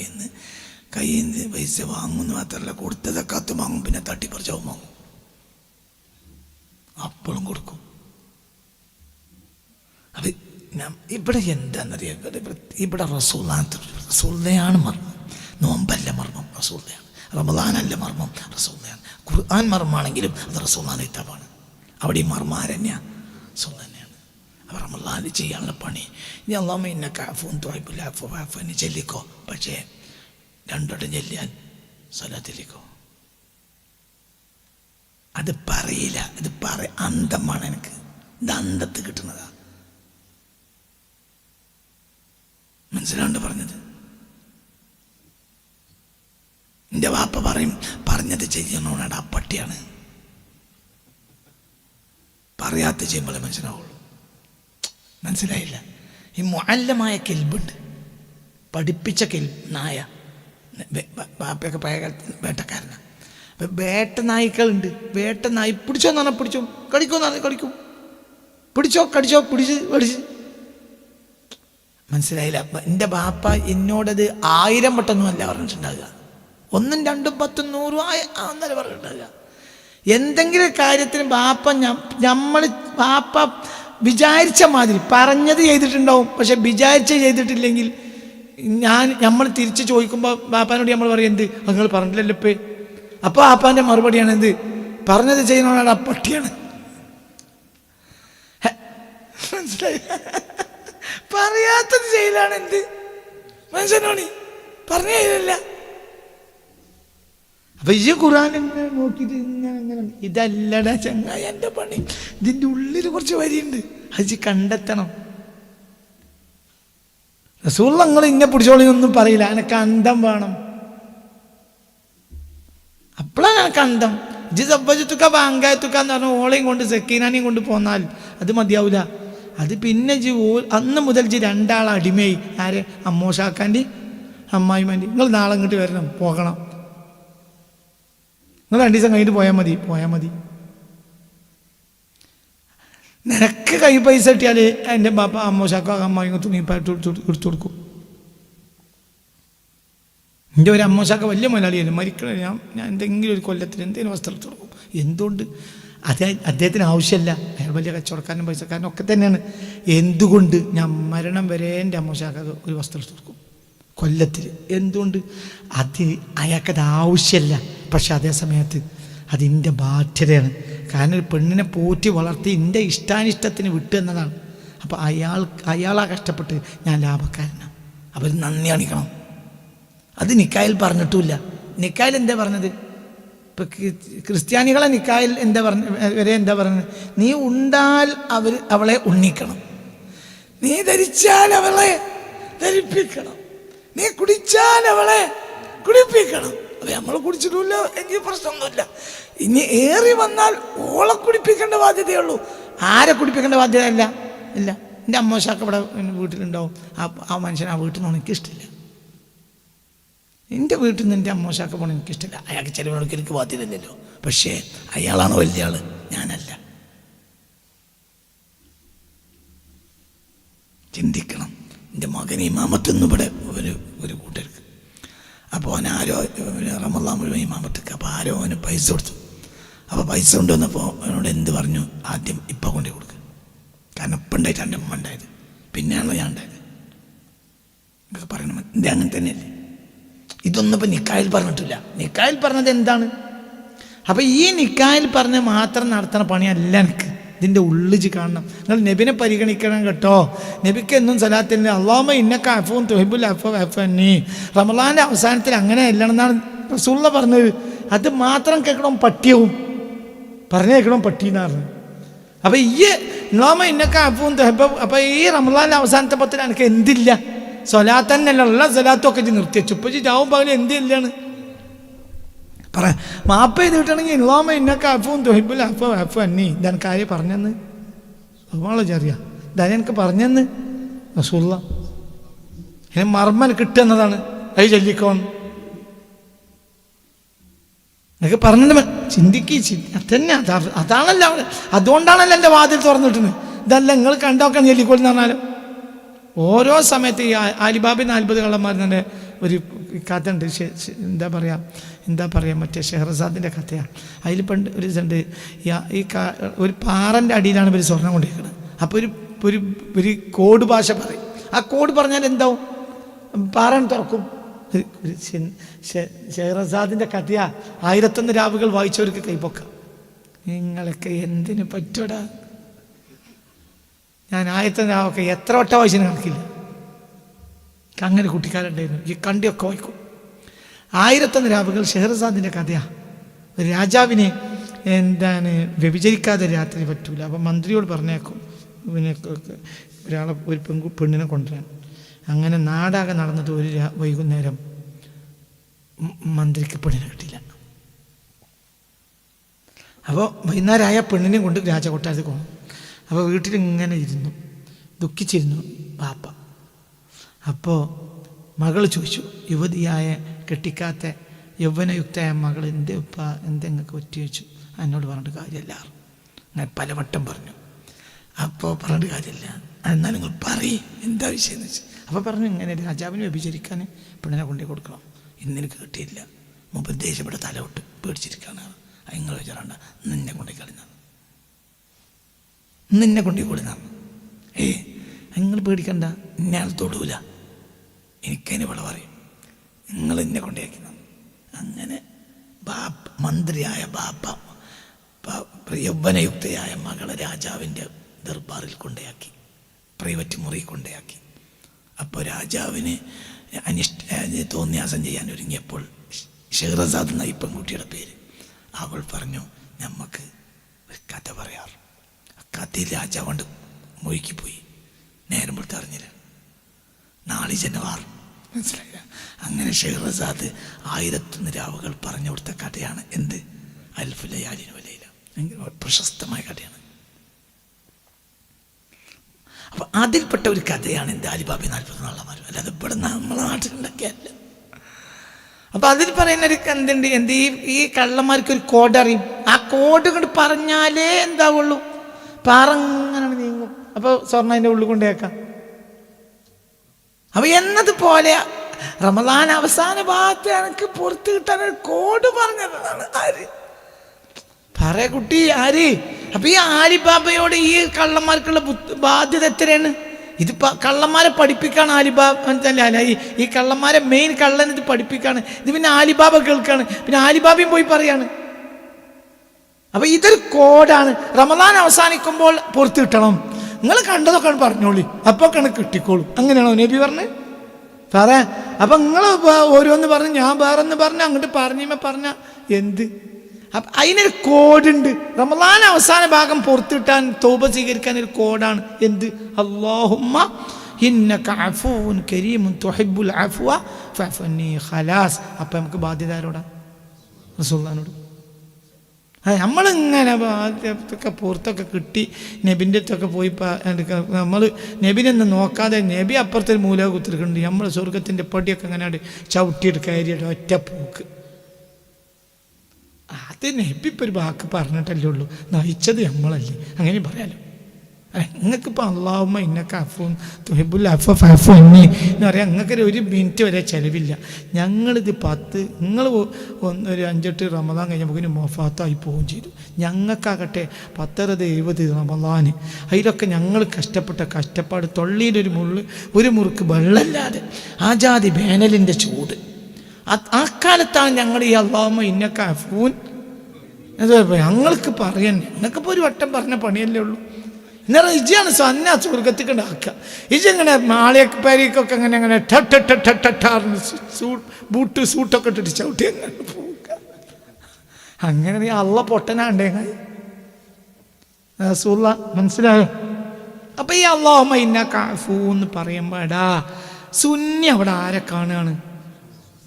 കയ്യിൽ നിന്ന് പൈസ വാങ്ങുന്നു മാത്രമല്ല, കൊടുത്തതൊക്കെ കത്ത് വാങ്ങും, പിന്നെ തട്ടിപ്പറിച്ചവും വാങ്ങും, അപ്പോഴും കൊടുക്കും. അത് ഇവിടെ എന്താണെന്നറിയാം, ഇവിടെ റസൂലുള്ളാഹിയാണ് മർമ്മം. നോമ്പല്ല മർമ്മം, റസൂലുള്ളാഹിയാണ്. റമളാനല്ല മർമ്മം, റസൂലുള്ളാഹിയാണ്. ഖുർആൻ മർമ്മമാണെങ്കിലും അത് റസൂലുള്ളാഹിന്റെ കിതാബാണ്. അവിടെ ഈ മർമ്മം ആരെന്നെയാണ്? റസൂൽ തന്നെയാണ്. അപ്പോൾ റമളാനിൽ ചെയ്യാനുള്ള പണി ഇനി അല്ലാഹുമ്മ ഇന്നക അഫ്വുൻ തുഹിബ്ബുൽ അഫ്വ ഫഅഫു അന്നി ചൊല്ലിക്കോ. പക്ഷേ രണ്ടോട്ടം ചെല്ലിയാൽ സ്വലാത്തിലേക്കോ അത് പറയില്ല. ഇത് അന്തമാണ്. എനിക്ക് ഇത് അന്തത്ത് കിട്ടുന്നതാ. മനസ്സിലാണ്ട് പറഞ്ഞത്? എൻ്റെ വാപ്പ പറഞ്ഞത് ചെയ്യണോടാ പട്ടിയാണ്. പറയാത്ത ചെയ്യുമ്പോഴേ മനസ്സിലാവുള്ളൂ. മനസ്സിലായില്ല? ഈ മുഅല്ലമായ കെൽബുണ്ട്, പഠിപ്പിച്ച നായ. ബാപ്പയൊക്കെ പഴയ കാലത്ത് വേട്ടക്കാരനാണ്. അപ്പം വേട്ട നായ്ക്കളുണ്ട്. വേട്ട നായി പിടിച്ചോന്ന് പറഞ്ഞാൽ പിടിച്ചോ, കടിക്കുമെന്ന് പറഞ്ഞാൽ കടിക്കും, പിടിച്ചോ കടിച്ചോ പിടിച്ച്. മനസ്സിലായില്ല? എൻ്റെ ബാപ്പ എന്നോടത് 1000 വട്ടമൊന്നുമല്ല പറഞ്ഞിട്ടുണ്ടാകുക. 1, 2, 10, 100 എന്നല്ല പറഞ്ഞിട്ടുണ്ടാകുക. എന്തെങ്കിലും കാര്യത്തിന് ബാപ്പ വിചാരിച്ച മാതിരി പറഞ്ഞത് ചെയ്തിട്ടുണ്ടാവും. പക്ഷെ ചെയ്തിട്ടില്ലെങ്കിൽ നമ്മൾ തിരിച്ച് ചോദിക്കുമ്പോൾ ബാപ്പാനോട് നമ്മൾ പറയും എന്ത് നിങ്ങൾ പറഞ്ഞില്ലല്ലോ ഇപ്പേ. അപ്പോൾ ബാപ്പാൻ്റെ മറുപടിയാണ് എന്ത്? പറഞ്ഞത് ചെയ്യുന്നതാണ് പട്ടിയാണ്. മനസ്സിലായി? പറയാത്തത് ചെയ്യലാണ് എന്ത്? മനസ്സിലാണി? പറഞ്ഞ ചെയ്യലല്ല. അപ്പൊ ഈ ഖുർആൻ നോക്കിയിട്ട് അങ്ങനെ ഇതല്ലടാ ചങ്ങായി എൻ്റെ പണി. ഇതിൻ്റെ ഉള്ളിൽ കുറച്ച് വരിയുണ്ട്, അത് കണ്ടെത്തണം. റസൂൽ നിങ്ങൾ ഇന്നെ പിടിച്ചോളിയൊന്നും പറയില്ല. എനിക്ക് അന്തം വേണം. അപ്പോഴാണ് എനിക്ക് അന്തം. ഇജ് സബ്ബജത്തുക്ക ബാങ്കായത്തുക്ക എന്ന് പറഞ്ഞാൽ ഓളെയും കൊണ്ട് സക്കീനാനെയും കൊണ്ട് പോന്നാൽ അത് മതിയാവില്ല. അത് പിന്നെ അന്ന് മുതൽ 2 ആളെ അടിമയായി. ആരെ? അമ്മോഷാക്കാൻ്റെ അമ്മായിമാൻ്റെ. നിങ്ങൾ നാളെ ഇങ്ങോട്ട് വരണം, പോകണം. നിങ്ങൾ 2 ദിവസം കഴിഞ്ഞിട്ട് പോയാൽ മതി. നിനക്ക് കൈ പൈസ കിട്ടിയാൽ എൻ്റെ ബാപ്പ അമ്മോശാക്കോ അമ്മായിക്കോ തുണിപ്പായിട്ട് എടുത്തു കൊടുക്കും. എൻ്റെ ഒരു അമ്മോശാക്ക വലിയ മുതലാളിയല്ലേ, മരിക്കണേ. ഞാൻ എന്തെങ്കിലും ഒരു കൊല്ലത്തിന് എന്തെങ്കിലും വസ്ത്രം എടുത്തു കൊടുക്കും. എന്തുകൊണ്ട്? അദ്ദേഹത്തിന് ആവശ്യമില്ല. അയാൾ വലിയ കച്ചവടക്കാരനും പൈസക്കാരനും ഒക്കെ തന്നെയാണ്. എന്തുകൊണ്ട്? ഞാൻ മരണം വരെ എൻ്റെ അമ്മോശാക്ക ഒരു വസ്ത്രം എടുത്തു കൊടുക്കും കൊല്ലത്തിൽ. എന്തുകൊണ്ട്? അയാൾക്കത് ആവശ്യമില്ല. പക്ഷെ അതേ സമയത്ത് അതിൻ്റെ ബാധ്യതയാണ്. കാരണം ഒരു പെണ്ണിനെ പോറ്റി വളർത്തി എൻ്റെ ഇഷ്ടാനിഷ്ടത്തിന് വിട്ടു എന്നതാണ്. അപ്പോൾ അയാളാ കഷ്ടപ്പെട്ട് ഞാൻ ലാഭക്കാരനാണ്. അവർ നന്ദി കാണിക്കണം. അത് നിക്കായിൽ പറഞ്ഞിട്ടുമില്ല. നിക്കായിൽ എന്താ പറഞ്ഞത്? ഇപ്പം ക്രിസ്ത്യാനികളെ നിക്കായിൽ എന്താ പറഞ്ഞത്? നീ ഉണ്ടാൽ അവളെ ഉണ്ണിക്കണം, നീ ധരിച്ചാൽ അവളെ ധരിപ്പിക്കണം, നീ കുടിച്ചാൽ അവളെ കുടിപ്പിക്കണം. അത് നമ്മൾ കുടിച്ചിട്ടില്ല എങ്കിൽ പ്രശ്നമൊന്നുമില്ല. ഇനി ഏറി വന്നാൽ ഓളെ കുടിപ്പിക്കേണ്ട ബാധ്യതയുള്ളൂ. ആരെ കുടിപ്പിക്കേണ്ട ബാധ്യത ഇല്ല. എൻ്റെ അമ്മോശാക്ക ഇവിടെ വീട്ടിലുണ്ടാവും. ആ മനുഷ്യൻ ആ വീട്ടിൽ നിന്ന് എനിക്കിഷ്ടമില്ല. എൻ്റെ വീട്ടിൽ നിന്ന് എൻ്റെ അമ്മോശാക്ക പോകണം എനിക്കിഷ്ടമില്ല. അയാൾക്ക് ചിലവർക്ക് എനിക്ക് ബാധ്യതയില്ലല്ലോ. പക്ഷേ അയാളാണ് വലിയ ആള്, ഞാനല്ല. ചിന്തിക്കണം. എൻ്റെ മകൻ ഇമാമത്തൊന്നും ഇവിടെ ഒരു കൂട്ടർക്ക്. അപ്പോൾ അവനാരോ റമളാൻ മുഴുവൻ ഇമാമത്തേക്ക്. അപ്പോൾ ആരോ അവന് പൈസ കൊടുത്തു. അപ്പോൾ പൈസ കൊണ്ടുവന്നപ്പോൾ അവനോട് എന്ത് പറഞ്ഞു? ആദ്യം ഇപ്പം കൊണ്ടു കൊടുക്കുക. കാരണം ഇപ്പം ഉണ്ടായിട്ട് എൻ്റെ അമ്മ ഉണ്ടായത്, പിന്നെയാണല്ലോ ഞാൻ ഉണ്ടായത്. നിങ്ങൾക്ക് പറയണം. എൻ്റെ അങ്ങനെ തന്നെയല്ലേ? ഇതൊന്നും ഇപ്പം നിക്കായിൽ പറഞ്ഞിട്ടില്ല. നിക്കായിൽ പറഞ്ഞത് എന്താണ്? അപ്പം ഈ നിക്കായിൽ പറഞ്ഞ് മാത്രം നടത്തണ പണിയല്ല എനിക്ക്. ഇതിൻ്റെ ഉള്ളിച്ച് കാണണം. നിങ്ങൾ നബിനെ പരിഗണിക്കണം കേട്ടോ. നബിക്ക് എന്നും സലാത്തില്ല. അല്ലാഹുമ്മ ഇന്നക അഫൂൻ തുഹിബ്ബുൽ അഫ്വ ഫഅഫു അന്നി. റമളാൻ്റെ അവസാനത്തിൽ അങ്ങനെ അല്ലെന്നാണ് റസൂലുള്ള പറഞ്ഞത്. അത് മാത്രം കേൾക്കണം പട്ടിയാവും, പറഞ്ഞു കേൾക്കണം പട്ടീന്നാണ്. അപ്പം ഈ അല്ലാഹുമ്മ ഇന്നക അഫൂൻ തുഹിബ്ബു, അപ്പം ഈ റമളാൻ്റെ അവസാനത്തെ പത്തിൽ എനിക്ക് എന്തില്ല? സ്വലാത്ത് തന്നെയല്ല, ഉള്ള സ്വലാത്തൊക്കെ നിർത്തി വെച്ചു. ഇപ്പം ചാവും പകലും എന്തില്ലാണ് പറയാം. മാപ്പ് ചെയ്ത് കിട്ടണമെങ്കിൽ ഇല്ലാമ ഇന്നൊക്കെ അഫും തൊഹിബുൽ അഫു അഫു അന്നി. ഇതാണ് കാര്യം പറഞ്ഞെന്ന് വളരെ ചെറിയ ഇതാണ് എനിക്ക് പറഞ്ഞെന്ന് റസൂലുള്ള. ഇനി മർമ്മൽ കിട്ടുന്നതാണ് അത് ചൊല്ലിക്കോന്ന് എനിക്ക് പറഞ്ഞത്. ചിന്തിക്ക് തന്നെ അതാണല്ലോ, അതുകൊണ്ടാണല്ലോ എൻ്റെ വാതിൽ തുറന്നിട്ടുന്നത്. ഇതല്ല നിങ്ങൾ കണ്ടോക്കാൻ ചൊല്ലിക്കോളെന്ന് പറഞ്ഞാലും ഓരോ സമയത്ത് ഈ ആലിബാബി 40 കള്ളന്മാരുടെ ഒരു കഥ ഉണ്ട്. എന്താ പറയുക മറ്റേ ഷെഹ്റസാദിൻ്റെ കഥയാണ്. അതിൽ പണ്ട് ഒരു ഇതുണ്ട്. ഒരു പാറൻ്റെ അടിയിലാണ് ഇവർ സ്വർണം കൊണ്ടിരിക്കുന്നത്. അപ്പോൾ ഒരു കോഡ് ഭാഷ പറയും. ആ കോഡ് പറഞ്ഞാൽ എന്താവും? പാറ തുറക്കും. ഷെഹ്റസാദിൻ്റെ കഥയാ. 1001 രാവുകൾ വായിച്ചവർക്ക് കൈപ്പൊക്കാം. നിങ്ങളൊക്കെ എന്തിനു പറ്റൂടാ? ഞാൻ 1001 രാവൊക്കെ എത്ര വട്ടം വായിച്ചതിന് കണക്കില്ല. അങ്ങനെ കുട്ടിക്കാരുണ്ടായിരുന്നു. ഈ കണ്ടിയൊക്കെ വായിക്കും. 1001 രാവുകൾ ഷെഹ്റസാദിൻ്റെ കഥയാണ്. ഒരു രാജാവിനെ വ്യഭിചരിക്കാതെ രാത്രി പറ്റൂല. അപ്പം മന്ത്രിയോട് പറഞ്ഞേക്കും പിന്നെ ഒരാളെ ഒരു പെണ്ണിനെ കൊണ്ടുവരാൻ. അങ്ങനെ നാടാകെ നടന്നിട്ട് ഒരു വൈകുന്നേരം മന്ത്രിക്ക് പെണ്ണിനെ കിട്ടിയില്ല. അപ്പോൾ വൈകുന്നേരമായ പെണ്ണിനെ കൊണ്ട് രാജകൊട്ടാരത്തിൽ പോകണം. അപ്പോൾ വീട്ടിലിങ്ങനെ ഇരുന്നു ദുഃഖിച്ചിരുന്നു പാപ്പ. അപ്പോൾ മകൾ ചോദിച്ചു, യുവതിയായ കെട്ടിക്കാത്ത യൗവനയുക്തയായ മകൾ എൻ്റെ ഉപ്പ എന്തെങ്ങൾക്ക് പറ്റി വെച്ചു. എന്നോട് പറഞ്ഞിട്ട് കാര്യമില്ല. ഞാൻ പലവട്ടം പറഞ്ഞു. അപ്പോൾ പറഞ്ഞിട്ട് കാര്യമില്ല, എന്നാൽ നിങ്ങൾ പറയും എന്താ വിഷയം എന്ന് വെച്ചാൽ. അപ്പോൾ പറഞ്ഞു, ഇങ്ങനെ രാജാവിനെ വ്യഭിചരിക്കാൻ പെണ്ണിനെ കൊണ്ടു കൊടുക്കണം, ഇന്നെനിക്ക് കിട്ടിയില്ല. മുമ്പ് ദേഷ്യപ്പെട്ട തലവിട്ട് പേടിച്ചിരിക്കുകയാണ്. നിങ്ങൾ വിചാരണ്ട, നിന്നെ കൊണ്ടേ കളിഞ്ഞാണ്, നിന്നെ കൊണ്ടേ കൊടുന്നാണ്. നിങ്ങൾ പേടിക്കണ്ട, ഇന്നയാൾ തൊടൂല, എനിക്കതിന് ഇവിടെ പറയും, നിങ്ങൾ എന്നെ കൊണ്ടേക്കുന്ന. അങ്ങനെ മന്ത്രിയായ ബാപ്പ യൗവനയുക്തയായ മകളെ രാജാവിൻ്റെ ദർബാറിൽ കൊണ്ടയാക്കി, പ്രൈവറ്റ് മുറി കൊണ്ടയാക്കി. അപ്പോൾ രാജാവിന് തോന്നിയാസം ചെയ്യാൻ ഒരുങ്ങിയപ്പോൾ ഷെഹ്റസാദ് എന്ന ഈ പെൺകുട്ടിയുടെ പേര്, അവൾ പറഞ്ഞു, നമുക്ക് ഒരു കഥ പറയാറ്. ആ കഥയിൽ രാജാവുണ്ട് മൊഴിക്കിപ്പോയി. നേരം പോലത്തെ അറിഞ്ഞില്ല, നാളെ ജനവാർ മനസ്സിലായില്ല. അങ്ങനെ ഷെഹ്റസാദ് 1001 രാവുകൾ പറഞ്ഞു കൊടുത്ത കഥയാണ് എന്ത്? അൽഫു ലയാലിൻ വലൈല. പ്രശസ്തമായ കഥയാണ്. അപ്പൊ അതിൽപ്പെട്ട ഒരു കഥയാണ് എന്ത്? അലിബാബി 40 കള്ളന്മാരും. അല്ലാതെ ഇവിടെ നമ്മളെ നാട്ടിലുണ്ടാക്കിയല്ല. അപ്പൊ അതിൽ പറയുന്ന ഒരു എന്തുണ്ട്, ഈ കള്ളന്മാർക്ക് ഒരു കോഡ് അറിയും. ആ കോഡ് കൊണ്ട് പറഞ്ഞാലേ എന്താവുള്ളൂ, പാറങ്ങനെ നീങ്ങും. അപ്പൊ സ്വർണ്ണ അതിൻ്റെ ഉള്ളിൽ കൊണ്ടേക്കാം. അപ്പൊ എന്നതുപോലെ റമളാൻ അവസാന ഭാഗത്ത് എനിക്ക് പുറത്ത് കിട്ടാൻ ഒരു കോഡ് പറഞ്ഞതാണ്. ആര് പറയ കുട്ടി, ആര്? അപ്പൊ ഈ ആലിബാബയോട് ഈ കള്ളന്മാർക്കുള്ള ബാധ്യത എത്രയാണ്? ഇത് കള്ളന്മാരെ പഠിപ്പിക്കാണ് ആലിബാബ. ഈ കള്ളന്മാരെ മെയിൻ കള്ളൻ ഇത് പഠിപ്പിക്കാണ്. ഇത് പിന്നെ ആലിബാബ കേൾക്കാണ്, പിന്നെ ആലിബാബയും പോയി പറയാണ്. അപ്പൊ ഇതൊരു കോഡാണ്. റമളാൻ അവസാനിക്കുമ്പോൾ പുറത്ത് കിട്ടണം. നിങ്ങൾ കണ്ടതൊക്കെ പറഞ്ഞോളി, അപ്പൊ കണക്ക് കിട്ടിക്കോളും. അങ്ങനെയാണോ നബി പറഞ്ഞ് പറയാ? അപ്പൊ നിങ്ങൾ ഓരോന്ന് പറഞ്ഞ് ഞാൻ വേറൊന്ന് പറഞ്ഞ് അങ്ങോട്ട് പറഞ്ഞ എന്ത്? അപ്പം അതിനൊരു കോഡുണ്ട്. റമളാൻ അവസാന ഭാഗം പുറത്ത് കിട്ടാൻ തൗബ സ്വീകരിക്കാൻ ഒരു കോഡാണ്. എന്ത്? അല്ലാഹുമ്മ ഇന്നക അഫൂൻ കരീമുൻ തുഹിബ്ബുൽ അഫ്വ ഫഅഫു അന്നി. ഖലാസ്. അപ്പം നമുക്ക് ബാധ്യത ആരോടാ? റസൂലുള്ളാഹിനോട്. നമ്മളിങ്ങനെ ബാധ്യത്തൊക്കെ പുറത്തൊക്കെ കിട്ടി നബിൻ്റെ അടുത്തൊക്കെ പോയി നമ്മൾ നബിനൊന്നും നോക്കാതെ നബി അപ്പുറത്തൊരു മൂല കുത്തിരിക്കുന്നുണ്ട്. നമ്മൾ സ്വർഗത്തിൻ്റെ പടിയൊക്കെ അങ്ങനെ ചവിട്ടിയിട്ട് കയറിയിട്ട് ഒറ്റ പോക്ക്. അത് നബി ഇപ്പോൾ ഒരു വാക്ക് പറഞ്ഞിട്ടല്ലേ ഉള്ളൂ, നയിച്ചത് നമ്മളല്ലേ, അങ്ങനെ പറയാലോ. നിങ്ങൾക്കിപ്പോൾ അല്ലാഹുമ്മ ഇന്നക അഫൂൻ തുഹിബ്ബുൽ അഫ്വ ഫഅഫു അന്നി എന്ന് പറയാം. നിങ്ങൾക്കൊരു 1 മിനിറ്റ് വരെ ചിലവില്ല. ഞങ്ങളിത് നിങ്ങൾ ഒരു 5-8 റമളാൻ കഴിഞ്ഞപ്പോൾ മൊഫാത്തായി പോവുകയും ചെയ്തു. ഞങ്ങൾക്കാകട്ടെ 10-20 റമളാൻ, അതിലൊക്കെ ഞങ്ങൾ കഷ്ടപ്പെട്ട കഷ്ടപ്പാട്, തൊള്ളിയിലൊരു ഒരു മുറുക്ക് വെള്ളമില്ലാതെ, ആ ജാതി വേനലിൻ്റെ ചൂട്, കാലത്താണ് ഞങ്ങൾ ഈ അല്ലാഹുമ്മ ഇന്നക അഫൂൻ ഞങ്ങൾക്ക് പറയാൻ. ഞങ്ങൾക്കിപ്പോൾ ഒരു വട്ടം പറഞ്ഞ പണിയല്ലേ ഉള്ളൂ. എന്നാൽ ഇജാണ് സന്ന സ്വർഗത്തേക്ക് ഉണ്ടാക്കുക. ഇജങ്ങനെ മാളിയപ്പേരിക്കൊക്കെ അങ്ങനെ ബൂട്ട് സൂട്ടൊക്കെ ഇട്ടിട്ട് ചവിട്ടി അങ്ങനെ പോവുക. അങ്ങനെ നീ അള്ള പൊട്ടനാണ്ടേ റസൂലുള്ള. മനസ്സിലായോ? അപ്പം ഈ അല്ലാഹുമ്മ ഇന്നക അഫൂൻ എന്ന് പറയുമ്പോടാ സുന്നി അവിടെ ആരെ കാണുകയാണ്?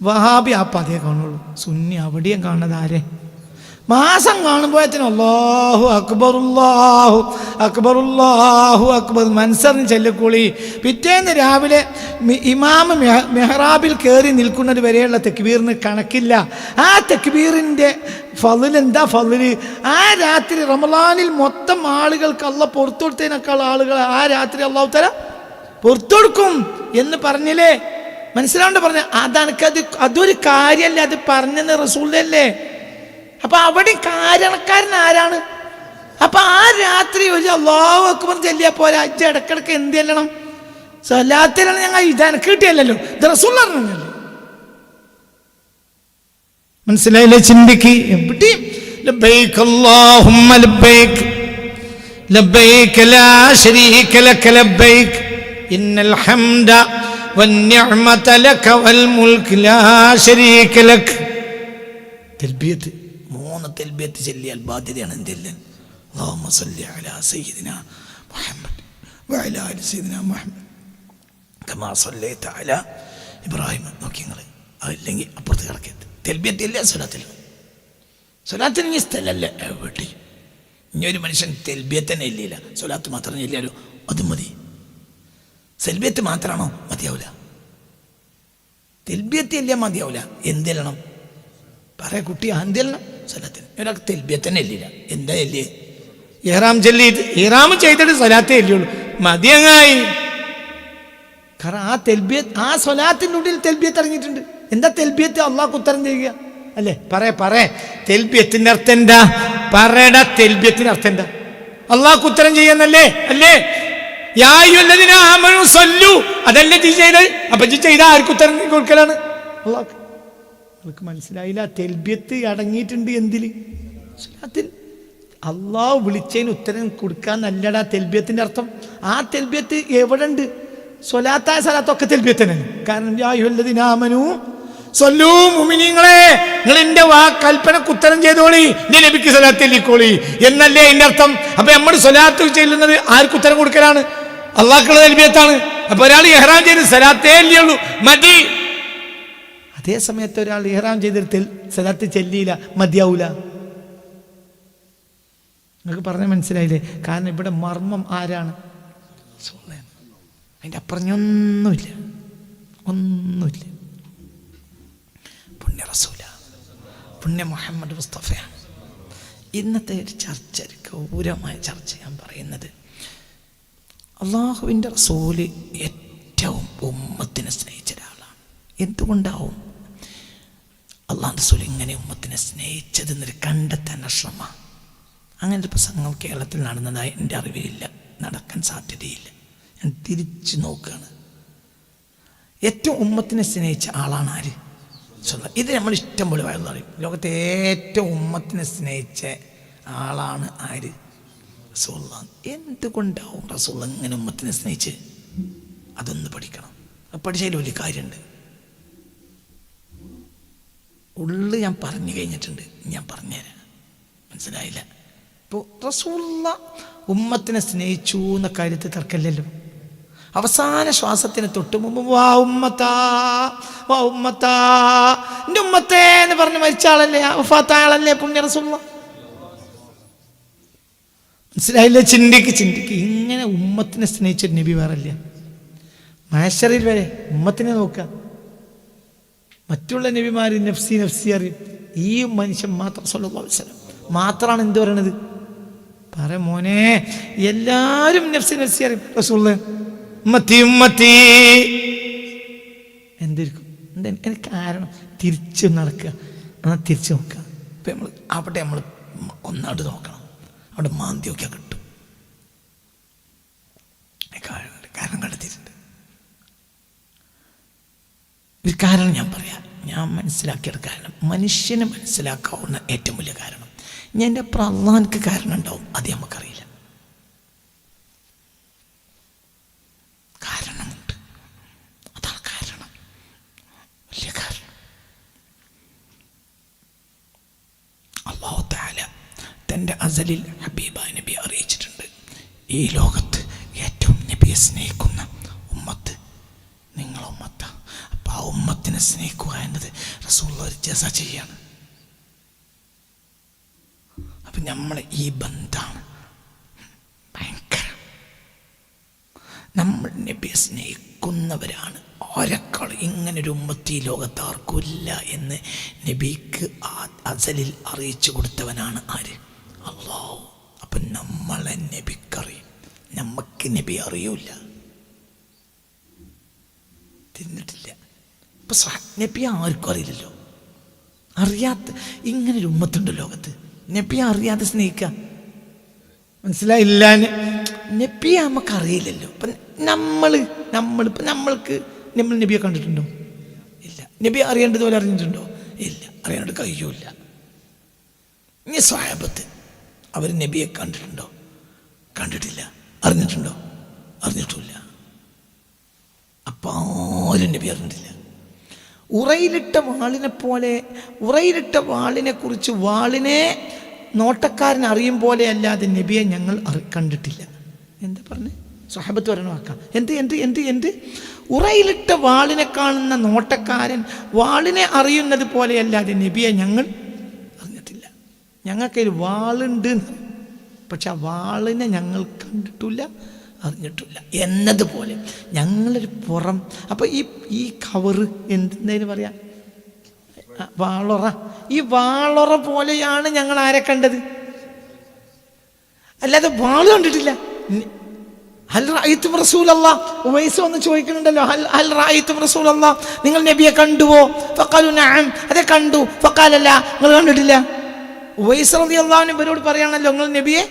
വഹാബി ആ പതേ കാണുള്ളൂ. സുന്നി അവിടെയും കാണുന്നത് ആരെ? മാസം കാണുമ്പോഴത്തേനും അല്ലാഹു അക്ബർ അല്ലാഹു അക്ബർ അല്ലാഹു അക്ബർ മൻസറിന് ചെല്ലക്കൂളി. പിറ്റേന്ന് രാവിലെ ഇമാമ് മെഹ്റാബിൽ കയറി നിൽക്കുന്നത് വരെയുള്ള തെക്ബീറിന് കണക്കില്ല. ആ തെക്ബീറിൻ്റെ ഫളിൽ എന്താ ഫളില്? ആ രാത്രി റമളാനിൽ മൊത്തം ആളുകൾക്ക് അള്ളാഹ് പുറത്തു കൊടുത്തതിനേക്കാൾ ആളുകൾ ആ രാത്രി അള്ളാഹു തആല പുറത്തു കൊടുക്കും എന്ന് പറഞ്ഞില്ലേ? മനസ്സിലാണ്ട് പറഞ്ഞ അതെനിക്കത് അതൊരു കാര്യമല്ല, അത് പറഞ്ഞെന്ന് റസൂലല്ലേ. അപ്പൊ അവിടെ കാരണക്കാരൻ ആരാണ്? അപ്പൊ ആ രാത്രി ഒരു അല്ലാഹു അക്ബർ ചൊല്ലിയാ പോലെ അജ്ജ ഇടക്കിടക്ക് എന്ത് ചെല്ലണം? സ്വലാത്തിലാണ്. ഞങ്ങൾ ഇതെനക്ക് കിട്ടിയല്ലോ, ഇത് റസൂൽ പറഞ്ഞല്ലോ. മനസ്സിലായില്ലേ? ചിന്തിക്ക്. എവിടെയും ലബ്ബൈക അല്ലാഹുമ്മ ലബ്ബൈക ലബ്ബൈക ലാ ശരീക ലക ലബ്ബൈക ഇന്നൽ ഹംദ വന്നിഅമത ലക വൽ മുൽക്ക് ലാ ശരീക ലക. തൽബിയത്ത് 3 തൽബിയത്ത് ചൊല്ലിയാൽ ബാധ്യതയാണ് എന്തെല്ലാം. അല്ലാഹുമ്മ സല്ലി അലാ സയ്യിദിനാ മുഹമ്മദ് വഅലാ ആലി സയ്യിദിനാ മുഹമ്മദ് കമാ സല്ലൈത അലാ ഇബ്രാഹിം. നോക്കി നിങ്ങൾ. അല്ലെങ്കിൽ അപ്പുറത്ത് കിടക്കരുത്. തൽബിയത്ത് ഇല്ല സ്വലാത്തിൽ. സ്വലാത്തിന് ഇനി സ്ഥലമല്ല എവിടെ. ഇനി ഒരു മനുഷ്യൻ തെൽബിയത്ത് തന്നെ ഇല്ലില്ല, സ്വലാത്ത് മാത്രം ഇല്ലല്ലോ, അത് മതി. തെൽബിയത്ത് മാത്രമാണോ? മതിയാവില്ല. തെൽബിയത്ത് ഇല്ല മതിയാവില്ല. എന്തെല്ലണം പറയാ കുട്ടി? എന്തെല്ലണം സ്വലാത്തിന്. ഒരാൾക്ക് തെൽബിയത്ത് തന്നെ ഇല്ലില്ല. എന്താ ഇല്ലേ? ഇഹ്റാം ചൊല്ലിയിട്ട് ഇഹ്റാം ചെയ്തിട്ട് സ്വലാത്തേ ഇല്ലുള്ളൂ, മതിയങ്ങായി. കാരണം ആ തെൽബിയത്ത് ആ സ്വലാത്തിൻ്റെ ഉള്ളിൽ തെൽബിയത്ത് ഇറങ്ങിയിട്ടുണ്ട്. എന്താ തെൽബിയത്ത്? അള്ളാഹ്ക്ക് ഉത്തരം ചെയ്യുക അല്ലേ? പറയേ തെൽബിയത്തിന്റെ അർത്ഥം എന്താ? പറയടാ, തെൽബിയത്തിന്റെ അർത്ഥം എന്താ? അള്ളാഹ്ക്ക് ഉത്തരം ചെയ്യാന്നല്ലേ? അല്ലേ? യാ അയ്യുഹല്ലദീന ആമനൂ സല്ലു, അതല്ലേ ജി ചെയ്തത്? അപ്പൊ ജി ചെയ്ത ആർക്ക് ഉത്തരം കൊടുക്കലാണ്? അള്ളാഹ്ക്ക്. നിങ്ങൾക്ക് മനസ്സിലായില്ല? തെൽബിയത്ത് അടങ്ങിയിട്ടുണ്ട് എന്തില്? സ്വലാത്തിൽ. അള്ളാഹു വിളിച്ചതിന് ഉത്തരം കൊടുക്കാന്നല്ലടാ തെൽബിയത്തിന്റെ അർത്ഥം. ആ തെൽബിയത്ത് എവിടെ ഉണ്ട്? സ്വലാത്തായ സ്ഥലത്തൊക്കെ തെൽബിയത്ത് തന്നെയാണ്. കാരണം യാ അയ്യുഹല്ലദീന ആമനൂ സല്ലൂ, മുഅ്മിനീങ്ങളെ നിങ്ങൾ എന്റെ കൽപ്പനക്ക് ഉത്തരം ചെയ്തോളി, നീ നബിക്ക് സ്വലാത്ത് ചൊല്ലിക്കോളി എന്നല്ലേ അതിന്റെ അർത്ഥം. അപ്പൊ നമ്മൾ സ്വലാത്ത് ചെല്ലുന്നത് ആർക്ക് ഉത്തരം കൊടുക്കലാണ്? അള്ളാഹ്ക്കുള്ള തൽബിയത്താണ്. അപ്പൊ ഒരാൾ ഇഹ്റാം ചെയ്ത് സ്വലാത്തേ ഇല്ലുള്ളൂ, മതി. അതേ സമയത്ത് ഒരാൾ ഇഹ്റാം ചെയ്തിട്ട് സ്വലാത്ത് ചെല്ലിയില്ല, മതിയാവൂല. നിങ്ങൾക്ക് പറഞ്ഞ മനസ്സിലായില്ലേ? കാരണം ഇവിടെ മർമ്മം ആരാണ്? അതിൻ്റെ അപ്പുറഞ്ഞൊന്നുമില്ല, ഒന്നുമില്ല. പുണ്യ റസൂല, പുണ്യ മുഹമ്മദ് മുസ്തഫയാണ്. ഇന്നത്തെ ഒരു ചർച്ച, ഒരു ഗൗരവമായ ചർച്ച ഞാൻ പറയുന്നത്, അള്ളാഹുവിൻ്റെ റസൂല് ഏറ്റവും ഉമ്മത്തിനെ സ്നേഹിച്ച ഒരാളാണ്. എന്തുകൊണ്ടാവും അള്ളാഹു റസൂൽ ഇങ്ങനെ ഉമ്മത്തിനെ സ്നേഹിച്ചതെന്നൊരു കണ്ടെത്താൻ ശ്രമം. അങ്ങനെ ഒരു പ്രസംഗം കേരളത്തിൽ നടന്നതായി എൻ്റെ അറിവിലില്ല, നടക്കാൻ സാധ്യതയില്ല. ഞാൻ തിരിച്ചു നോക്കുകയാണ്. ഏറ്റവും ഉമ്മത്തിനെ സ്നേഹിച്ച ആളാണ് ആര്? ഇത് നമ്മൾ ഇഷ്ടം പോലെ വയറുള്ള അറിയും. ലോകത്തെ ഏറ്റവും ഉമ്മത്തിനെ സ്നേഹിച്ച ആളാണ് ആര്? റസൂലുള്ളാഹ്. എന്തുകൊണ്ടാവും റസൂലുള്ളാഹ് ഇങ്ങനെ ഉമ്മത്തിനെ സ്നേഹിച്ച്? അതൊന്ന് പഠിക്കണം. പഠിച്ചതിൽ വലിയ കാര്യമുണ്ട്. ഉള്ളു ഞാൻ പറഞ്ഞു കഴിഞ്ഞിട്ടുണ്ട്, ഞാൻ പറഞ്ഞുതരാം. മനസ്സിലായില്ല? ഇപ്പോൾ റസൂലുള്ളാഹ് ഉമ്മത്തിനെ സ്നേഹിച്ചു എന്ന കാര്യത്തിൽ തർക്കമില്ലല്ലോ. അവസാന ശ്വാസത്തിന് തൊട്ട് മുമ്പ് വാ ഉമ്മത്താ വാ ഉമ്മത്താ, എൻ്റെ ഉമ്മത്തേ എന്ന് പറഞ്ഞ് മരിച്ച ആളല്ലേ, വഫാത്തായ ആളല്ലേ പുണ്യ റസൂലുള്ളാഹ്. മനസ്സിലായില്ലേ? ചിന്തിക്ക്. ഇങ്ങനെ ഉമ്മത്തിനെ സ്നേഹിച്ചൊരു നബി വേറല്ല. മഹ്ശറിൽ വരെ ഉമ്മത്തിനെ നോക്കുക. മറ്റുള്ള നബിമാർ നഫ്സി നഫ്സി അറിയും. ഈ മനുഷ്യൻ മാത്രം സല്ലല്ലാഹു അലൈഹി വസല്ലം മാത്രമാണ് എന്ത് പറയണത്? പറ മോനെ, എല്ലാവരും നഫ്സി നഫ്സി അറിയും. റസൂലുള്ളാഹ് ഉമ്മത്തി ഉമ്മത്തി എന്തിരിക്കും? എനിക്ക് കാരണം തിരിച്ച് നടക്കുക, എന്നാൽ തിരിച്ച് നോക്കുക. ഇപ്പം അവിടെ നമ്മൾ ഒന്നാട് നോക്കണം. അവിടെ മാന്തി നോക്കിയാൽ കിട്ടും. കാരണം കണ്ടെത്തിയിട്ടുണ്ട്. ഒരു കാരണം ഞാൻ പറയാം, ഞാൻ മനസ്സിലാക്കിയത് കാരണം മനുഷ്യന് മനസ്സിലാക്കാവുന്ന ഏറ്റവും വലിയ കാരണം, ഞാൻ എൻ്റെ അപ്പുറം അള്ളാഹ്ക്ക് കാരണം ഉണ്ടാവും, അത് നമുക്കറിയില്ല. കാരണമുണ്ട്, അതാണ് കാരണം, വലിയ കാരണം. അല്ലാഹു തആല തൻ്റെ അസലിൽ ഹബീബായ നബി അറിയിച്ചിട്ടുണ്ട്, ഈ ലോകത്ത് ഏറ്റവും നബിയെ സ്നേഹിക്കുന്ന ഉമ്മത്ത് നിങ്ങളെ ഉമ്മത്താണ്. അപ്പം ആ ഉമ്മത്തിനെ സ്നേഹിക്കുക എന്നത് റസൂലുള്ളാഹി ഒരു ജസ ചെയ്യാണ്. അപ്പം നമ്മളെ ഈ ബന്ധാണ് ഭയങ്കര. നമ്മൾ നബിയെ സ്നേഹിക്കുന്നവരാണ്. ഒരേക്കാൾ ഇങ്ങനൊരു ഉമ്മത്ത് ഈ ലോകത്ത് ആർക്കുമില്ല എന്ന് നബിക്ക് അസലിൽ അറിയിച്ചു കൊടുത്തവനാണ് ആര്? അല്ലാഹു. അപ്പം നമ്മളെ നബിക്കറിയും, നമുക്ക് നബി അറിയൂല, തിന്നിട്ടില്ല. ഇപ്പം നബി ആർക്കും അറിയില്ലല്ലോ. അറിയാത്ത ഇങ്ങനൊരു ഉമ്മത്തുണ്ട് ലോകത്ത്. നബി അറിയാതെ സ്നേഹിക്കുക, മനസ്സിലായില്ല? നബിയെ നമുക്കറിയില്ലല്ലോ. അപ്പം നമ്മളിപ്പോൾ നമ്മൾക്ക് നമ്മൾ നബിയെ കണ്ടിട്ടുണ്ടോ? ഇല്ല. നബി അറിയേണ്ടതുപോലെ അറിഞ്ഞിട്ടുണ്ടോ? ഇല്ല. അറിയാണ്ട് കഴിയൂല. ഇനി സ്വഹാബത്ത് അവർ നബിയെ കണ്ടിട്ടുണ്ടോ? കണ്ടിട്ടില്ല. അറിഞ്ഞിട്ടുണ്ടോ? അറിഞ്ഞിട്ടില്ല. അപ്പം ആരും നബി അറിഞ്ഞിട്ടില്ല. ഉറയിലിട്ട വാളിനെ പോലെ, ഉറയിലിട്ട വാളിനെ കുറിച്ച് വാളിനെ നോട്ടക്കാരൻ അറിയും പോലെ അല്ലാതെ നബിയെ ഞങ്ങൾ കണ്ടിട്ടില്ല. എന്താ പറഞ്ഞേ? സ്വഹാബത്ത് പറയുന്ന വാക്കാം. എന്ത് ഉറയിലിട്ട വാളിനെ കാണുന്ന നോട്ടക്കാരൻ വാളിനെ അറിയുന്നത് പോലെയല്ലാതെ നബിയെ ഞങ്ങൾ അറിഞ്ഞിട്ടില്ല. ഞങ്ങൾക്കൊരു വാളുണ്ട്, പക്ഷെ ആ വാളിനെ ഞങ്ങൾ കണ്ടിട്ടില്ല, അറിഞ്ഞിട്ടില്ല എന്നതുപോലെ ഞങ്ങളൊരു പുറം. അപ്പം ഈ കവറ് എന്തെന്നതിന് പറയാം? വാളൊറ. ഈ വാളൊറ പോലെയാണ് ഞങ്ങൾ ആരെ കണ്ടത്, അല്ലാതെ വാള് കണ്ടിട്ടില്ല. ഹൽ റഅയ്തും റസൂലല്ലാഹ്, ഉവൈസ് ഒന്ന് ചോദിക്കുന്നുണ്ടല്ലോ, ഹൽ റഅയ്തും റസൂലല്ലാഹ്, നിങ്ങൾ നബിയെ കണ്ടുവോ? ഫഖാലു നഅം, അതെ കണ്ടു. ഫഖാല ലാ, നിങ്ങൾ കണ്ടിട്ടില്ല. ഉവൈസ് റളിയല്ലാഹു അൻഹു ഇവരോട് പറയാണല്ലോ, നിങ്ങൾ നബിയെ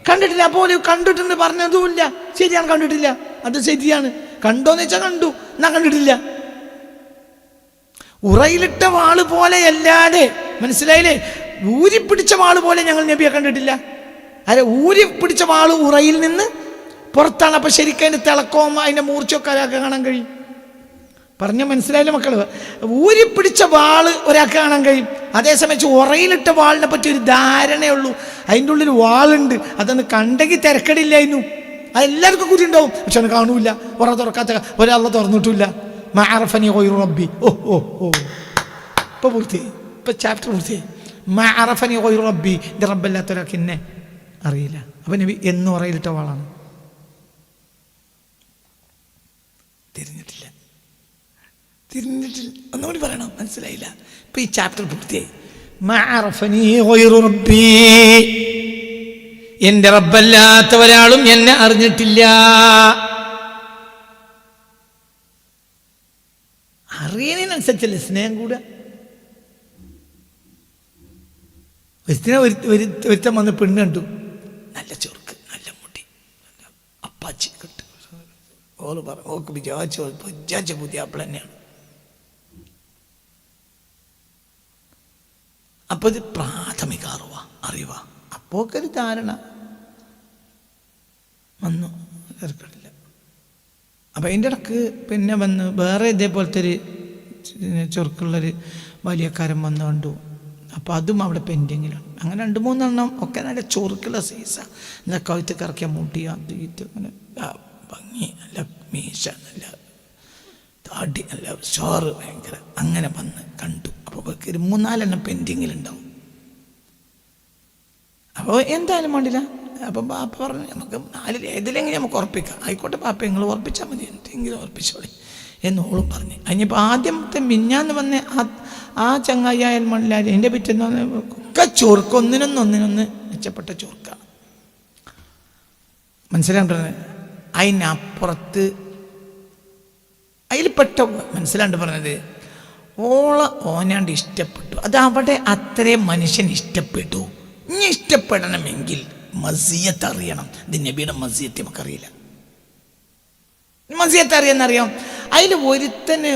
കണ്ടിട്ടില്ല. അപ്പോൾ കണ്ടിട്ടുണ്ട് പറഞ്ഞതുമില്ല. ശരിയാണ്, കണ്ടിട്ടില്ല, അത് ശരിയാണ്. കണ്ടോന്ന് വെച്ചാൽ കണ്ടു, എന്നാ കണ്ടിട്ടില്ല. ഉറയിലിട്ട വാള് പോലെ അല്ലാതെ, മനസ്സിലായില്ലേ? ഊരിപ്പിടിച്ച വാള് പോലെ ഞങ്ങൾ നബിയെ കണ്ടിട്ടില്ല. അരെ ഊരിപ്പിടിച്ച വാള് ഉറയിൽ നിന്ന് പുറത്താണ്. അപ്പം ശരിക്കും അതിൻ്റെ തിളക്കവും അതിൻ്റെ മൂർച്ചയൊക്കെ ഒരാൾക്ക് കാണാൻ കഴിയും. പറഞ്ഞ മനസ്സിലായില്ലേ മക്കൾ? ഊരിപ്പിടിച്ച വാള് ഒരാൾക്ക് കാണാൻ കഴിയും. അതേസമയം ഉറയിലിട്ട വാളിനെ പറ്റി ഒരു ധാരണയുള്ളൂ. അതിൻ്റെ ഉള്ളിൽ വാളുണ്ട്, അതൊന്ന് കണ്ടെങ്കിൽ തിരക്കടില്ലായിരുന്നു. അതെല്ലാവർക്കും കൂടി ഉണ്ടാവും, പക്ഷെ അത് കാണൂല. ഉറ തുറക്കാത്ത ഒരാളെ തുറന്നിട്ടില്ല. മഅറഫനി ഗൈറു റബ്ബി. ഇപ്പോൾ പൂർത്തിയായി, ഇപ്പോൾ ചാപ്റ്റർ പൂർത്തിയായി. മഅറഫനി ഗൈറു റബ്ബി, എൻ്റെ റബ്ബല്ലാത്ത ഒരാൾക്ക് എന്നെ അറിയില്ല. അപ്പം നബി എന്നും ഉറയിലിട്ട വാളാണ്. തിരിഞ്ഞിട്ടില്ല. ഒന്നുകൂടി പറയണം, മനസ്സിലായില്ല? ഇപ്പൊ ഈ ചാപ്റ്റർ പൂർത്തിയായി. മഅറഫനി ഗൈറു റബ്ബി, എന്റെ റബ്ബല്ലാത്ത ഒരാളും എന്നെ അറിഞ്ഞിട്ടില്ല. അറിയണതിനനുസരിച്ചല്ലേ സ്നേഹം കൂടെ. ഒരുത്തൻ വന്ന് പെണ്ണ് കണ്ടു, നല്ല ചൊറുക്ക്, നല്ല മുടി, അപ്പാച്ചി കിട്ടും. ഓള് പറഞ്ഞു, ഓക്ക് വിചാരിച്ച പുതിയ ആപ്പിൾ തന്നെയാണ്. അപ്പോൾ ഇത് പ്രാഥമിക അറിവാ. അപ്പോൾ ഒരു ധാരണ വന്നു, തിരക്കില്ല. അപ്പം അതിൻ്റെ ഇടക്ക് പിന്നെ വന്ന് വേറെ ഇതേപോലത്തെ ഒരു ചൊറുക്കുള്ളൊരു വലിയക്കാരൻ വന്ന് കണ്ടു. അപ്പോൾ അതും അവിടെ പെൻഡിങ്ങിലാണ്. അങ്ങനെ 2-3 ഒക്കെ നല്ല ചൊറുക്കുള്ള സൈസാണ്. എന്താ കഴുത്ത് കറക്കിയ മുടി, അത് ഇത് അങ്ങനെ ഭംഗി, നല്ല മീശ, നല്ല താടി, നല്ല ഷോറ് ഭയങ്കര. അങ്ങനെ വന്ന് കണ്ടു. അപ്പോൾ ഒരു 3-4 പെൻഡിങ്ങിലുണ്ടാവും. അപ്പോൾ എന്തായാലും വേണ്ടില്ല. അപ്പം ബാപ്പ പറഞ്ഞു, നമുക്ക് 4 ഏതിലെങ്കിലും നമുക്ക് ഉറപ്പിക്കാം. ആയിക്കോട്ടെ ബാപ്പ, നിങ്ങൾ ഉറപ്പിച്ചാൽ മതി, എന്തെങ്കിലും ഉറപ്പിച്ചോളി എന്നോളും പറഞ്ഞു. അതിനിപ്പോൾ ആദ്യത്തെ മിഞ്ഞാന്ന് വന്ന് ആ ചങ്ങായിയായാൽ മണിലാരി എൻ്റെ പിറ്റേന്ന് ഒക്കെ ചൊറുക്ക്, ഒന്നിനൊന്ന് മെച്ചപ്പെട്ട ചൊറുക്കാണ്. മനസ്സിലാണ്ടത്? അതിനപ്പുറത്ത് അതിൽപ്പെട്ട മനസ്സിലാണ്ട് പറഞ്ഞത്, ഓനാണ്ട് ഇഷ്ടപ്പെട്ടു. അത് അവിടെ അത്രയും മനുഷ്യൻ ഇഷ്ടപ്പെട്ടു. ഇനി ഇഷ്ടപ്പെടണമെങ്കിൽ മസിയത്ത് അറിയണം. ഇത് നബിയുടെ മസിയത്ത് നമുക്കറിയില്ല. മസിയത്ത് അറിയാന്നറിയാം. അതിൽ ഒരുത്തന്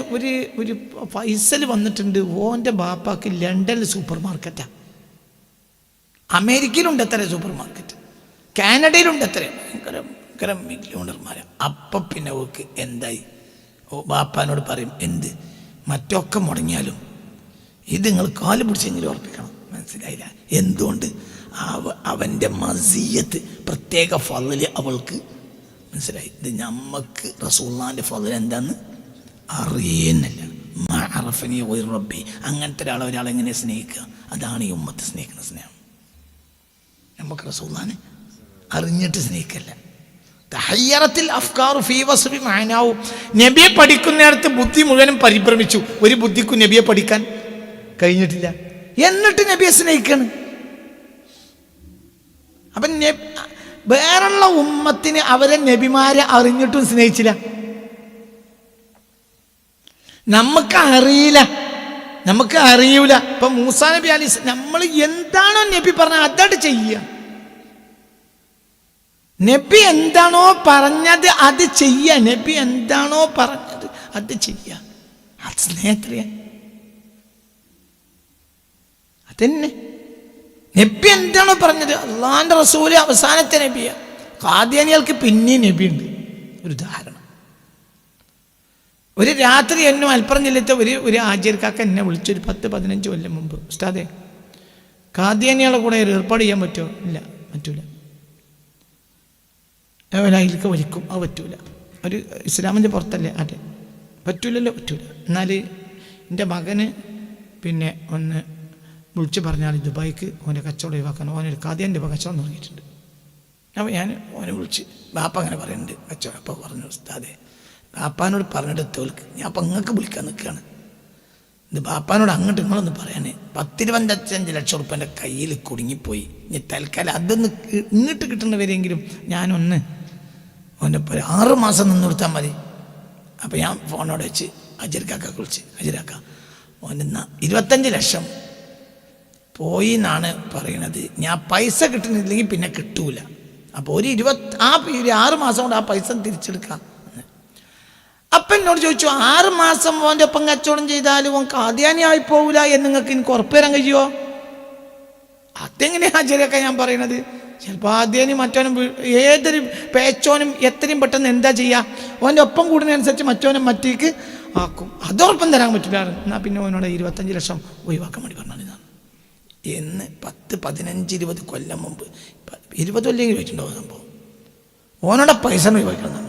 ഒരു ഫൈസൽ വന്നിട്ടുണ്ട്. ഓൻ്റെ ബാപ്പാക്ക് ലണ്ടനിൽ സൂപ്പർ മാർക്കറ്റാണ്, അമേരിക്കയിലുണ്ട് എത്ര സൂപ്പർ മാർക്കറ്റ്, കാനഡയിലുണ്ട് എത്ര ഭയങ്കര മില്യോണർമാർ. അപ്പം പിന്നെ ഓക്ക് എന്തായി, ഓ ബാപ്പാനോട് പറയും, എന്ത് മറ്റൊക്കെ മുടങ്ങിയാലും ഇത് നിങ്ങൾ കാല് പിടിച്ചെങ്കിലും ഉറപ്പിക്കണം. മനസ്സിലായില്ല? എന്തുകൊണ്ട്? അവൻ്റെ മസിയത്ത് പ്രത്യേക ഫളല് അവൾക്ക് മനസ്സിലായി. ഇത് നമ്മക്ക് റസൂലുള്ളാഹിന്റെ ഫളല് എന്താന്ന് അറിയുന്നില്ല. മഅറഫനി ഗൈറു റബ്ബി. അങ്ങനത്തെ ഒരാളെങ്ങനെ സ്നേഹിക്കുക? അതാണ് ഈ ഉമ്മത്ത് സ്നേഹിക്കുന്ന സ്നേഹം. നമുക്ക് റസൂലുള്ളാഹിനെ അറിഞ്ഞിട്ട് സ്നേഹിക്കല്ല. തഹയ്യറത്തിൽ അഫ്കാറു ഫീ വസ്ഫി മഅനാഹു. നബിയെ പഠിക്കുന്നിടത്ത് ബുദ്ധി മുഴുവനും പരിഭ്രമിച്ചു. ഒരു ബുദ്ധിക്കും നബിയെ പഠിക്കാൻ കഴിഞ്ഞിട്ടില്ല. എന്നിട്ട് നബിയെ സ്നേഹിക്കണം. അപ്പം വേറുള്ള ഉമ്മത്തിന് അവരെ നബിമാരെ അറിഞ്ഞിട്ടും സ്നേഹിച്ചില്ല. നമുക്ക് അറിയൂല. ഇപ്പൊ മൂസാ നബി അലൈഹി നമ്മൾ എന്താണോ നബി പറഞ്ഞത് അതട് ചെയ്യുക. നബി എന്താണോ പറഞ്ഞത് അത് ചെയ്യുക. നബി എന്താണോ പറഞ്ഞത് അത് ചെയ്യുക. അത് സ്നേഹത്തില. അതന്നെ നബി എന്താണോ പറഞ്ഞത്. അള്ളാന്റെ റസൂല് അവസാനത്തെ നബിയ. ഖാദിയാനികൾക്ക് പിന്നെയും നബിയുണ്ട്. ഒരു ഉദാഹരണം, ഒരു രാത്രി എന്നെ മലപ്പുറം ജില്ലത്തെ ഒരു ആചാര്യക്കാക്ക എന്നെ വിളിച്ചൊരു 10-15 കൊല്ലം മുമ്പ്, ഉസ്താദേ ഖാദിയാനികളെ കൂടെ ഒരു ഏർപ്പാട് ചെയ്യാൻ പറ്റുമോ? ഇല്ല, പറ്റൂല. അതിലേക്ക് വലിക്കും, അത് പറ്റൂല. ഒരു ഇസ്ലാമിൻ്റെ പുറത്തല്ലേ? അതെ, പറ്റൂലല്ലോ, പറ്റൂല. എന്നാൽ എൻ്റെ മകന് പിന്നെ ഒന്ന് വിളിച്ച് പറഞ്ഞാൽ ദുബായിക്ക് ഓൻ്റെ കച്ചവടം ഒഴിവാക്കാൻ ഓനൊരു ഖാദിയാൻ്റെ കച്ചവടം തുടങ്ങിയിട്ടുണ്ട്. അപ്പോൾ ഞാൻ ഓനെ വിളിച്ച്, ബാപ്പ അങ്ങനെ പറയുന്നുണ്ട് കച്ചവടം. അപ്പോൾ പറഞ്ഞു, ഉസ്താദേ ബാപ്പാനോട് പറഞ്ഞിട്ട് തോൽക്ക്, ഞാൻ അപ്പം നിങ്ങൾക്ക് വിളിക്കാൻ നിൽക്കുകയാണ്. ഇത് ബാപ്പാനോട് അങ്ങോട്ട് നിങ്ങളൊന്ന് പറയാനേ. 10-25 ലക്ഷം റുപ്യൻ്റെ കയ്യിൽ കുടുങ്ങിപ്പോയി. ഇനി തൽക്കാലം അതൊന്ന് ഇങ്ങോട്ട് കിട്ടുന്നവരെങ്കിലും ഞാനൊന്ന് ഓൻ്റെ 6 മാസം നിന്ന് കൊടുത്താൽ മതി. അപ്പോൾ ഞാൻ ഫോണോട് വെച്ച് അജർക്കാക്ക വിളിച്ച്, അജരാക്ക ഓൻ്റെ 25 ലക്ഷം പോയി എന്നാണ് പറയണത്. ഞാൻ പൈസ കിട്ടുന്നില്ലെങ്കിൽ പിന്നെ കിട്ടൂല. അപ്പോൾ ഒരു 6 മാസം കൊണ്ട് ആ പൈസ തിരിച്ചെടുക്കാം. അപ്പം എന്നോട് ചോദിച്ചു, 6 മാസം ഓൻ്റെ ഒപ്പം കച്ചവടം ചെയ്താലും ഓൻ ഖാദിയാനി ആയി പോകില്ല എന്ന് നിങ്ങൾക്ക് എനിക്ക് ഉറപ്പ് തരാൻ കഴിയുമോ? അതെങ്ങനെയാ ശരിയൊക്കെ ഞാൻ പറയണത്? ചിലപ്പോൾ ഖാദിയാനി മറ്റോനും ഏതൊരു പേച്ചോനും എത്രയും പെട്ടെന്ന് എന്താ ചെയ്യുക, ഓൻ്റെ ഒപ്പം കൂടുന്നതനുസരിച്ച് മറ്റോനും മറ്റേക്ക് ആക്കും. അതുറപ്പം തരാൻ പറ്റില്ല. എന്നാൽ പിന്നെ ഓനോട് 25 ലക്ഷം ഒഴിവാക്കാൻ വേണ്ടി പറഞ്ഞാൽ എന്ന് 10-15-20 കൊല്ലം മുമ്പ്, 20 കൊല്ലെങ്കിലും വെച്ചിട്ടുണ്ടോ സംഭവം. ഓനോടെ പൈസ ഒഴിവാക്കണം.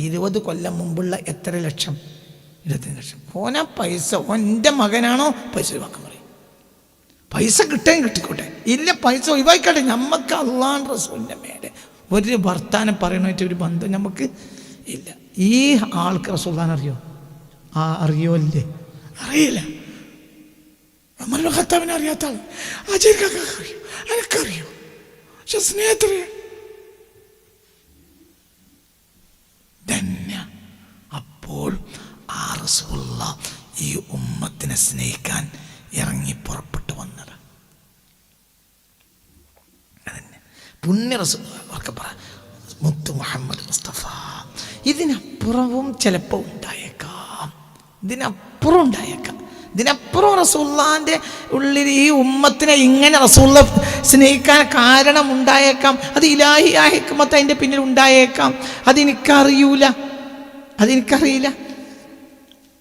20 കൊല്ലം മുമ്പുള്ള എത്ര ലക്ഷം? 25 ലക്ഷം. ഓനാ പൈസ, ഓൻ്റെ മകനാണോ പൈസ ഒഴിവാക്കാൻ പറയും. പൈസ കിട്ടേം കിട്ടിക്കോട്ടെ, ഇല്ല പൈസ ഒഴിവാക്കട്ടെ. നമുക്ക് അള്ളാഹുവിൻ്റെ റസൂലിൻ്റെ മേലെ ഒരു വർത്താനം പറയണമായിട്ട് ഒരു ബന്ധം നമുക്ക് ഇല്ല. ഈ ആൾക്ക് റസൂലുള്ളാഹിനെ അറിയോ? അറിയോ? ഇല്ലേ, അറിയില്ല. ഉമർ ഖത്താബിനെ അറിയാത്ത ആൾ അറിയോ? എനിക്കറിയോ. പക്ഷെ സ്നേഹത്തില് ധന്യ. അപ്പോൾ ആ റസൂലുള്ളാഹ് ഈ ഉമ്മത്തിനെ സ്നേഹിക്കാൻ ഇറങ്ങി പുറപ്പെട്ടു വന്നത്. അതന്നെ പുണ്യ റസൂലുള്ളാഹ് ഒക്കെ പറ, മുത്ത് മുഹമ്മദ് മുസ്തഫ. ഇതിനപ്പുറവും ചിലപ്പോൾ ഉണ്ടായേക്കാം, ഇതിനപ്പുറം റസൂലുള്ളാഹിന്റെ ഉള്ളിൽ ഈ ഉമ്മത്തിനെ ഇങ്ങനെ റസൂലുള്ളാഹ് സ്നേഹിക്കാൻ കാരണം ഉണ്ടായേക്കാം. അത് ഇലാഹിയായ ഹിക്മത്ത് അതിൻ്റെ പിന്നിൽ ഉണ്ടായേക്കാം. അതെനിക്കറിയില്ല.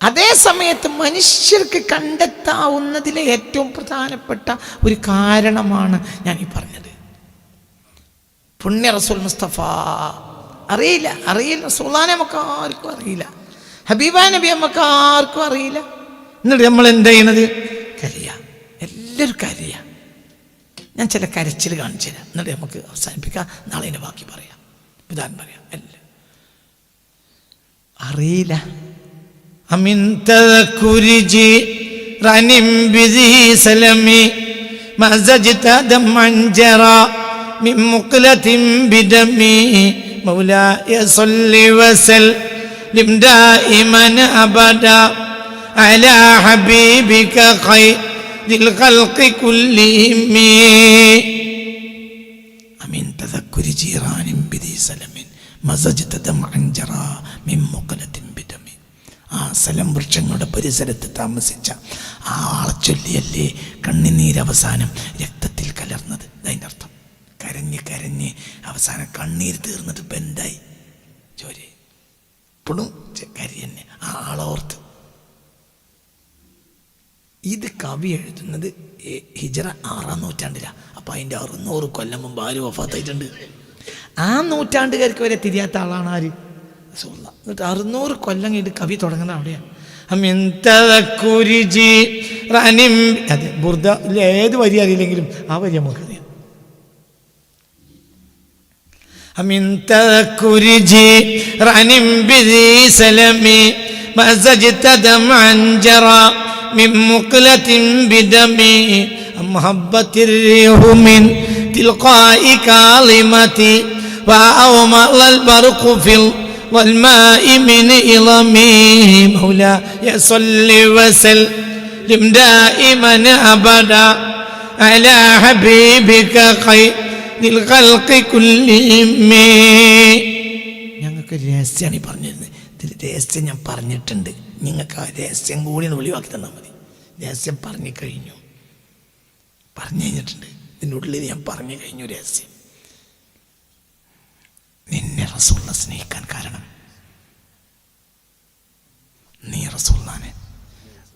അതേ സമയത്ത് മനുഷ്യർക്ക് കണ്ടെത്താവുന്നതിലെ ഏറ്റവും പ്രധാനപ്പെട്ട ഒരു കാരണമാണ് ഞാൻ ഈ പറഞ്ഞത്. പുണ്യ റസൂൽ മുസ്തഫ അറിയില്ല. റസൂലുള്ളാഹിനെ നമുക്ക് ആർക്കും അറിയില്ല. ഹബീബാ നബി നമുക്ക് ആർക്കും അറിയില്ല. എന്നിട്ട് നമ്മൾ എന്താ ചെയ്യണത്? എല്ലാവരും കരയുക. ഞാൻ ചില കരച്ചിൽ കാണിച്ചു തരാം, എന്നിട്ട് നമുക്ക് അവസാനിപ്പിക്കാം. നാളെ എൻ്റെ ബാക്കി പറയാം, വിധാനം പറയാം. എല്ലാം അറിയില്ല. അമിൻ തദക്കുരിജി റനിം ബിദി സലമി മസജ്തദം അൻജറ മിൻ മുഖ്ലതിൻ ബിദമി മൗലായ സല്ലി വസല്ലിം ദായിമൻ അബദ അലാ ഹബീബിക ഖൈറിൽ ഖൽഖി കുല്ലിഹിം അമിൻ തദക്കുരി ജീറാനിൻ ബിദി സലമിൻ ആ സലം വൃക്ഷങ്ങളുടെ പരിസരത്ത് താമസിച്ച ആ ആളെ ചൊല്ലിയല്ലേ കണ്ണുനീരവസാനം രക്തത്തിൽ കലർന്നത്. അതിൻ്റെ അർത്ഥം കരഞ്ഞ് കരഞ്ഞ് അവസാനം കണ്ണീര് തീർന്നിട്ട് ഇപ്പം എന്തായി? ചോര ഇപ്പോഴും കരിയന്നെ ആ ആളോർത്ത്. ഇത് കവി എഴുതുന്നത് ഹിജറ 6-ാം നൂറ്റാണ്ടിലാണ്. അപ്പം അതിൻ്റെ 600 കൊല്ലം മുമ്പ് ആര് വഫാത്തായിട്ടുണ്ട്? ആ നൂറ്റാണ്ടുകാർക്ക് വരെ തിരിയാത്ത ആളാണ് ആര്? റസൂലുള്ളാഹ്. എന്നിട്ട് 600 കൊല്ലം കഴിഞ്ഞിട്ട് കവി തുടങ്ങുന്നത് അവിടെയാണ്. അതെ, ബുർദ ഏത് വരി അറിയില്ലെങ്കിലും ആ വരി നമുക്കറിയാം. من تذكر جيران بذي سلم مزجت دمعا جرى من مقلة بدمي محبة الريح من تلقاء كاظمة وأومأ البرق في الظلماء من إظمي مولاي صل وسلم دائما أبدا على حبيبك خير ഞങ്ങൾക്ക് രഹസ്യമാണ് ഈ പറഞ്ഞിരുന്നത്. ഇതിൽ രഹസ്യം ഞാൻ പറഞ്ഞിട്ടുണ്ട്. നിങ്ങൾക്ക് ആ രഹസ്യം കൂടി ഒഴിവാക്കി തന്നാൽ മതി. രഹസ്യം പറഞ്ഞു കഴിഞ്ഞു, പറഞ്ഞു കഴിഞ്ഞിട്ടുണ്ട്. ഇതിൻ്റെ ഉള്ളിൽ ഞാൻ പറഞ്ഞു കഴിഞ്ഞു രഹസ്യം. നിന്നെ റസൂലിനെ സ്നേഹിക്കാൻ കാരണം നീ റസൂലിനെ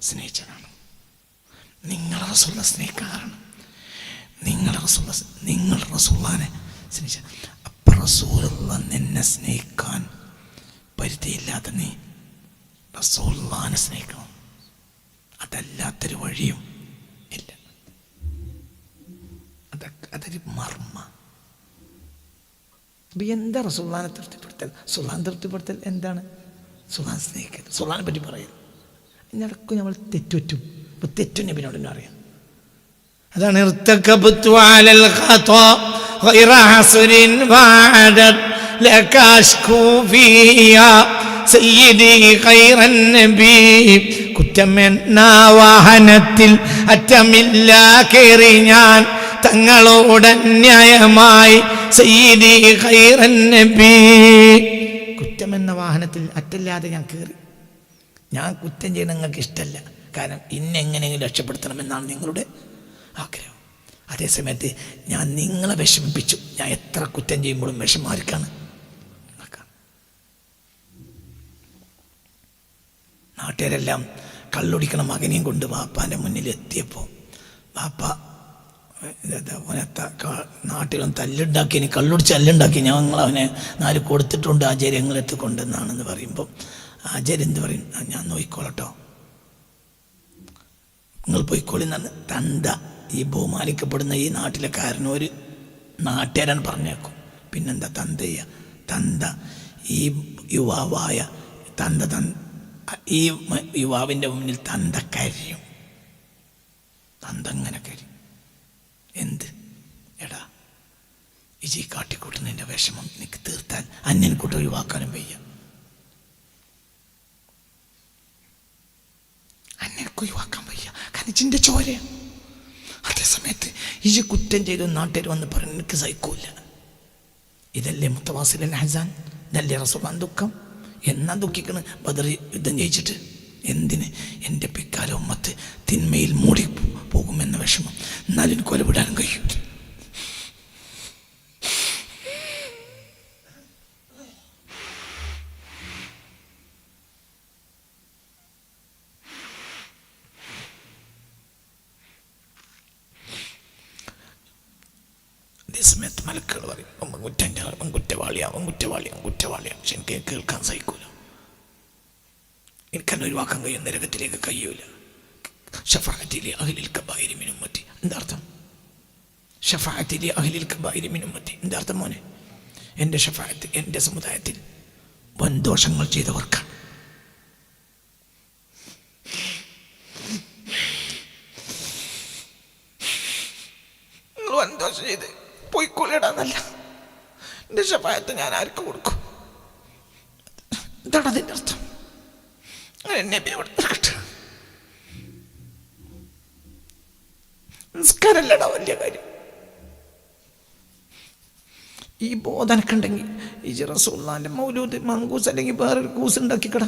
സ്നേഹിച്ചതാണ്. നിങ്ങൾ റസൂലിനെ സ്നേഹിക്കാൻ കാരണം നിങ്ങൾ റസൂലുള്ളാഹിനെ സ്നേഹിച്ച. അപ്പം റസൂലുള്ളാഹി നിന്നെ സ്നേഹിക്കാൻ പരിധിയില്ലാതെ നീ റസൂലുള്ളാഹിനെ സ്നേഹിക്കണം. അതല്ലാത്തൊരു വഴിയും ഇല്ല. അതൊരു മർമ്മ. അപ്പം എന്താ റസൂലുള്ളാഹിനെ തൃപ്തിപ്പെടുത്തൽ? റസൂലുള്ളാഹിനെ തൃപ്തിപ്പെടുത്തൽ എന്താണ്? റസൂലുള്ളാഹിനെ സ്നേഹിക്കൽ, റസൂലുള്ളാഹിനെ പറ്റി പറയൽ. ഇതിനിടയ്ക്ക് നമ്മൾ തെറ്റുറ്റും. അപ്പം തെറ്റും നബിയോട് അറിയാം. അതാണ് ارتكبت على الخطا غير حصر وعدد لك اشكو فيها سيدي خير النبي കുറ്റമെന്ന വാഹനത്തിൽ അറ്റമില്ല കേറി ഞാൻ തങ്ങളോട് അന്യായമായി സയ്യിദി ഖൈറൻ നബി. കുറ്റമെന്ന വാഹനത്തിൽ അറ്റല്ലാതെ ഞാൻ കയറി. ഞാൻ കുറ്റം ചെയ്യണം നിങ്ങൾക്ക് ഇഷ്ടമല്ല. കാരണം ഇന്നെങ്ങനെയെങ്കിലും രക്ഷപ്പെടുത്തണമെന്നാണ് നിങ്ങളുടെ ആഗ്രഹം. അതേസമയത്ത് ഞാൻ നിങ്ങളെ വിഷമിപ്പിച്ചു. ഞാൻ എത്ര കുറ്റം ചെയ്യുമ്പോഴും വിഷമം ആർക്കാണ്? നാട്ടുകാരെല്ലാം കള്ളുടിക്കണ മകനെയും കൊണ്ട് വാപ്പാൻ്റെ മുന്നിൽ എത്തിയപ്പോൾ വാപ്പ നാട്ടിലൊന്ന് തല്ലുണ്ടാക്കി, കള്ളുടിച്ച് തല്ലുണ്ടാക്കി, ഞങ്ങളവനെ 4 കൊടുത്തിട്ടുണ്ട് ആചാര്യ ഞങ്ങളെത്തി കൊണ്ടെന്നാണെന്ന് പറയുമ്പോൾ ആചാര്യ എന്ത് പറയും? ഞാൻ നോക്കിക്കോളട്ടോ, നിങ്ങൾ പോയിക്കോളിന്നാണ്. തന്ത ഈ ബഹുമാനിക്കപ്പെടുന്ന ഈ നാട്ടിലെ കാരനൊരു നാട്ടുകാരൻ പറഞ്ഞേക്കും. പിന്നെന്താ തന്ത ചെയ്യുക? തന്ത ഈ യുവാവായ ഈ യുവാവിൻ്റെ മുന്നിൽ തന്ത കരിയും. തന്ത അങ്ങനെ കരിയും. എന്ത് എടാ ഇജി കാട്ടിക്കൂട്ടുന്നതിൻ്റെ വിഷമം എനിക്ക് തീർത്താൽ അന്യൻ കൂട്ട് ഒഴിവാക്കാനും വയ്യ. അന്യനക്ക് ഒഴിവാക്കാൻ വയ്യ. കാരണം ഇജിൻ്റെ ചോരയാണ്. അതേസമയത്ത് ഇജി കുറ്റം ചെയ്ത് നാട്ടുകാർ വന്ന് പറഞ്ഞ് എനിക്ക് സഹിക്കൂല. ഇതല്ലേ മുത്തവാസിൽ ഹസാൻ? ഇതല്ലേ റസൂലുള്ളാഹിന്റെ ദുഃഖം? എന്നാ ദുഃഖിക്കണ്? ബദർ യുദ്ധം ജയിച്ചിട്ട്. എന്തിന്? എൻ്റെ പിക്കാല ഉമ്മത്ത് തിന്മയിൽ മൂടി പോകുമെന്ന വിഷമം. എന്നാലും എനിക്ക് കൊലവിടാനും കഴിയും. അതേസമയത്ത് മലക്കുകൾ പറയും അവൻ കുറ്റവാളിയാവും. പക്ഷെ എനിക്ക് കേൾക്കാൻ സഹിക്കൂല. എനിക്കെന്നെ ഒഴിവാക്കാൻ കഴിയും, നരകത്തിലേക്ക് കഴിയൂല. ഷഫാഅത്തിലെ അഹ്ലിൽ കബായിരി മിൻ ഉമ്മത്തി. എന്താ അർത്ഥം? ഷഫാഅത്തിലെ അഹ്ലിൽ കബായിരി മിൻ ഉമ്മത്തി എന്താ അർത്ഥം മോനെ? എൻ്റെ ഷഫാഅത്ത് എൻ്റെ സമുദായത്തിൽ വൻ ദോഷങ്ങൾ ചെയ്തവർക്കാണ്. നിങ്ങൾ വൻ ദോഷം ചെയ്ത് പോയിക്കൊള്ളിടാന്നല്ല, എൻ്റെ ഷഫാഅത്ത് ഞാൻ ആർക്ക് കൊടുക്കും? എന്താണ് അതിൻ്റെ അർത്ഥം? നിസ്കാരല്ലടാ വലിയ കാര്യം. ഈ ബോധനക്കുണ്ടെങ്കിൽ ഈ റസൂലുള്ളാഹിന്റെ മൗലൂദ് മങ്കൂസ് അല്ലെങ്കിൽ വേറൊരു കൂസ് ഉണ്ടാക്കിക്കട.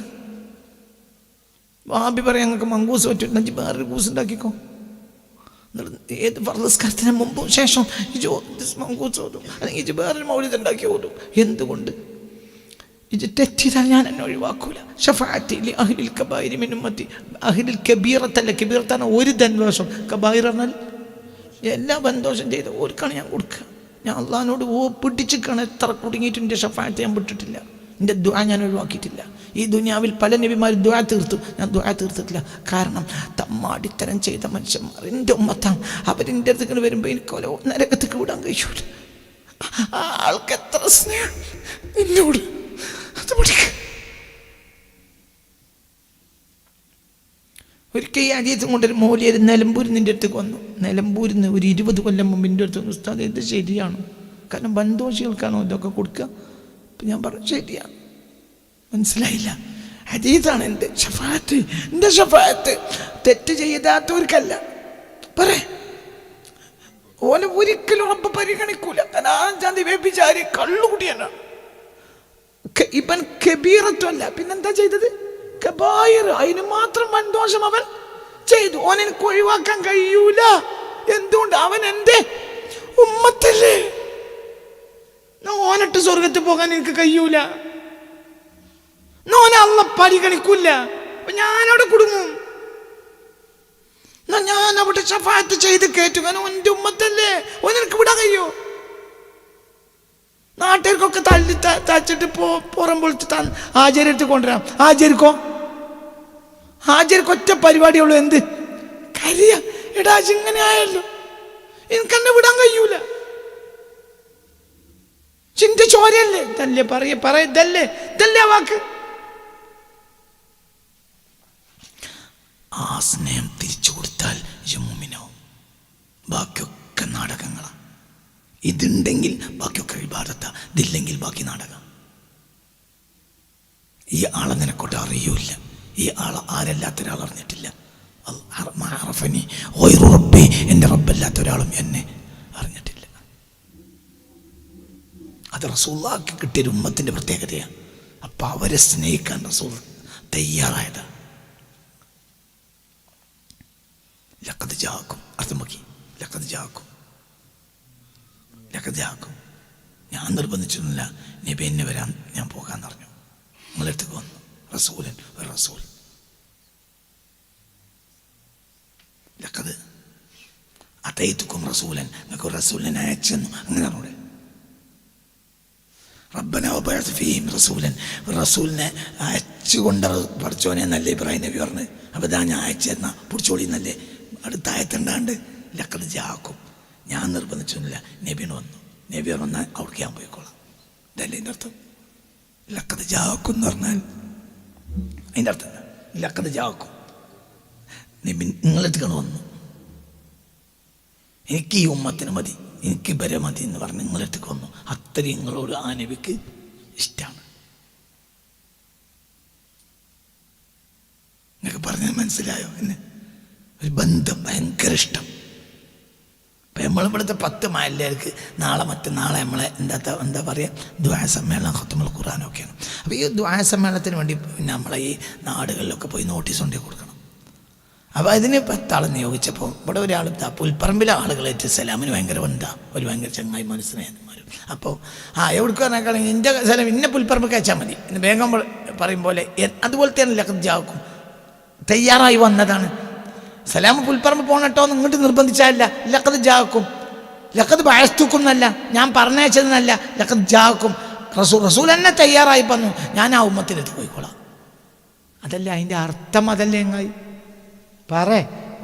വാബി പറയാം ഞങ്ങൾക്ക് മങ്കൂസ് പറ്റുന്നുണ്ടെങ്കിൽ വേറൊരു കൂസ് ഉണ്ടാക്കിക്കോ. ഏത് ഫർദസ്കാരത്തിന് മുമ്പും ശേഷം മങ്കൂസ് ഓതും, അല്ലെങ്കിൽ ഇത് വേറൊരു മൗലൂദ് ഉണ്ടാക്കി ഓതും. എന്തുകൊണ്ട്? ഇത് തെറ്റിതാൽ ഞാൻ എന്നെ ഒഴിവാക്കൂല. ഷഫാഅത്തി ലി അഹ്ലിൽ കബായിരി മിൻ ഉമ്മത്തി. അഹ്ലിൽ കബീറത്തല്ല, കബീറത്താണ് ഒരു ദോഷം, കബായിർ പറഞ്ഞാൽ എല്ലാ ബന്ധോഷം ചെയ്ത് ഓർക്കാണ് ഞാൻ കൊടുക്കുക. ഞാൻ അള്ളാഹിനോട് പിടിച്ചിക്കാണ്. എത്ര കുടുങ്ങിയിട്ട് എൻ്റെ ഷഫാഅത്ത് ഞാൻ വിട്ടിട്ടില്ല, എൻ്റെ ദുആ ഞാൻ ഒഴിവാക്കിയിട്ടില്ല. ഈ ദുനിയാവിൽ പല നബിമാർ ദുആ തീർത്തു, ഞാൻ ദുആ തീർത്തിട്ടില്ല. കാരണം തമ്മാടിത്തരം ചെയ്ത മനുഷ്യന്മാർ എൻ്റെ ഉമ്മത്താണ്. അവരെൻ്റെ അടുത്തേക്ക് വരുമ്പോൾ എനിക്ക് ഓരോ നരകത്തേക്ക് വിടാൻ കഴിയൂല. ആ ആൾക്ക് എത്ര സ്നേഹം എന്നോട്. അത് പഠിക്ക. ഒരിക്കൽ ഈ അരീത്തും കൊണ്ടൊരു മൗലിയർ നിലമ്പൂരിൽ നിൻ്റെ അടുത്തേക്ക് വന്നു. നിലമ്പൂരിൽ നിന്ന് ഒരു 20 കൊല്ലം മുമ്പ് എൻ്റെ അടുത്ത് വന്നു. ഉസ്താദ് ഇത് ശരിയാണോ? കാരണം ബന്ധോഷികൾക്കാണോ ഇതൊക്കെ കൊടുക്കുക? അപ്പം ഞാൻ പറഞ്ഞു ശരിയാണ്. മനസ്സിലായില്ല. ഹദീസാണ് എൻ്റെ ഷഫാഅത്ത്. എൻ്റെ ഷഫാഅത്ത് തെറ്റ് ചെയ്താത്തവർക്കല്ല. പറ ഓനെ ഒരിക്കലും റബ്ബ് പരിഗണിക്കൂല. അനാജാതി വ്യഭിചാരി കള്ളുകുടിയാണ്. ഇവൻ കബീറത്തുമല്ല, പിന്നെന്താ ചെയ്തത്? കബായിർ. അതിന് മാത്രം വൻദോഷം അവൻ ചെയ്തു. ഓനെനിക്ക് ഒഴിവാക്കാൻ കഴിയൂല. എന്തുകൊണ്ട്? അവൻ എൻ്റെ ഉമ്മത്തല്ലേ. ഓനിട്ട് സ്വർഗത്ത് പോകാൻ എനിക്ക് കഴിയൂല. ഓനെ അള്ള പരിഗണിക്കൂല. അപ്പൊ ഞാനവിടെ കുടുങ്ങും. ഞാൻ അവിടെ ഷഫാഅത്ത് ചെയ്ത് കേട്ടു. കാരണം എൻ്റെ ഉമ്മത്തല്ലേ, ഓനെനിക്ക് വിടാൻ കഴിയോ? നാട്ടുകാർക്കൊക്കെ തല്ലി തച്ചിട്ട് പുറം പൊളിച്ച് ആചാര്യടുത്ത് കൊണ്ടുവരാം. ഹാജർക്ക് ഒറ്റ പരിപാടിയുള്ളൂ. എന്ത് കരിയ? എടാ ഇങ്ങനെ ആയല്ലോ, എനിക്കെന്നെ വിടാൻ കഴിയൂല. ചിന്ത ചോരയല്ലേ? ഇതല്ലേ പറയ ഇതല്ലേ വാക്ക്. ആ സ്നേഹം തിരിച്ചു കൊടുത്താൽ മുഅ്മിനാവും. ബാക്കിയൊക്കെ നാടകങ്ങളാണ്. ഇതുണ്ടെങ്കിൽ ബാക്കിയൊക്കെ ഇബാദത്താ, ഇതില്ലെങ്കിൽ ബാക്കി നാടകം. ഈ ആളെ നിനക്കൊട്ട് അറിയൂല. ഈ ആളെ ആരല്ലാത്ത ഒരാൾ അറിഞ്ഞിട്ടില്ല. എൻ്റെ റബ്ബല്ലാത്ത ഒരാളും എന്നെ അറിഞ്ഞിട്ടില്ല. അത് റസൂലുള്ളാഹിക്ക് കിട്ടിയ ഉമ്മത്തിൻ്റെ പ്രത്യേകതയാണ്. അപ്പം അവരെ സ്നേഹിക്കാൻ റസൂൽ തയ്യാറായതാണ്. ലഖദ് ജാഅക്കും, അർത്ഥം നോക്കി, ലഖദ് ജാഅക്കും. ഞാൻ നിർബന്ധിച്ചൊന്നുമില്ല. നബി എന്നെ വരാൻ ഞാൻ പോകാൻ പറഞ്ഞു. നിങ്ങളടുത്തേക്ക് വന്നു. റസൂലൻ ഒരു റസൂൽ. ലഖദ് അതൈതുക്കും റസൂലൻ, നിങ്ങൾക്ക് റസൂലിനെ അയച്ചു തന്നു. അങ്ങനെ പറഞ്ഞൂടെ? റബ്ബന വബഅസ് ഫീഹിം റസൂലൻ, റസൂലിനെ അയച്ചുകൊണ്ട് പഠിച്ചോനെ എന്നല്ലേ ഇബ്രാഹിം നബി പറഞ്ഞു. അപ്പോൾ ഇതാ ഞാൻ അയച്ചു തന്ന പിടിച്ചോളി എന്നല്ലേ അടുത്തായത്തുണ്ടാണ്ട്. ലഖദ് ജാഅക്കും, ഞാൻ നിർബന്ധിച്ചൊന്നുമില്ല. നബിന് വന്നു. നബി വന്നാൽ അവിടേക്ക് ഞാൻ പോയിക്കോളാം. ഇതല്ലേ എൻ്റെ അർത്ഥം? ലഖദ് ജാഅക്കും എന്ന് പറഞ്ഞാൽ അതിൻ്റെ അർത്ഥം ലഖദ് ജാഅക്കും, നബി നിങ്ങളെടുത്തേക്കാണ് വന്നു. എനിക്ക് ഈ ഉമ്മത്തിന് മതി, എനിക്ക് ഇവരെ മതി എന്ന് പറഞ്ഞ് നിങ്ങളെടുത്തേക്ക് വന്നു. അത്രയും നിങ്ങളോട് ആ നബിക്ക് ഇഷ്ടമാണ്. നിങ്ങൾക്ക് പറഞ്ഞത് മനസ്സിലായോ? എന്നെ ഒരു ബന്ധം ഭയങ്കര ഇഷ്ടം. അപ്പം നമ്മളിവിടുത്തെ 10 മാലിന്യർക്ക് നാളെ മറ്റന്നാളെ നമ്മളെ എന്താ പറയുക, ദുആ സമ്മേളനം, ഖത്മുൽ ഖുർആനൊക്കെയാണ്. അപ്പോൾ ഈ ദുആ സമ്മേളനത്തിന് വേണ്ടി നമ്മളെ ഈ നാടുകളിലൊക്കെ പോയി നോട്ടീസ് കൊണ്ടേ കൊടുക്കണം. അപ്പോൾ അതിന് 10 ആളെ നിയോഗിച്ചപ്പോൾ ഇവിടെ ഒരാൾ പുൽപ്പറമ്പിലെ ആളുകളായിട്ട് സലാമിന് ഭയങ്കര ബന്ധമാണ്. ഒരു ഭയങ്കര ചങ്ങായി മനസ്സിലായന്മാരും. അപ്പോൾ എവിടേക്ക് പറഞ്ഞാൽ എൻ്റെ സ്ഥലം ഇന്നെ പുൽപ്പറമ്പ് അയച്ചാൽ മതി എന്ന് വേഗം പറയും പോലെ അതുപോലത്തെയാണ് ലഖദ് ജാഅക്കും. തയ്യാറായി വന്നതാണ്. സലാം പുൽപ്പറമ്പ് പോകണട്ടോ എന്ന് ഇങ്ങോട്ട് നിർബന്ധിച്ചല്ല. ലഖദ് ജാഅക്കും, ലഖദ് ബഅസ്തുക്കും എന്നല്ല, ഞാൻ പറഞ്ഞയച്ചതെന്നല്ല. ലഖദ് ജാഅക്കും, റസൂൽ തന്നെ തയ്യാറായി വന്നു. ഞാൻ ആ ഉമ്മത്തിലെത്തി പോയിക്കോളാം. അതല്ലേ അതിൻ്റെ അർത്ഥം? അതല്ലേ എങ്ങായി പറ.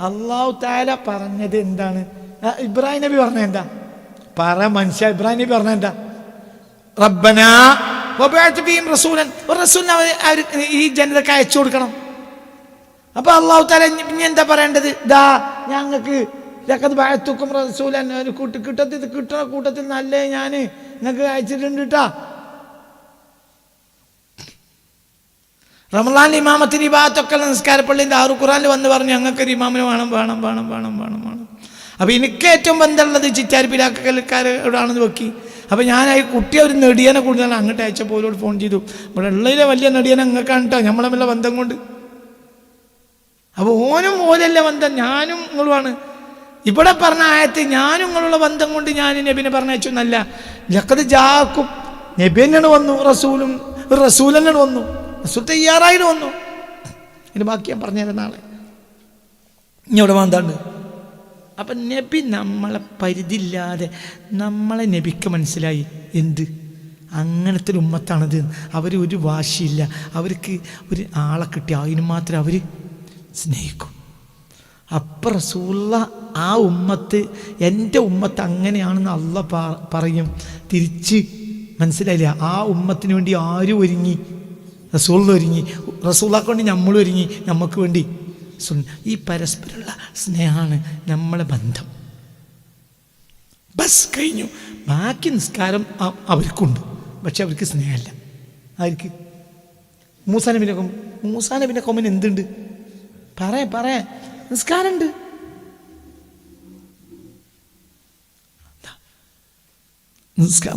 അല്ലാഹു തആല പറഞ്ഞത് എന്താണ്? ഇബ്രാഹിം നബി പറഞ്ഞത് എന്താ? പറ മനുഷ്യ. ഇബ്രാഹിം നബി പറഞ്ഞത് എന്താ? റബ്ബനാ വബഅസ് ഫീഹിം റസൂലൻ, ഒരു റസൂലിനെ ഈ ജനതയ്ക്ക് അയച്ചു കൊടുക്കണം. അപ്പൊ അല്ലാഹു തആല ഇനി എന്താ പറയേണ്ടത്? ദാ ഞങ്ങൾക്ക് ലഖദ് ബഅസ്തുക്കും റസൂലൻ, കിട്ടുന്ന കൂട്ടത്തിൽ നല്ല ഞാൻ നിങ്ങൾക്ക് അയച്ചിട്ടുണ്ട് കേട്ടാ. റമളാൻ ഇമാമത്തിന് ഈ ഭാഗത്തൊക്കെ നിസ്കാരപ്പള്ളിയിൽ ദാറുൽ ഖുർആനിൽ വന്ന് പറഞ്ഞു ഞങ്ങൾക്കൊരു ഇമാമിന് വേണം. അപ്പൊ എനിക്ക് ഏറ്റവും ബന്ധമുള്ളത് ചിറ്റാരിപ്പിലാക്കൽക്കാരോടാണെന്ന് വെക്കി. അപ്പോൾ ഞാൻ ഈ കുട്ടി ഒരു നെടിയനെ കൂടുതൽ അങ്ങോട്ട് അയച്ചപ്പോൾ ഓരോട് ഫോൺ ചെയ്തു, ഇവിടെ ഉള്ളതിലെ വലിയ നെടിയനെ അങ്ങക്കാണ് കേട്ടോ നമ്മളെ വല്ല ബന്ധം കൊണ്ട്. അപ്പോൾ ഓനും ഓരല്ല ബന്ധം, ഞാനും നിങ്ങളുമാണ്. ഇവിടെ പറഞ്ഞ ആയത്ത് ഞാനും നിങ്ങളുള്ള ബന്ധം കൊണ്ട് ഞാൻ നബിനെ പറഞ്ഞയച്ചു എന്നല്ല. ലഖദ് ജാഅക്കും, നബി തന്നെയാണ് വന്നു, റസൂൽ തന്നെയാണ് വന്നു, റസൂൽ തയ്യാറായിട്ട് വന്നു. ഇതിന് ബാക്കി ഞാൻ പറഞ്ഞുതരാം നാളെ. ഇനി ഇവിടെ എന്താണ്ട് അപ്പം നബി നമ്മളെ പരിധിയില്ലാതെ നമ്മളെ നബിക്ക് മനസ്സിലായി എന്ത് അങ്ങനത്തെ ഒരു ഉമ്മത്താണത്. അവർ ഒരു വാശിയില്ല, അവർക്ക് ഒരു ആളെ കിട്ടി അതിന് മാത്രം അവർ സ്നേഹിക്കും. അപ്പം റസൂലുള്ള ആ ഉമ്മത്ത് എൻ്റെ ഉമ്മത്ത് അങ്ങനെയാണെന്ന് അള്ളാഹ് പറയും. തിരിച്ച് മനസ്സിലായില്ല, ആ ഉമ്മത്തിന് വേണ്ടി ആരും ഒരുങ്ങി, റസൂൽ ഒരുങ്ങി, റസൂലാക്ക് വേണ്ടി നമ്മളും ഒരുങ്ങി, നമുക്ക് വേണ്ടി. ഈ പരസ്പരമുള്ള സ്നേഹമാണ് നമ്മളെ ബന്ധം. ബസ് കഴിഞ്ഞു. ബാക്കി നിസ്കാരം അവർക്കുണ്ട്, പക്ഷെ അവർക്ക് സ്നേഹമല്ല. ആർക്ക്? മൂസാ നബിൻ്റെ കൊമ്പന് എന്തുണ്ട്? പറയാ നിസ്കാരമുണ്ട്.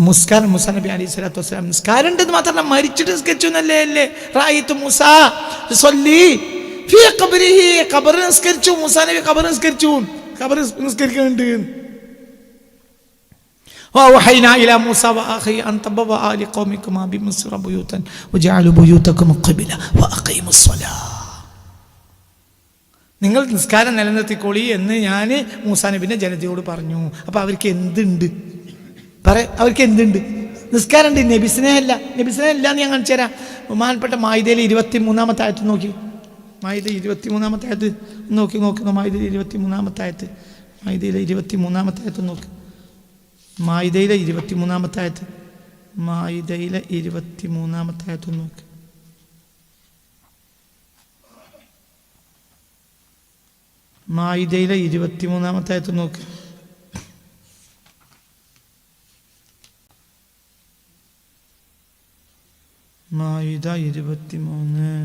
മൂസാ നബി അലൈഹി സ്വലാത്തു വസ്സലാം നിസ്കാരം ഉണ്ടെന്ന് മാത്രമല്ല, മരിച്ചിട്ട് നിസ്കരിച്ചു എന്നല്ലേ അല്ലേ റായിത്തു മൂസാ യുസല്ലി ഫീ ഖബറിഹി, ഖബർ നിസ്കരിച്ചു. മൂസാ നബി ഖബർ നിസ്കരിച്ചു, ഖബർ നിസ്കരിക്കുന്നുണ്ട്. وأوحينا إلى موسى وأخيه أن تبوأ لقومكما بمصر بيوتا وجعلوا بيوتكم قبلة وأقيموا الصلاة. നിങ്ങൾ നിസ്കാരം നിലനിർത്തിക്കോളി എന്ന് ഞാൻ മൂസാ നബിൻ്റെ ജനതയോട് പറഞ്ഞു. അപ്പോൾ അവർക്ക് എന്തുണ്ട്? അവർക്ക് എന്തുണ്ട്? നിസ്കാരം ഉണ്ട്. നബി സ്നേഹമല്ല എന്ന് ഞാൻ കാണിച്ചു തരാം. ബഹുമാനപ്പെട്ട മായിദയിലെ 23-ാമത്തെ ആയത്ത് നോക്കി. മായിദ 23-ാമത്തെ ആയത്ത് നോക്കി. മായിദയിലെ 23-ാമത്തെ ആയത്ത് നോക്ക്. മായിദയിലെ 23-ാമത്തെ ആയത്ത്. മായിദയിലെ 23-ാമത്തെ ആയത്ത് നോക്ക്. മായിദയിലെ 23-ാമത്തെ ആയത്ത് നോക്ക്. മായിദ 23.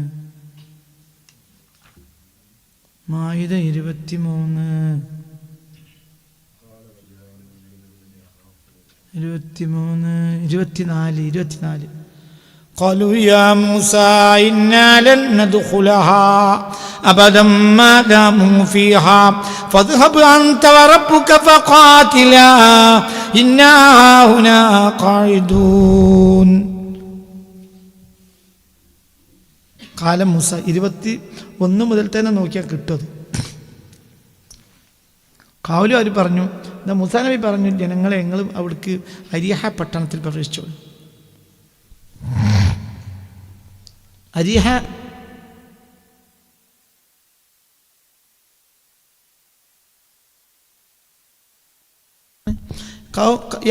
മായിദ 23 24. قالوا يا موسى إنا لن ندخلها أبدا ما داموا فيها فاذهب أنت وربك فقاتلا إنا هنا قاعدون. കാലം മൂസ 21 മുതൽ തന്നെ നോക്കിയാൽ കിട്ടും. കാവലും അവർ പറഞ്ഞു, മൂസാ നബി പറഞ്ഞു, ജനങ്ങളെ ഞങ്ങൾ അവിടേക്ക് അരിഹ പട്ടണത്തിൽ പ്രവേശിച്ചു. അരിഹ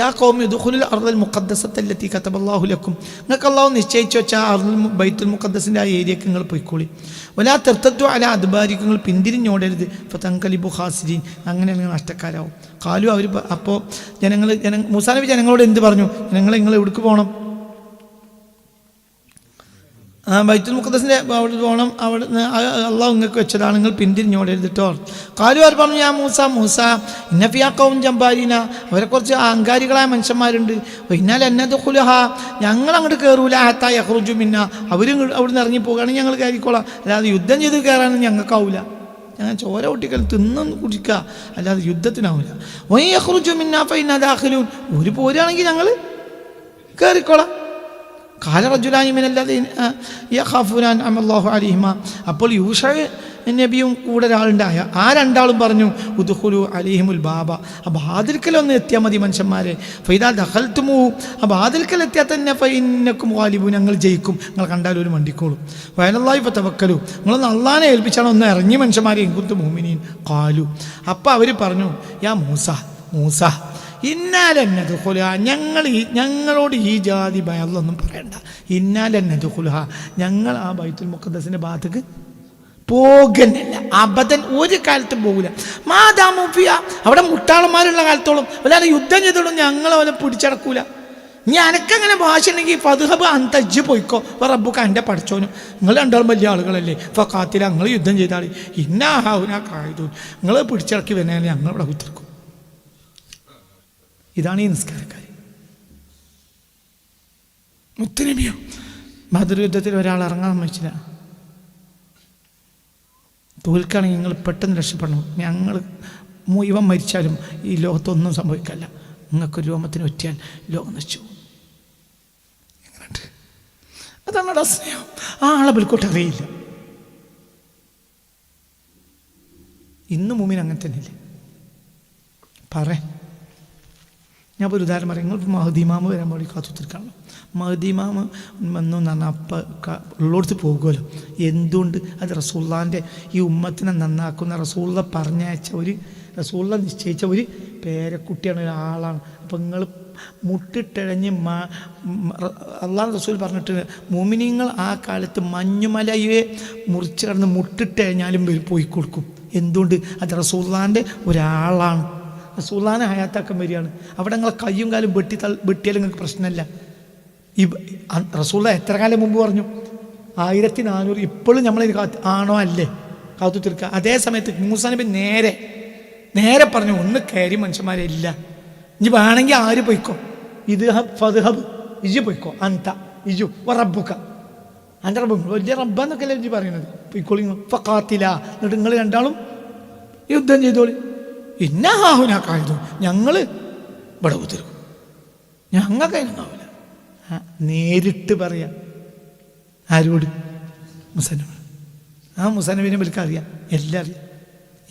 യാ ഖൗമി ഉദ്ഖുലുൽ അർദൽ മുഖദ്ദസത അല്ലതി കതബല്ലാഹു ലക്കും. നിങ്ങൾക്ക് അല്ലാഹു നിശ്ചയിച്ചു വെച്ച ബൈത്തുൽ മുഖദ്ദസിൻ്റെ ആ ഏരിയക്ക് നിങ്ങൾ പോയിക്കോളി. വലാ തർതദ്ദു അലാ അദ്ബാരിക്കും, നിങ്ങൾ പിന്തിരിഞ്ഞോടരുത്. ഫതൻഖലിബു ഖാസിരീൻ, അങ്ങനെ നിങ്ങൾ നഷ്ടക്കാരാവും. ഖാലു അവർ അപ്പോൾ മൂസാ നബി ജനങ്ങളോട് എന്ത് പറഞ്ഞു? നിങ്ങൾ എവിടേക്ക് പോകണം? ബൈത്തുൽ മുഖദ്ദസിൻ്റെ അവിടെ പോകണം. അവിടെ അള്ളാഹു നിങ്ങൾക്ക് വെച്ചതാണ്, നിങ്ങൾ പിന്തിരിഞ്ഞോടരുതിട്ടോ. കാലുകാർ പറഞ്ഞു, യാ മൂസ ഇന്ന ഫിയാ ഖൗമൻ ജബ്ബാരീന, അവരെ കുറച്ച് അഹങ്കാരികളായ മനുഷ്യന്മാരുണ്ട്. വൈനാൽ അന്നദഖുലഹ, ഞങ്ങൾ അങ്ങോട്ട് കയറൂല. ഹത്താ യഖ്റുജു മിന്ന, അവർ അവിടുന്ന് ഇറങ്ങി പോകുകയാണെങ്കിൽ ഞങ്ങൾ കയറിക്കോളാം, അല്ലാതെ യുദ്ധം ചെയ്ത് കയറാനും ഞങ്ങൾക്കാവില്ല. ഞങ്ങൾ ചോര കുട്ടികൾ തിന്നു കുടിക്കുക, അല്ലാതെ യുദ്ധത്തിനാവില്ല. വൈ യഖ്റുജു മിന്ന ഫഇന്ന ദാഖിലൂൻ, ഒരു പോരാണെങ്കിൽ ഞങ്ങൾ കയറിക്കോളാം. ഖാല റജുലാനി മിനല്ലദീന യഖാഫൂന അൻഅമ അല്ലാഹു അലൈഹിമ, അപ്പോൾ യൂഷ നബിയും കൂടെ ഒരാളുണ്ടായ ആ രണ്ടാളും പറഞ്ഞു, ഉദ്ഖുലു അലൈഹിമുൽ ബാബ, ആ ബാദിൽക്കലൊന്ന് എത്തിയാൽ മതി മനുഷ്യന്മാരെ. ഫൈദാ ദഖൽതുമു, ആ ബാദിൽക്കൽ എത്തിയാൽ തന്നെ ഫഇന്നക്കും ഗാലിബൂൻ, ഞങ്ങൾ ജയിക്കും, നിങ്ങൾ കണ്ടാൽ ഒരു മണ്ടിക്കോളും. വഅലല്ലാഹി ഫതവക്കലു, നിങ്ങളൊന്ന് അള്ളാഹിനെ ഏൽപ്പിച്ചാണ് ഒന്ന് ഇറങ്ങി മനുഷ്യന്മാരെ, ഇൻ കുന്തും മുഅ്മിനീൻ. ഖാലു, അപ്പോൾ അവർ പറഞ്ഞു, യാ മൂസ ഇന്നാലെന്നതുഖുല, ഞങ്ങളോട് ഈ ജാതി ഭയങ്ങളൊന്നും പറയണ്ട. ഇന്നാലെന്നതുഖുലഹ, ഞങ്ങൾ ആ ബൈത്തുൽ മുഖദ്ദസിൻ്റെ ഭാഗത്തേക്ക് പോകുന്നില്ല. അബദൻ, ഒരു കാലത്തും പോകില്ല. മാദാമുഫിയ, അവിടെ മുട്ടാളന്മാരുള്ള കാലത്തോളം, അല്ലാതെ യുദ്ധം ചെയ്തോളും ഞങ്ങൾ അവരെ പിടിച്ചടക്കൂല. ഇനി അനക്കങ്ങനെ ഭാഷ ഉണ്ടെങ്കിൽ ഫദ്ഹബ് അന്തജ്ജ് പോയിക്കോ, റബ്ബുക്ക് എൻ്റെ പഠിച്ചോനും, നിങ്ങൾ രണ്ടാളും വലിയ ആളുകളല്ലേ, ഫഖാത്തില, നിങ്ങൾ യുദ്ധം ചെയ്താൽ ഇന്നാ ഹൗനാ ഖായിദൂൻ, നിങ്ങൾ പിടിച്ചടക്കി വരുന്നതിന് ഞങ്ങൾ ഇവിടെ കുത്തിർക്കും. ഇതാണ് ഈ നിസ്കാരക്കാർ. മുത്തുനബിയോ ബദർ യുദ്ധത്തിൽ ഒരാൾ ഇറങ്ങാൻ വെച്ചില്ല. തോൽക്കുകയാണെങ്കിൽ നിങ്ങൾ പെട്ടെന്ന് രക്ഷപ്പെടണം. ഞങ്ങൾ ഇവൻ മരിച്ചാലും ഈ ലോകത്തൊന്നും സംഭവിക്കില്ല. നിങ്ങൾക്കൊരു രോമത്തിന് പറ്റിയാൽ ലോകം നശിച്ചു. എങ്ങനെയുണ്ട്? അതാണ് സ്നേഹം. ആ ആളെ ബൽക്കോട്ട് അറിയില്ല. ഇന്ന് മുമ്പിൽ അങ്ങനെ തന്നെയല്ലേ ഞാൻ ഒരു ഉദാഹരണം പറയാം. നിങ്ങൾ മഹദിമാമ് വരാൻ വേണ്ടി കാത്തുത്തിരിക്കണം. മഹദിമാമ് വന്നു എന്ന് പറഞ്ഞാൽ അപ്പം ഉള്ളോടത്ത് പോകുമല്ലോ. എന്തുകൊണ്ട്? അത് റസൂള്ളാൻ്റെ ഈ ഉമ്മത്തിനെ നന്നാക്കുന്ന റസൂള്ള പറഞ്ഞയച്ച റസൂള്ള നിശ്ചയിച്ച ഒരു പേരക്കുട്ടിയാണ്, ഒരാളാണ്. അപ്പം നിങ്ങൾ മുട്ടിട്ടഴഞ്ഞ് അള്ളാഹു റസൂൽ പറഞ്ഞിട്ട് മുഅ്മിനീങ്ങൾ ആ കാലത്ത് മഞ്ഞുമലയെ മുറിച്ച് കടന്ന് മുട്ടിട്ടഴിഞ്ഞാലും പോയി കൊടുക്കും. എന്തുകൊണ്ട്? അത് റസൂള്ളാൻ്റെ ഒരാളാണ്. റസൂള്ളാനെ ഹയാത്താക്കാൻ വരികയാണ്. അവിടെ നിങ്ങളെ കയ്യും കാലും വെട്ടിയാലും നിങ്ങൾക്ക് പ്രശ്നമല്ല. റസൂള്ള എത്ര കാലം മുമ്പ് പറഞ്ഞു? 1400. ഇപ്പോഴും നമ്മളതിന് ആണോ അല്ലേ കാത്തു തീർക്കുക. അതേ സമയത്ത് മൂസാ നബി നേരെ പറഞ്ഞു, ഒന്ന് കയറി മനുഷ്യന്മാരെ ഇല്ല, ഇനി വേണമെങ്കിൽ ആര് പോയിക്കോ, ഇത് ഫദ്ഹബ് ഇജു പോയിക്കോ, അന്ത ഇജു റബ്ബുക, അൻ്റെ റബ്ബ് വലിയ റബ്ബെന്നൊക്കെ അല്ലേ ഇജി പറയുന്നത്, പോയിക്കോളി ഫഖാത്തില, എന്നിട്ട് നിങ്ങൾ രണ്ടാളും യുദ്ധം ചെയ്തോളി. ഇന്നാഹുനാക്കായതു, ഞങ്ങൾ ഇവിടെ കുത്തിരിക്കും, ഞങ്ങൾക്ക് അതിനൊന്നാവില്ല. നേരിട്ട് പറയാം. ആരോട്? മുസനബി. ആ മുസനബിനെ വിളിക്കാൻ അറിയാം, എല്ലാം അറിയാം.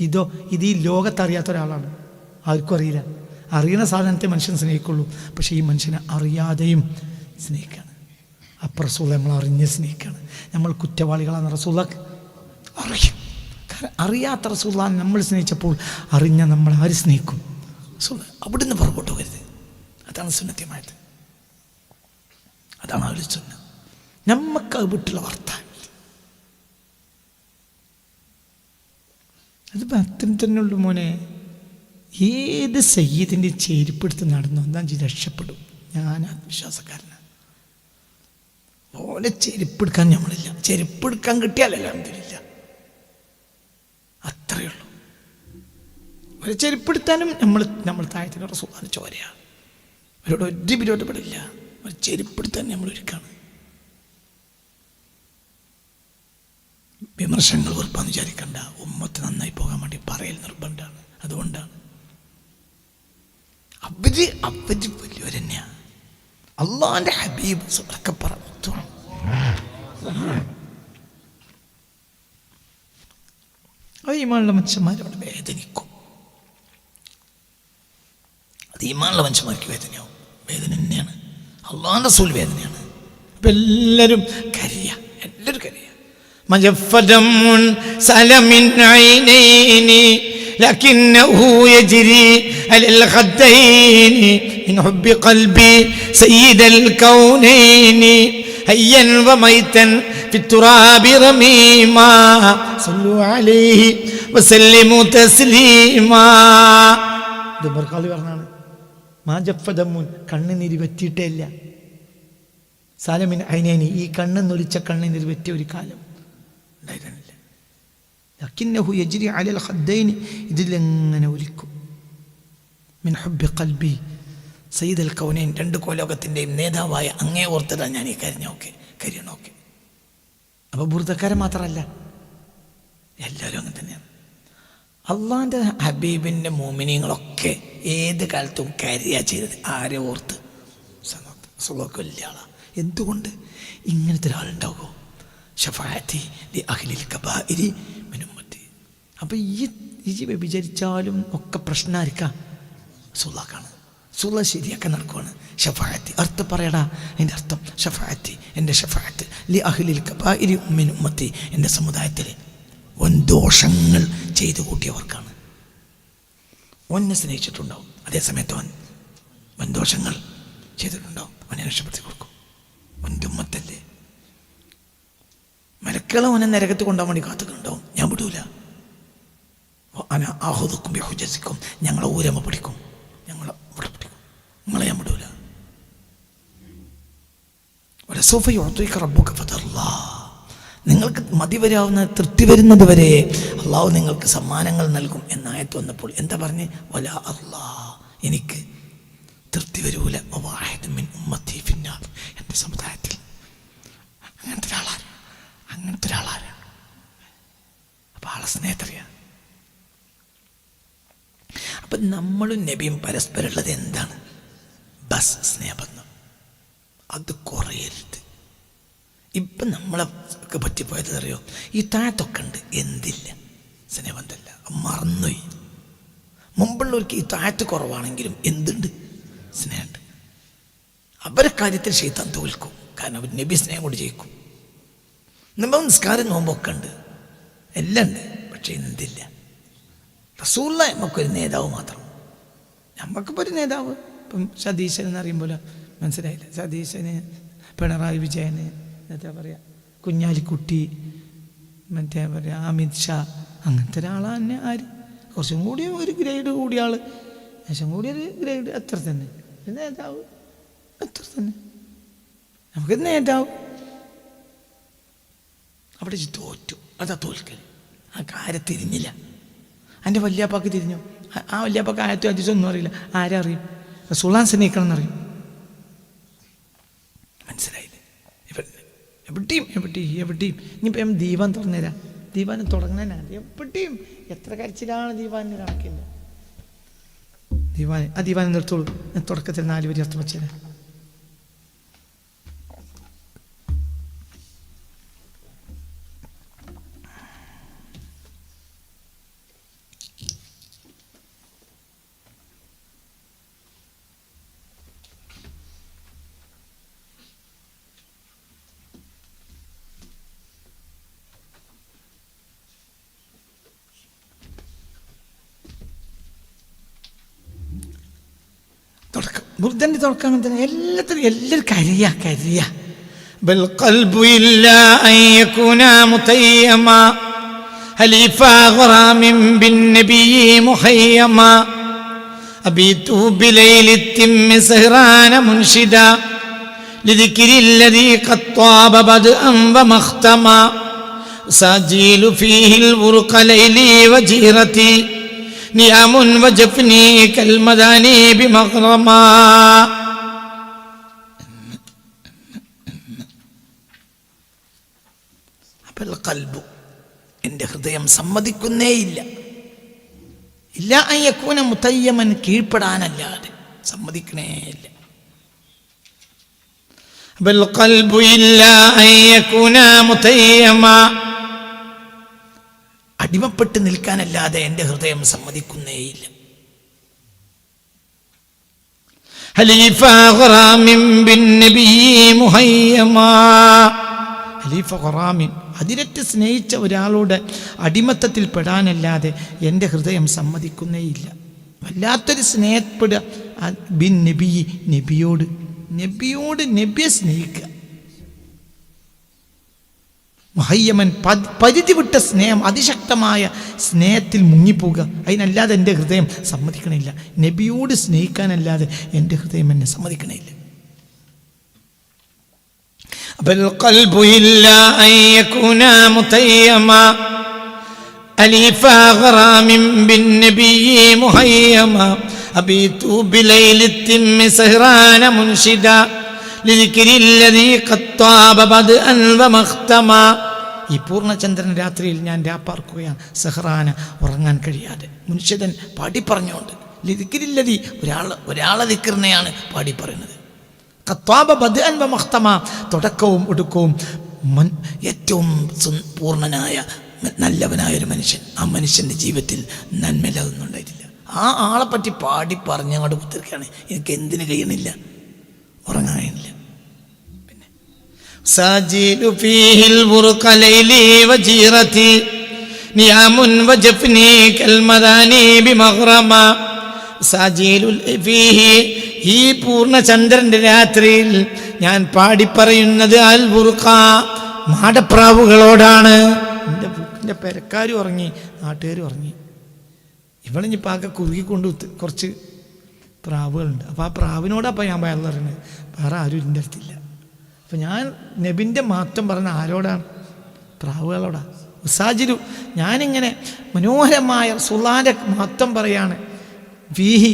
ഇത് ഈ ലോകത്തറിയാത്ത ഒരാളാണ്, ആർക്കും അറിയില്ല. അറിയുന്ന സാധനത്തെ മനുഷ്യൻ സ്നേഹിക്കുള്ളൂ. പക്ഷേ ഈ മനുഷ്യനെ അറിയാതെയും സ്നേഹിക്കുകയാണ്. അപ്പം റസൂല നമ്മൾ അറിഞ്ഞ് സ്നേഹിക്കുകയാണ്. നമ്മൾ കുറ്റവാളികളാണ്, റസൂലക്ക് അറിയും. കാരണം അറിയാത്ത റസൂലാൻ നമ്മൾ സ്നേഹിച്ചപ്പോൾ അറിഞ്ഞ നമ്മൾ ആര് സ്നേഹിക്കും? റസൂല. അവിടുന്ന് പുറകോട്ട് പോകരുത്. അതാണ് സുന്നത്യമായത്, അതാണ് അവർ സുന്ന. നമുക്ക് അത് വിട്ടുള്ള വർത്താനം അത് അത്രയും തന്നെ ഉള്ളൂ മോനെ. ഏത് സയ്യിദിൻ്റെ ചെരുപ്പെടുത്ത് നടന്നു എന്താ രക്ഷപ്പെടും. ഞാൻ ആത്മവിശ്വാസക്കാരനാണ്. ഓലെ ചെരുപ്പെടുക്കാൻ നമ്മളില്ല. ചെരുപ്പെടുക്കാൻ കിട്ടിയാലല്ല അൽഹംദുലില്ലാ, അത്രയേ ഉള്ളൂ. ഒരു ചെരുപ്പെടുത്താനും നമ്മൾ താഴത്തിന് റസൂലുള്ളാഹിന്റെ ചോരയാണ്. അവരോട് ഒരു വിരോധപ്പെടില്ല. ഒരു ചെരുപ്പെടുത്താൻ നമ്മൾ ഒരുക്കാണ്. വിമർശനങ്ങൾ ഉറപ്പാന്ന് വിചാരിക്കണ്ട. ഉമ്മത്ത് നന്നായി പോകാൻ വേണ്ടി പറയൽ നിർബന്ധമാണ്. അതുകൊണ്ടാണ് അവര് വലിയവർ തന്നെയാണ്. അള്ളാന്റെ ഹബീബ് ഒക്കെ പറഞ്ഞു. അത് ഈമാനുള്ള മനുഷ്യന്മാരോട് വേദനിക്കും. അത് ഈമാനുള്ള മനുഷ്യന്മാർക്ക് വേദനയാവും. വേദന തന്നെയാണ്. അള്ളാന്റെ റസൂൽ വേദനയാണ്. അപ്പൊ എല്ലാവരും കരയ. مجفدم سال من عينين لكنه يجري على الخدين من حب قلبي سيد الكونين حيا وميتا في التراب رميما صلوا عليه وسلموا تسليما. ദുബർഖാലി പറഞ്ഞാണ് മാജഫദമുൻ, കണ്ണുനീര് വറ്റിയിട്ടേ ഇല്ല. സാലമിൻ ഐനൈനി, ഈ കണ്ണെന്നൊലിച്ച കണ്ണുനീര് വറ്റിയ ഒരു കാലം ഉണ്ടായിരുന്നില്ല. ലക്കിന്നഹു യജ്രി അലൽ ഖദ്ദൈനി, ഇതിലെങ്ങനെ ഒലിക്കും. മിൻ ഹുബ്ബി ഖൽബി സയ്യിദൽ കൗനൈൻ, രണ്ട് കോലോകത്തിൻ്റെയും നേതാവായ അങ്ങേ ഓർത്തിട്ടാണ് ഞാൻ ഈ കരിയണോക്കെ. അപ്പോൾ ബുർദക്കാരൻ മാത്രമല്ല, എല്ലാവരും അങ്ങനെ തന്നെയാണ്. അള്ളാൻ്റെ ഹബീബിൻ്റെ മോമിനിയങ്ങളൊക്കെ ഏത് കാലത്തും കരിയ ചെയ്തത് ആരെ ഓർത്ത്? വലിയ ആളാണ്. എന്തുകൊണ്ട്? ഇങ്ങനത്തെ ഒരാളുണ്ടാവുമോ? ഷഫാഅത്തി ലി അഹ്ലിൽ കബാഇരി മിൻ ഉമ്മത്തി. അപ്പോൾ ഈ വ്യഭിചരിച്ചാലും ഒക്കെ പ്രശ്നമായിരിക്കാം. സുല്ലാക്കാണ്. സുല്ല ശരിയാക്കാൻ നടക്കുവാണ്. ഷഫാഅത്തി അർത്ഥം പറയടാ. അതിൻ്റെ അർത്ഥം ഷഫാഅത്തി, എൻ്റെ ഷഫാഅത്ത് ലി അഹ്ലിൽ കബാഇരി മിൻ ഉമ്മത്തി, എൻ്റെ സമുദായത്തിൽ വൻ ദോഷങ്ങൾ ചെയ്തു കൂട്ടിയവർക്കാണ്. ഒന്നെ സ്നേഹിച്ചിട്ടുണ്ടാവും, അതേസമയത്ത് വൻ ദോഷങ്ങൾ ചെയ്തിട്ടുണ്ടാവും. അവനെ രക്ഷപ്പെടുത്തി കൊടുക്കും. ഒൻ്റെ ഉമ്മത്തല്ലേ. മലക്കളെ അവനെ നരകത്ത് കൊണ്ടാൻ വേണ്ടി കാത്തുക്കുണ്ടാവും. ഞാൻ വിടൂല. ആഹുദക്കും ബിഹുജസിക്കും, ഞങ്ങളെ ഊരമ പിടിക്കും, ഞങ്ങളെ ഇവിടെ പിടിക്കും, നിങ്ങളെ ഞാൻ വിടൂല. നിങ്ങൾക്ക് മതി വരാവുന്ന തൃപ്തി വരുന്നത് വരെ അള്ളാഹു നിങ്ങൾക്ക് സമ്മാനങ്ങൾ നൽകും എന്നായത്ത് വന്നപ്പോൾ എന്താ പറഞ്ഞ്? വലാ അല്ലാ, എനിക്ക് തൃപ്തി വരൂല. ഉമ്മത്തി ഫിന്നാർ, എൻ്റെ സമുദായത്തിൽ അങ്ങനത്തെ ഒരാളാണ്. അപ്പം ആളെ സ്നേഹത്തറിയാം. അപ്പം നമ്മളും നബിയും പരസ്പരമുള്ളത് എന്താണ്? ബസ് സ്നേഹബന്ധം. അത് കുറയരുത്. ഇപ്പം നമ്മളെ ഒക്കെ പറ്റിപ്പോയത് അറിയോ? ഈ താഴത്തൊക്കെ ഉണ്ട്, എന്തില്ല? സ്നേഹബന്ധമല്ല, മറന്നുപോയി. മുമ്പുള്ളവർക്ക് ഈ താഴത്ത് കുറവാണെങ്കിലും എന്തുണ്ട്? സ്നേഹമുണ്ട്. അവരുടെ കാര്യത്തിൽ ശൈത്താൻ തോൽക്കും. കാരണം അവർ നബി സ്നേഹം കൊണ്ട് ജയിക്കും. നമ്മൾ നിസ്കാരം നോമ്പൊക്കെ ഉണ്ട്, എല്ലാം ഉണ്ട്. പക്ഷെ എന്തില്ല? റസൂലുള്ള നമുക്കൊരു നേതാവ് മാത്രം. നമുക്കിപ്പോൾ ഒരു നേതാവ് ഇപ്പം സതീശൻ എന്നറിയുമ്പോൾ മനസ്സിലായില്ല. സതീശന്, പിണറായി വിജയന്, എന്താ പറയുക, കുഞ്ഞാലിക്കുട്ടി, മറ്റേ പറയുക അമിത് ഷാ, അങ്ങനത്തെ ഒരാളാണ് തന്നെ. ആര് കുറച്ചും കൂടി ഒരു ഗ്രേഡ് കൂടിയ ആൾ, കുറച്ചും കൂടി ഒരു ഗ്രേഡ് അത്ര തന്നെ. നേതാവ് അത്ര തന്നെ. നമുക്ക് നേതാവ് അവിടെ തോറ്റു. അതാ തോൽക്കൽ. ആ കാര്യം തിരിഞ്ഞില്ല. എൻ്റെ വല്യാപ്പാക്ക് തിരിഞ്ഞു. ആ വല്യാപ്പാക്ക് ആയത്തും ഹദീസും അറിയില്ല. ആരറിയും? റസൂലുള്ളാഹിനെ സ്നേഹിക്കണം എന്നറിയും. മനസ്സിലായില്ലേ? എവിടെയും ഇനിയിപ്പം ദീപാൻ തുറന്നുതരാം. ദീപാനം തുടങ്ങാനാണ് എവിടെയും. എത്ര കരച്ചിലാണ് ദീപാനിന് കണക്കില്ല. ദീപാനം നിർത്തോളൂ. ഞാൻ തുടക്കത്തിൽ 4 വരി അർത്ഥം വെച്ചത്. ബുദ്ധൻ്റെ തുടക്കം അങ്ങനെ തന്നെ. എല്ലാവരും കരയാ. ബൽ ഖൽബു ഇല്ലാ അൻ യകൂന മുതയ്യമാ ഹലീഫ ഖറാമിൻ ബിൻ നബിയ്യി മുഹയ്യമാ അബീതു ബിലൈലി തിമ്മി സഹ്റാന മുൻഷിദാ ലിദിക്രില്ലദീ ഖദ് ത്വാബ ബദ്അൻ വമഖ്തമാ സാജീലു ഫീഹിൽ വുർഖ ലൈലി വജീറതി നിയാമുൻ വജഫ്നി കൽമദാനി ബിമഗ്റമാ. അപ്പോൾ ഖൽബു, എൻ്റെ ഹൃദയം സമ്മതിക്കുന്നേയില്ല. ഇല്ല അൻ യകൂന മുതയ്യമൻ, കീഴ്പ്പെടാനല്ലാതെ സമ്മതിക്കണേയില്ല. ബൽ ഖൽബു ഇല്ലാ അൻ യകൂന മുതയ്യമാ, അടിമപ്പെട്ട് നിൽക്കാനല്ലാതെ എൻ്റെ ഹൃദയം സമ്മതിക്കുന്നേയില്ല. ഖലീഫ ഖറാമിൻ ബിൻ നബിയ്യി മുഹയ്യമാ, ഖലീഫ ഖറാമിൻ, അതിരറ്റ് സ്നേഹിച്ച ഒരാളുടെ അടിമത്തത്തിൽ പെടാനല്ലാതെ എൻ്റെ ഹൃദയം സമ്മതിക്കുന്നേയില്ല. വല്ലാത്തൊരു സ്നേഹപ്പെടുക. ബിൻ നബിയ്യി, നബിയോട് നബിയെ സ്നേഹിക്കുക. മുഹയ്യമൻ, പരിധി വിട്ട സ്നേഹം, അതിശക്തമായ സ്നേഹത്തിൽ മുങ്ങിപ്പോവുക. അതിനല്ലാതെ എൻ്റെ ഹൃദയം സമ്മതിക്കണില്ല. നബിയോട് സ്നേഹിക്കാനല്ലാതെ എൻ്റെ ഹൃദയം എന്നെ സമ്മതിക്കണില്ല. ബൽ ഖൽബു ഇല്ലാ അൻ യകൂന മുതയ്യമാ അലീഫ ഖറാമിൻ ബിൻ നബിയ്യി മുഹയ്യമാ അബീതു ബിലൈലി തിമ്മി സഹ്റാന മുൻഷിദാ ലിദിക്രില്ലദീ ഖദ് ത്വാബ ബദ്അൻ വമഖ്തമാ. ഈ പൂർണ്ണചന്ദ്രൻ രാത്രിയിൽ ഞാൻ രാപ്പാർക്കുകയാണ്, സഹ്റാന, ഉറങ്ങാൻ കഴിയാതെ. മുൻഷിദൻ പാടി പറഞ്ഞുകൊണ്ട്, ലിദിക്രില്ലദീ, ഒരാളെ ദിക്റിനെയാണ് പാടി പറയുന്നത്. ഖദ് ത്വാബ ബദ്അൻ വമഖ്തമാ, തുടക്കവും ഒടുക്കവും ഏറ്റവും പൂർണ്ണനായ നല്ലവനായ ഒരു മനുഷ്യൻ. ആ മനുഷ്യൻ്റെ ജീവിതത്തിൽ നന്മയിലതൊന്നും ഉണ്ടായിട്ടില്ല. ആ ആളെ പറ്റി പാടി പറഞ്ഞ് അങ്ങോട്ട് കുത്തിരിക്കുകയാണ്. എനിക്ക് എന്തിനു കഴിയണില്ല? ഉറങ്ങാൻ കഴിയണില്ല. പിന്നെ സാജീലു ഫീഹിൽ വുർഖ ലൈലി വജീറതി നിയാമുൻ വജഫ്നി കൽമദാനി ബിമഗ്റമാ. സാജീലു ഫീഹി, ഈ പൂർണ്ണചന്ദ്രന്റെ രാത്രിയിൽ ഞാൻ പാടിപ്പറയുന്നത് അൽ വുർഖ, മാടപ്രാവുകളോടാണ്. എൻ്റെ പെരക്കാരും ഉറങ്ങി, നാട്ടുകാരും ഉറങ്ങി. ഇവളിഞ്ഞിപ്പോൾ ആകെ കുറുകിക്കൊണ്ട് കുറച്ച് പ്രാവുകളുണ്ട്. അപ്പോൾ ആ പ്രാവിനോടപ്പം ഞാൻ വയറ് പറയുന്നത്, വേറെ ആരും ഇതിൻ്റെ അടുത്തില്ല. അപ്പം ഞാൻ നബിൻ്റെ മാത്രം പറഞ്ഞ ആരോടാണ്? പ്രാവുകളോടാ. ഉസാജിരു, ഞാനിങ്ങനെ മനോഹരമായ റസൂലുള്ളാഹിന്റെ മാത്രം പറയാണ്. ഫീഹി,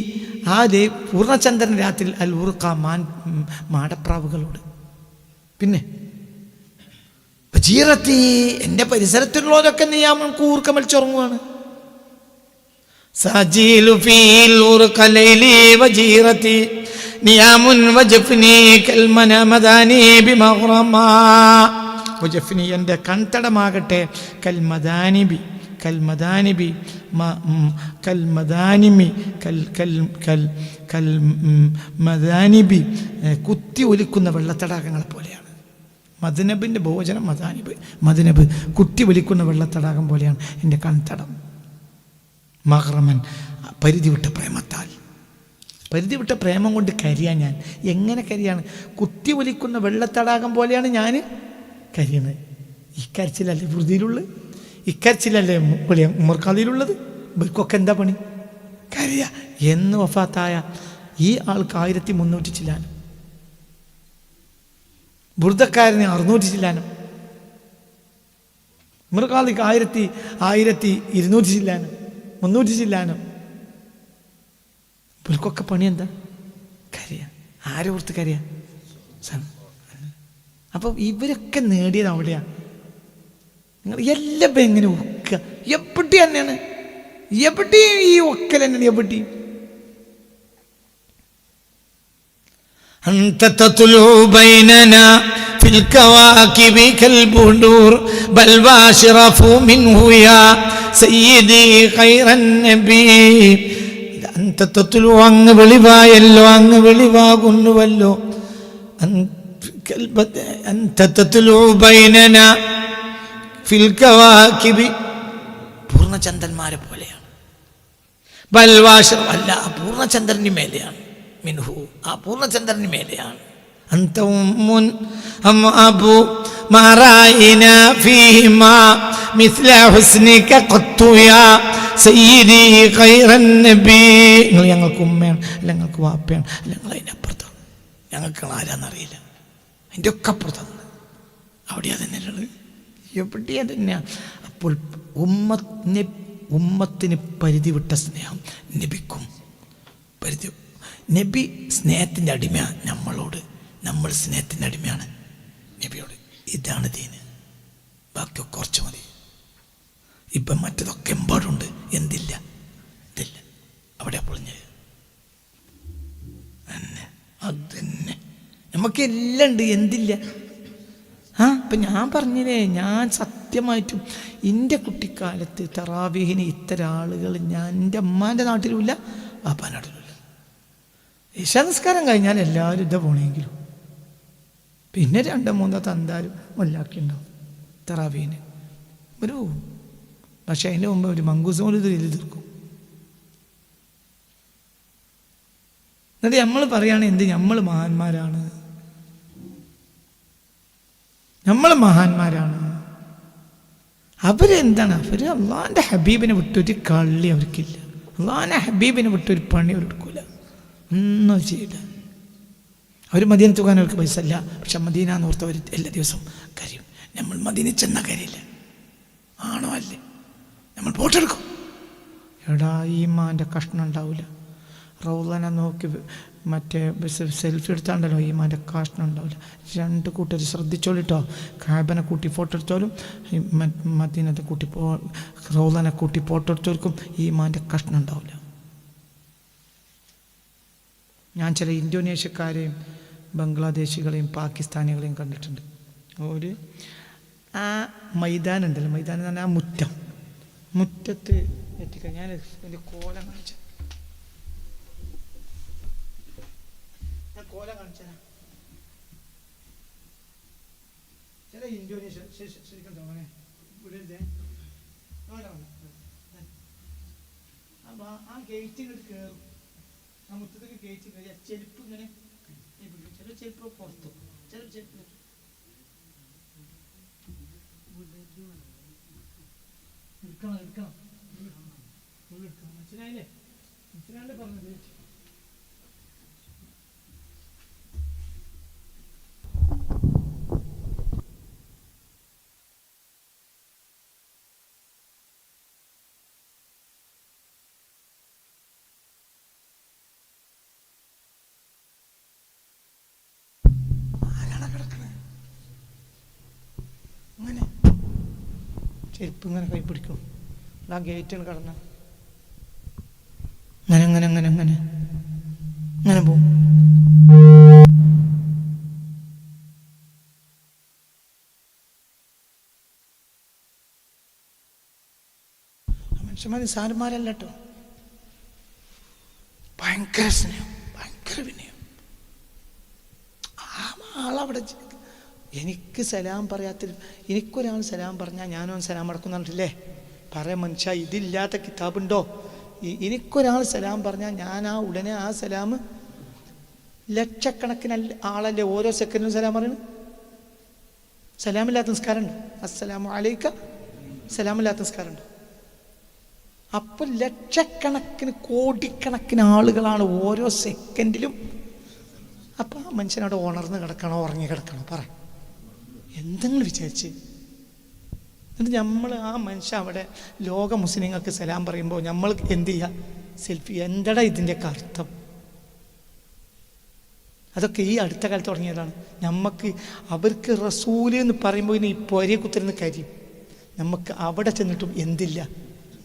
ആ പൂർണ്ണചന്ദ്രൻ രാത്രിയിൽ അൽ വുർഖ, മാടപ്രാവുകളോട്. പിന്നെ ജീറത്തി, എൻ്റെ പരിസരത്തുള്ളവരൊക്കെ നിയാമം കൂർക്കം വലിച്ചുറങ്ങുവാണ്. സാജീലു ഫീൽ ഉർഖലൈലി വജീറത്തി നിയാമുൻ വജഫ്നി കൽമനമദാനി ബിമഗ്റമാ. വജഫ്നി, എൻ്റെ കൺതടമാകട്ടെ, കൽമദാനിബി കൽമദാനിബി കൽമദാനിമി കൽമദാനിബി കുത്തി ഒലിക്കുന്ന വെള്ളത്തടാകങ്ങളെ പോലെയാണ്. മദ്നബിൻ്റെ ഭോജനം മദാനിബ്, മദ്നബ് കുത്തി ഒലിക്കുന്ന വെള്ളത്തടാകം പോലെയാണ് എൻ്റെ കൺതടം. മഹ്റമൻ, പരിധി വിട്ട പ്രേമത്താൽ. പരിധി വിട്ട പ്രേമം കൊണ്ട് കരിയാൻ ഞാൻ എങ്ങനെ കരിയാണ്? കുത്തി ഒലിക്കുന്ന വെള്ളത്തടാകം പോലെയാണ് ഞാൻ കരിയുന്നത്. ഇക്കരച്ചിലല്ലേ വൃതിയിലുള്ളത്, ഇക്കരച്ചിലല്ലേ ഉമർഖാദിയിലുള്ളത്. ഇവർക്കൊക്കെ എന്താ പണി? കരിയ. എന്ന് വഫാത്തായ ഈ ആൾക്ക് 1300 ചില്ലാനം, ബുർദക്കാരന് 600 ചില്ലാനം, ഉമർഖാദിക്ക് 1200 ചില്ലാനം, 300 ചില്ലാനം. ഇവർക്കൊക്കെ പണി എന്താ? കരിയ. ആരെ ഓർത്ത് കരിയ? അപ്പം ഇവരൊക്കെ നേടിയത് അവിടെയാണ്. നിങ്ങൾ എല്ലാം എങ്ങനെ ഒക്കുക? എവിടെ തന്നെയാണ്, എവിടെയും ഈ ഒക്കൽ തന്നെയാണ്. എവിടെ أنت تطلع بيننا في الكواكب كالبدور بل واشرف منه يا سيدي خير النبي. أنت تطلع അങ്ങ് വെളിവായല്ലോ, അങ്ങ് വെളിവാകുന്നുവല്ലോ. أنت تطلع بيننا في الكواكب, പൂർണ്ണചന്ദ്രന്മാരെ പോലെയാണ്. ബൽ വാശർ, അല്ല, പൂർണ്ണചന്ദ്രന് മേലെയാണ്. മിൻഹു, ആ പൂർണ്ണചന്ദ്രന് മേലെയാണ്. أنت أم أم أبو ما رأينا فيهما مثل حسنك قط يا سيدي خير النبي. നിങ്ങൾ ഞങ്ങൾക്ക് ഉമ്മയാണ്, അല്ല ഞങ്ങൾക്ക് വാപ്പയാണ്, അല്ല ഞങ്ങൾ അതിനപ്പുറത്താണ്. ഞങ്ങൾക്ക് ആരാന്നറിയില്ല. അതിൻ്റെ ഒക്കെ അപ്പുറത്താണ്. അവിടെ തന്നെയുള്ളത്, എവിടെയാ തന്നെയാണ്. അപ്പോൾ ഉമ്മത്തിന് പരിധി വിട്ട സ്നേഹം നബിക്കും പരിധി. നബി സ്നേഹത്തിൻ്റെ അടിമയാണ് നമ്മളോട്, നമ്മൾ സ്നേഹത്തിൻ്റെ അടിമയാണ് നബിയോട്. ഇതാണ് ദീന്. ബാക്കിയൊക്കെ കുറച്ച് മതി. ഇപ്പം മറ്റതൊക്കെ എമ്പാടുണ്ട്, എന്തില്ല, ഇതില്ല. അവിടെ പൊളിഞ്ഞത് തന്നെ, അതന്നെ നമുക്ക് എല്ലാം ഉണ്ട്, എന്തില്ല. ഇപ്പം ഞാൻ പറഞ്ഞില്ലേ, ഞാൻ സത്യമായിട്ടും എൻ്റെ കുട്ടിക്കാലത്ത് തറാവീഹിന് ഇത്തരം ആളുകൾ ഞാൻ എൻ്റെ അമ്മാൻ്റെ നാട്ടിലുമില്ല, വാപ്പാൻ്റെ നാട്ടിലുമില്ല. ഇശാ നിസ്കാരം കഴിഞ്ഞാൽ എല്ലാവരും ഇതാ പോണെങ്കിലും പിന്നെ 2-3 തന്താരും മുല്ലാക്കിണ്ടാവും തറാവീന് ഒരു. പക്ഷെ അതിൻ്റെ മുമ്പ് ഒരു മങ്കൂസ് പോലും ഇത് എഴുതി തീർക്കും. എന്നിട്ട് നമ്മൾ പറയുകയാണ് എന്ത്, നമ്മൾ മഹാന്മാരാണ്, നമ്മൾ മഹാന്മാരാണ്. അവരെന്താണ്? അവർ അള്ളാഹിൻ്റെ ഹബീബിനെ വിട്ടൊരു കള്ളി അവർക്കില്ല. അള്ളാഹിൻ്റെ ഹബീബിനെ വിട്ടൊരു പണി അവർ എടുക്കില്ല, ഒന്നും ചെയ്യില്ല. അവർ മദീനത്ത് പോകാൻ അവർക്ക് പൈസ ഇല്ല, പക്ഷെ മദീന എന്ന് ഓർത്തവർ എല്ലാ ദിവസവും കരയും. നമ്മൾ മദീന ചെന്നാൽ കാര്യമില്ല, ആണോ അല്ലേ? നമ്മൾ പോട്ടെടുക്കും. എടാ, ഈ മാൻ്റെ കഷ്ണം ഉണ്ടാവില്ല. റൗളനെ നോക്കി മറ്റേ സെൽഫി എടുത്താണ്ടല്ലോ, ഈ മാൻ്റെ കഷ്ണം ഉണ്ടാവില്ല. 2 കൂട്ടർ ശ്രദ്ധിച്ചോളിട്ടോ. കാബനെ കൂട്ടി ഫോട്ടോ എടുത്തോലും മദീനത്തെ കൂട്ടി റൗളനെ കൂട്ടി ഫോട്ടോ എടുത്തോൽക്കും ഈ മാൻ്റെ കഷ്ണം ഉണ്ടാവില്ല. ഞാൻ ചില ഇന്തോനേഷ്യക്കാരെയും ബംഗ്ലാദേശികളെയും പാകിസ്ഥാനികളെയും കണ്ടിട്ടുണ്ട്. ഒരു ആ മൈതാനം ഉണ്ടല്ലോ, മൈതാനം എന്ന് പറഞ്ഞാൽ ആ മുറ്റത്ത് എത്തിക്കാൻ ഞാൻ എൻ്റെ കോലം കാണിച്ചു. കോലം കാണിച്ച ചില ഇന്തോനേഷ്യ ശരിക്കും തോന്നേ വിടരുതേ. അപ്പം ആ ഗേറ്റിങ്ങോട്ട് കയറും, ആ മുറ്റത്തേക്ക് ഗേറ്റ് കയറി ചെരുപ്പ് ഇങ്ങനെ ചില ചെരുപ്പ് പുറത്തു, ചില ചെരുപ്പ് എടുക്കണം. മനസ്സിലായില്ലേ? മനസ്സിലാണ്ട് പറഞ്ഞത്. ചെരുപ്പ് ഇങ്ങനെ കൈ പിടിക്കും. ആ ഗേറ്റാണ് കടന്ന അങ്ങനെ അങ്ങനെ അങ്ങനെ അങ്ങനെ അങ്ങനെ പോവും. മനുഷ്യന്മാർ നിസ്സാരന്മാരല്ല കേട്ടോ. ഭയങ്കര സ്നേഹം, ഭയങ്കര വിനയം. ആ ആളവിടെ എനിക്ക് സലാം പറയാത്ത, എനിക്കൊരാൾ സലാം പറഞ്ഞാൽ ഞാനും സലാം അടക്കുന്നില്ലേ? പറയാം മനുഷ്യ, ഇതില്ലാത്ത കിതാബുണ്ടോ? എനിക്കൊരാൾ സലാം പറഞ്ഞാൽ ഞാൻ ആ ഉടനെ ആ സലാം, ലക്ഷക്കണക്കിന് ആളല്ലേ ഓരോ സെക്കൻഡിലും സലാം പറയുന്നത്. സലാമില്ലാത്ത നിസ്കാരമുണ്ട്. അസ്സലാമു അലൈക സലാമില്ലാത്ത നിസ്കാരമുണ്ട്. അപ്പോൾ ലക്ഷക്കണക്കിന് കോടിക്കണക്കിന് ആളുകളാണ് ഓരോ സെക്കൻഡിലും. അപ്പം ആ മനുഷ്യനവിടെ ഉണർന്ന് കിടക്കണോ ഉറങ്ങി കിടക്കണോ? പറ, എന്തെങ്കിലും വിചാരിച്ച്. എന്നിട്ട് നമ്മൾ ആ മനുഷ്യൻ അവിടെ ലോക മുസ്ലിങ്ങൾക്ക് സലാം പറയുമ്പോൾ നമ്മൾ എന്ത് ചെയ്യുക? സെൽഫി. എന്തടാ ഇതിൻ്റെയൊക്കെ അർത്ഥം? അതൊക്കെ ഈ അടുത്ത കാലത്ത് തുടങ്ങിയതാണ്. നമുക്ക് അവർക്ക് റസൂല് എന്ന് പറയുമ്പോൾ ഇനി പൊരയെ കുത്തിരുന്ന് കാര്യം, നമുക്ക് അവിടെ ചെന്നിട്ടും എന്തില്ല,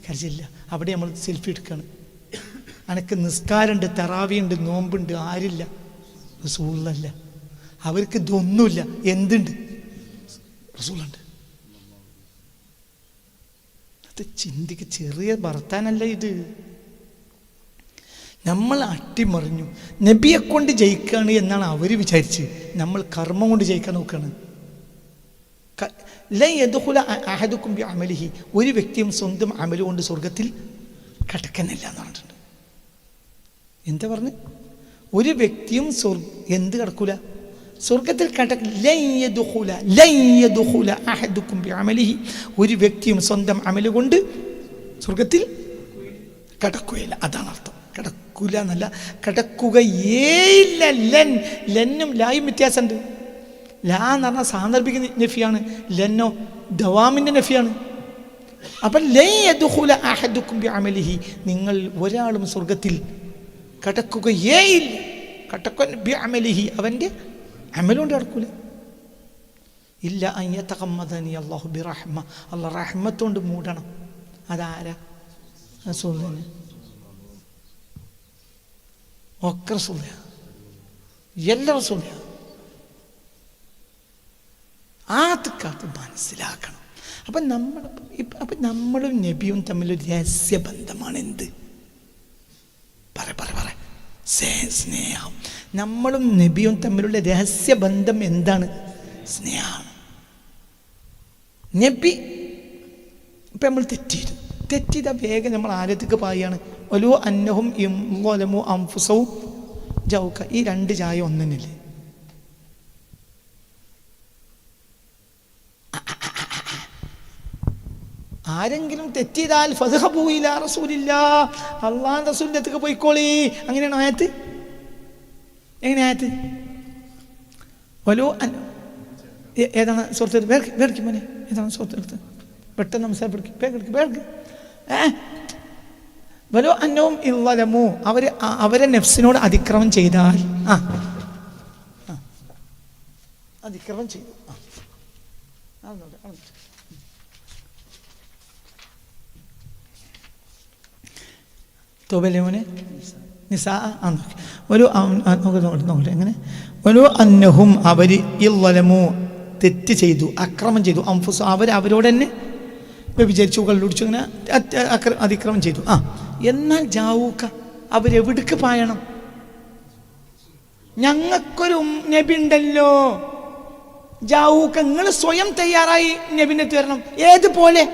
കരിച്ചില്ല. അവിടെ നമ്മൾ സെൽഫി എടുക്കുകയാണ്. അനക്ക് നിസ്കാരമുണ്ട്, തറാവിയുണ്ട്, നോമ്പുണ്ട്, ആരില്ല? റസൂലല്ല. അവർക്ക് ഇതൊന്നുമില്ല. എന്തുണ്ട്? റസൂലുണ്ട്. അത് ചിന്തിക്ക്. ചെറിയ ഭർത്താനല്ല ഇത്. നമ്മൾ അട്ടിമറിഞ്ഞു. നബിയെ കൊണ്ട് ജയിക്കുകയാണ് എന്നാണ് അവർ വിചാരിച്ച്. നമ്മൾ കർമ്മം കൊണ്ട് ജയിക്കാൻ നോക്കുകയാണ്. ഒരു വ്യക്തിയും സ്വന്തം അമല് കൊണ്ട് സ്വർഗത്തിൽ കടക്കുന്നില്ല എന്ന് പറഞ്ഞിട്ടുണ്ട്. എന്താ പറഞ്ഞു? ഒരു വ്യക്തിയും എന്ത് കടക്കൂല? സ്വർഗത്തിൽ ഒരു വ്യക്തിയും സ്വന്തം അമല് കൊണ്ട് സ്വർഗത്തിൽ കടക്കുകയില്ല. അതാണ് അർത്ഥം. കടക്കൂല എന്നല്ല, കടക്കുകയേയില്ല. ലെന്നും ലായും വ്യത്യാസമുണ്ട്. ലാ എന്ന് പറഞ്ഞാൽ സാന്ദർഭിക നഫിയാണ്, ലെന്നോ ദവാമിൻ്റെ നഫിയാണ്. അപ്പം നിങ്ങൾ ഒരാളും സ്വർഗത്തിൽ കടക്കുകയേയില്ല. കടക്കലിഹി അവൻ്റെ അമലുകൊണ്ട് കടക്കൂല. ഇല്ല അയ്യതഖമ്മദനി അല്ലാഹു ബിറഹ്മ, അല്ലാഹു റഹ്മത്തുകൊണ്ട് മൂടണം. അതാരാ? റസൂലുള്ളാഹി. ഒക്കെ റസൂലുള്ളാഹി, എല്ലാ റസൂലുള്ളാഹി. ആദ്യക്കാലത്ത് മനസ്സിലാക്കണം. അപ്പം നമ്മളും നബിയും തമ്മിലൊരു രഹസ്യബന്ധമാണ്. എന്ത്? പറ സ്നേഹം. നമ്മളും നബിയും തമ്മിലുള്ള രഹസ്യബന്ധം എന്താണ്? സ്നേഹമാണ്. നബി ഇപ്പം നമ്മൾ തെറ്റിയത വേഗം നമ്മൾ ആരത്തേക്ക് പായാണ്. ഒലു അന്നഹും ഇംലമു അംഫുസവും ജൗക. ഈ രണ്ട് ചായ ഒന്നിനില്ലേ? ആരെങ്കിലും തെറ്റിയതാൽ ഫദ്ഹബൂ ഇലാ റസൂലില്ലാ, അല്ലാഹുവിന്റെ റസൂലിന്റെ അടുത്തേക്ക് പോയിക്കോളി. അങ്ങനെയാണ് ആയത്ത്. എങ്ങനെ ആയത്ത്? ഏതാണ് സുഹൃത്ത്? വേടിക്കും മോനെ, ഏതാണ് സുഹൃത്ത്? പെട്ടെന്ന് സംസാരിക്കും. വലോ അന്നവും ഇല്ലമു, അവരെ നഫ്സിനോട് അതിക്രമം ചെയ്താൽ, അതിക്രമം ചെയ്തു. തോബല്ലേ മോനെ? നിസാ നോക്കട്ടെ. എങ്ങനെ? ഒരു അന്നഹും അവർ ഇല്ലമു തെറ്റ് ചെയ്തു, അക്രമം ചെയ്തു. അംഫുസ അവരോട് തന്നെ വ്യഭിചരിച്ചു, കള്ളുടിച്ചു, അങ്ങനെ അതിക്രമം ചെയ്തു. എന്നാൽ ജാവൂക്ക അവരെവിടേക്ക് പായണം? ഞങ്ങൾക്കൊരു നബി ഉണ്ടല്ലോ. ജാവൂക്ക നിങ്ങൾ സ്വയം തയ്യാറായി നബിനെ തരണം. ഏതുപോലെ?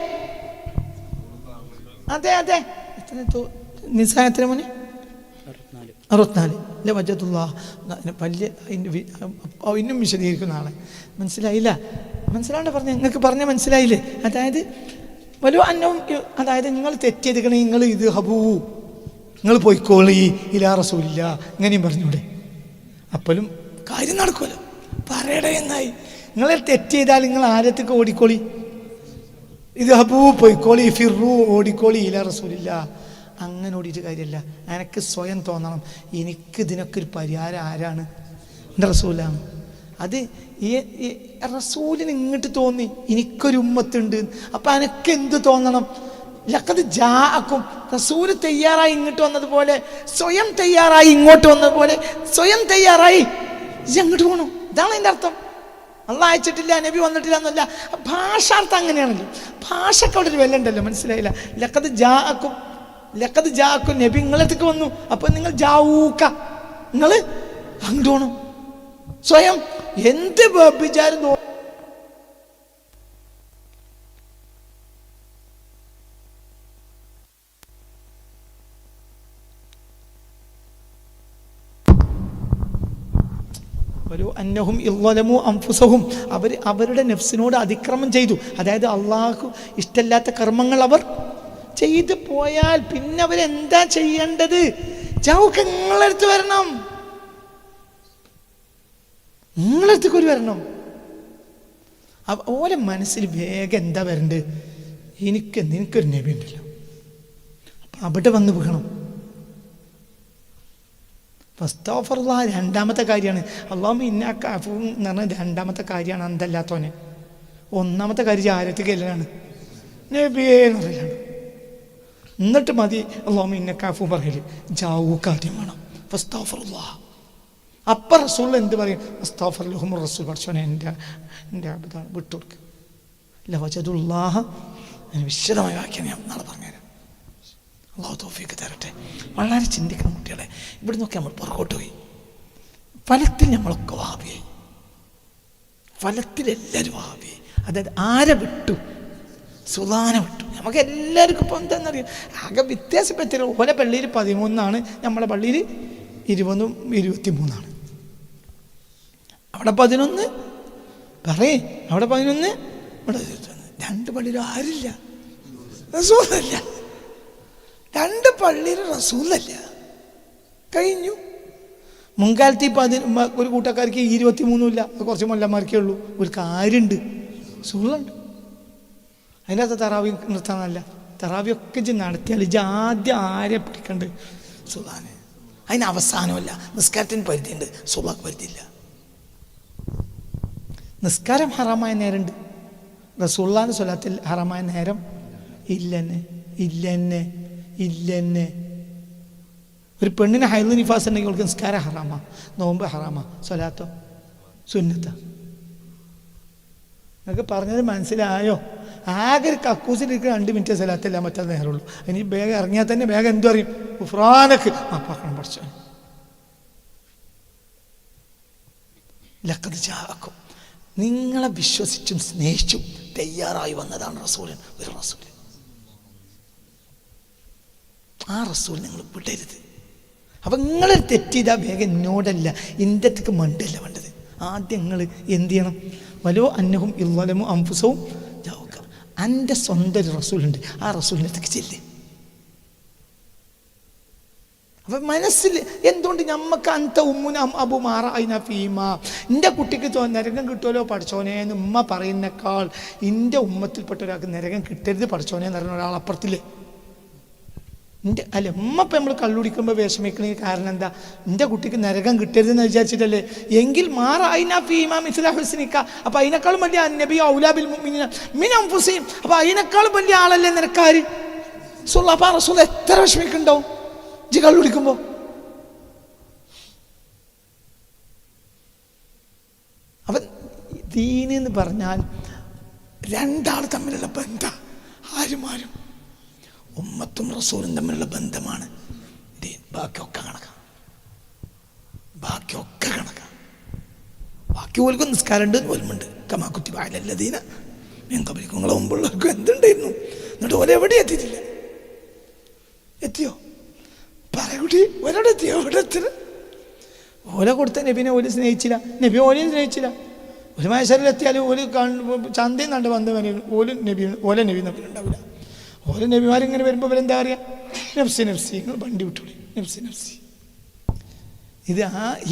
അതെ നിസായത്തിന് മോനെ 64 വജതുല്ലാ. വലിയ ഇന്നും വിശദീകരിക്കുന്ന ആളെ. മനസ്സിലാണ്ട് പറഞ്ഞ നിങ്ങൾക്ക് പറഞ്ഞ മനസ്സിലായില്ലേ? അതായത് വലു അന്നവും, അതായത് നിങ്ങൾ തെറ്റിയെടുക്കണേ, നിങ്ങൾ ഇത് ഹബൂ, നിങ്ങൾ പോയിക്കോളി ഇലാ റസൂലില്ല, ഇങ്ങനെയും പറഞ്ഞൂടെ? അപ്പോഴും കാര്യം നടക്കുമല്ലോ. പറയടേ എന്നായി. നിങ്ങൾ തെറ്റ് ചെയ്താൽ നിങ്ങൾ ആരത്തേക്ക് ഓടിക്കോളി? ഇത് ഹബൂ പോയിക്കോളി, ഫിറു ഓടിക്കോളി ഇലാ റസൂലില്ല. അങ്ങനെ ഓടിയിട്ട് കാര്യമല്ല. എനിക്ക് സ്വയം തോന്നണം, എനിക്ക് ഇതിനൊക്കെ ഒരു പരിഹാരം ആരാണ്? എൻ്റെ റസൂലാണ്. അത് ഈ റസൂലിന് ഇങ്ങോട്ട് തോന്നി എനിക്കൊരു ഉമ്മത്തുണ്ട്. അപ്പം അനക്ക് എന്ത് തോന്നണം? ലഖദ് ജാഅക്കും, റസൂല് തയ്യാറായി ഇങ്ങോട്ട് വന്നതുപോലെ, സ്വയം തയ്യാറായി ഇങ്ങോട്ട് വന്നതുപോലെ, സ്വയം തയ്യാറായി അങ്ങോട്ട് പോകണം. ഇതാണ് അതിൻ്റെ അർത്ഥം. അള്ളാഹ് അയച്ചിട്ടില്ല, നബി വന്നിട്ടില്ല എന്നല്ല. ഭാഷാർത്ഥം അങ്ങനെയാണല്ലോ. ഭാഷക്ക് അവിടെ ഒരു വിലയുണ്ടല്ലോ, മനസ്സിലായില്ല? ലഖദ് ജാഅക്കും, ലഖദ് ജാഅക്കും, നബി നിങ്ങളടുത്തേക്ക് വന്നു. അപ്പം നിങ്ങൾ ജാഊക്ക, നിങ്ങൾ അങ്ങോട്ട് പോകണം. സ്വയം എന്ത് വിചാരം അന്നഹും ഇളലമു അംഫുസഹും, അവരുടെ നഫ്സിനോട് അതിക്രമം ചെയ്തു. അതായത് അള്ളാഹു ഇഷ്ടമില്ലാത്ത കർമ്മങ്ങൾ അവർ ചെയ്തു പോയാൽ പിന്നെ അവരെന്താ ചെയ്യേണ്ടത്? ജാഊക്ക, നിങ്ങളടുത്ത് വരണം, നിങ്ങളടുത്തേക്ക് ഒരു വരണം. ഓരോ മനസ്സിൽ വേഗം എന്താ വരേണ്ടത്? എനിക്കൊരു നബി ഉണ്ടല്ലോ, അപ്പം അവിടെ വന്ന് വീണം. ഫസ്തഗ്ഫിറുല്ലാ രണ്ടാമത്തെ കാര്യമാണ്. അല്ലാഹുമ്മ ഇന്നക അഫൂൻ എന്ന് പറഞ്ഞാൽ രണ്ടാമത്തെ കാര്യമാണ് അന്തല്ലാത്തവന്. ഒന്നാമത്തെ കാര്യം ആരത്തേക്ക് എല്ലാണ്? നബിയേ എന്ന് പറയലാണ്. എന്നിട്ട് മതി അല്ലാഹുമ്മ ഇന്നക അഫൂൻ പറയല്. ജാഊക്ക ആദ്യം വേണം. ഫസ്തഗ്ഫിറുല്ലാ. അപ്പം റസൂൽ എന്ത് പറയും? അസ്തഗ്ഫിറുലഹും റസൂൽ പഠിച്ചോനെ എൻ്റെ അബദ്ധമാണ്, വിട്ടുകൊടുക്കുക. ലവജദുല്ലാഹ, വിശദമായ വാക്യം ഞാൻ നാളെ പറഞ്ഞുതരാം. അല്ലാഹു തൗഫീഖ് തരട്ടെ. വളരെ ചിന്തിക്കണം കുട്ടികളെ. ഇവിടെ നോക്കി നമ്മൾ പുറകോട്ട് പോയി. ഫലത്തിൽ നമ്മളൊക്കെ വഹാബിയായി, ഫലത്തിലെല്ലാവരും വഹാബിയായി. അതായത് ആരെ വിട്ടു? സുൽത്താനെ വിട്ടു. നമുക്ക് എല്ലാവർക്കും ഇപ്പോൾ എന്താണെന്നറിയാം, ആകെ വ്യത്യാസം പറ്റില്ല. ഓരോ പള്ളിയിൽ 13 നമ്മളെ പള്ളിയിൽ 20 23. അവിടെ 11 പറയേ, അവിടെ 11, ഇവിടെ 21. 2 പള്ളിയിലും ആരില്ല, റസൂലല്ല. 2 പള്ളിയിൽ റസൂലല്ല. കഴിഞ്ഞു. മുൻകാലത്ത് ഒരു കൂട്ടക്കാർക്ക് 23 ഇല്ല, കുറച്ച് മൊല്ലന്മാർക്കേ ഉള്ളൂ. ഒരു കാര്യമുണ്ട്, റസൂലുണ്ട്. അതിനകത്ത് തറാവി നിർത്താനല്ല, തറാവിയൊക്കെ നടത്തിയാൽ ആദ്യം ആരെ പിടിക്കണ്ട്? സുൽത്താനെ. അതിന് അവസാനമല്ല. നിസ്കാരത്തിന് പരിധിയുണ്ട്, സുബ്ഹാക്ക് പരിധിയില്ല. നിസ്കാരം ഹറാമായ നേരമുണ്ട്, റസൂലുള്ളാഹിന്റെ സ്വലാത്തിൽ ഹറാമായ നേരം ഇല്ലെന്നെ ഇല്ലെന്നെ ഇല്ലെന്നെ. ഒരു പെണ്ണിന് ഹൈദ് നിഫാസ് ഉണ്ടെങ്കിൽ അവൾക്ക് നിസ്കാരം ഹറാമാ, നോമ്പ് ഹറാമാ, സ്വലാത്തോ സുന്നത്താ. നിങ്ങൾക്ക് പറഞ്ഞത് മനസ്സിലായോ? ആകെ ഒരു കക്കൂസിലിരിക്കുന്ന 2 മിനിറ്റ് സ്വലാത്തല്ല, മറ്റേ നേരമുള്ളൂ. ഇനി വേഗം ഇറങ്ങിയാൽ തന്നെ വേഗം എന്തു പറയും? ഉഫ്രാനക്ക് പാക്കണം പഠിച്ചോ. ലഖദ് ജാഅക്കും, നിങ്ങളെ വിശ്വസിച്ചും സ്നേഹിച്ചും തയ്യാറായി വന്നതാണ് റസൂലൻ, ഒരു റസൂൽ. ആ റസൂൽ നിങ്ങൾ വിടരുത്. അപ്പം നിങ്ങൾ തെറ്റിയതാ വേഗം എന്നോടല്ല, എൻ്റെ അടുത്തേക്ക് മണ്ടല്ല വേണ്ടത്. ആദ്യം നിങ്ങൾ എന്ത് ചെയ്യണം? വലോ അന്നഹും ഇളലമു അംഫുസഹും ജാഊക്ക. എൻ്റെ സ്വന്തം ഒരു റസൂലുണ്ട്, ആ റസൂലിൻ്റെ അടുത്തേക്ക് ചെല്ല്. അപ്പം മനസ്സിൽ എന്തുകൊണ്ട് ഞമ്മക്ക് അന്ത ഉമ്മുന അബു മാറ അയിന ഫീമ, എൻ്റെ കുട്ടിക്ക് നരകം കിട്ടുമല്ലോ പഠിച്ചോനെ എന്ന് ഉമ്മ പറയുന്നേക്കാൾ എൻ്റെ ഉമ്മത്തിൽപ്പെട്ട ഒരാൾക്ക് നരകം കിട്ടരുത് പഠിച്ചോനെ എന്ന് പറയുന്ന ഒരാൾ അപ്പുറത്തില്ലേ? അല്ല, ഉമ്മ ഇപ്പം നമ്മൾ കള്ളുടിക്കുമ്പോൾ വിഷമിക്കണമെങ്കിൽ കാരണം എന്താ? എൻ്റെ കുട്ടിക്ക് നരകം കിട്ടരുതെന്ന് വിചാരിച്ചിട്ടല്ലേ? എങ്കിൽ മാറ അയിന ഫീമ മിസ്ല ഹുസ്നിക. അപ്പം അതിനേക്കാളും വലിയ നബി ഔലാ ബിൽ മുഅ്മിനീന മിൻ അൻഫുസിഹിം. അപ്പം അതിനേക്കാളും വലിയ ആളല്ലേ നിനക്കാര്? അപ്പം റസൂൽ എത്ര വിഷമിക്കുന്നുണ്ടാവും ജി കള്ളുടിക്കുമ്പോൾ? അപ്പം ദീൻ എന്ന് പറഞ്ഞാൽ 2 ആൾ തമ്മിലുള്ള ബന്ധം. ആരും ഉമ്മത്തും റസൂലും തമ്മിലുള്ള ബന്ധമാണ് ദീൻ. ബാക്കിയൊക്കെ കണക്കാം, ബാക്കി ഓൽക്കും നിസ്കാരമുണ്ട്, ഓൽമുണ്ട്. കമാക്കുത്തി ബാലല്ലദീന ഞാൻ കബലിക്കും. നിങ്ങളെ മുമ്പുള്ളവർക്കും എന്തുണ്ടായിരുന്നു? എന്നിട്ട് ഓലെവിടെ എത്തിയിട്ടില്ല. എത്തിയോ? പറയൂട്ടി, ഒരെവിടെ എവിടെ എത്തിന്? ഓല കൊടുത്ത നബിനെ ഓല് സ്നേഹിച്ചില്ല, നബി ഓലെയും സ്നേഹിച്ചില്ല. ഒരു മനുഷ്യരിലെത്തിയാലും ഓല് ചന്തയും കണ്ട് വന്ന് ഓല നബി തമ്മിലുണ്ടാവില്ല. ഓരോ നബിമാരിങ്ങനെ വരുമ്പോൾ ഇവരെന്താ പറയുക? നഫ്സി നഫ്സി, നിങ്ങൾ വണ്ടി വിട്ടോളി, നഫ്സി നഫ്സി. ഇത്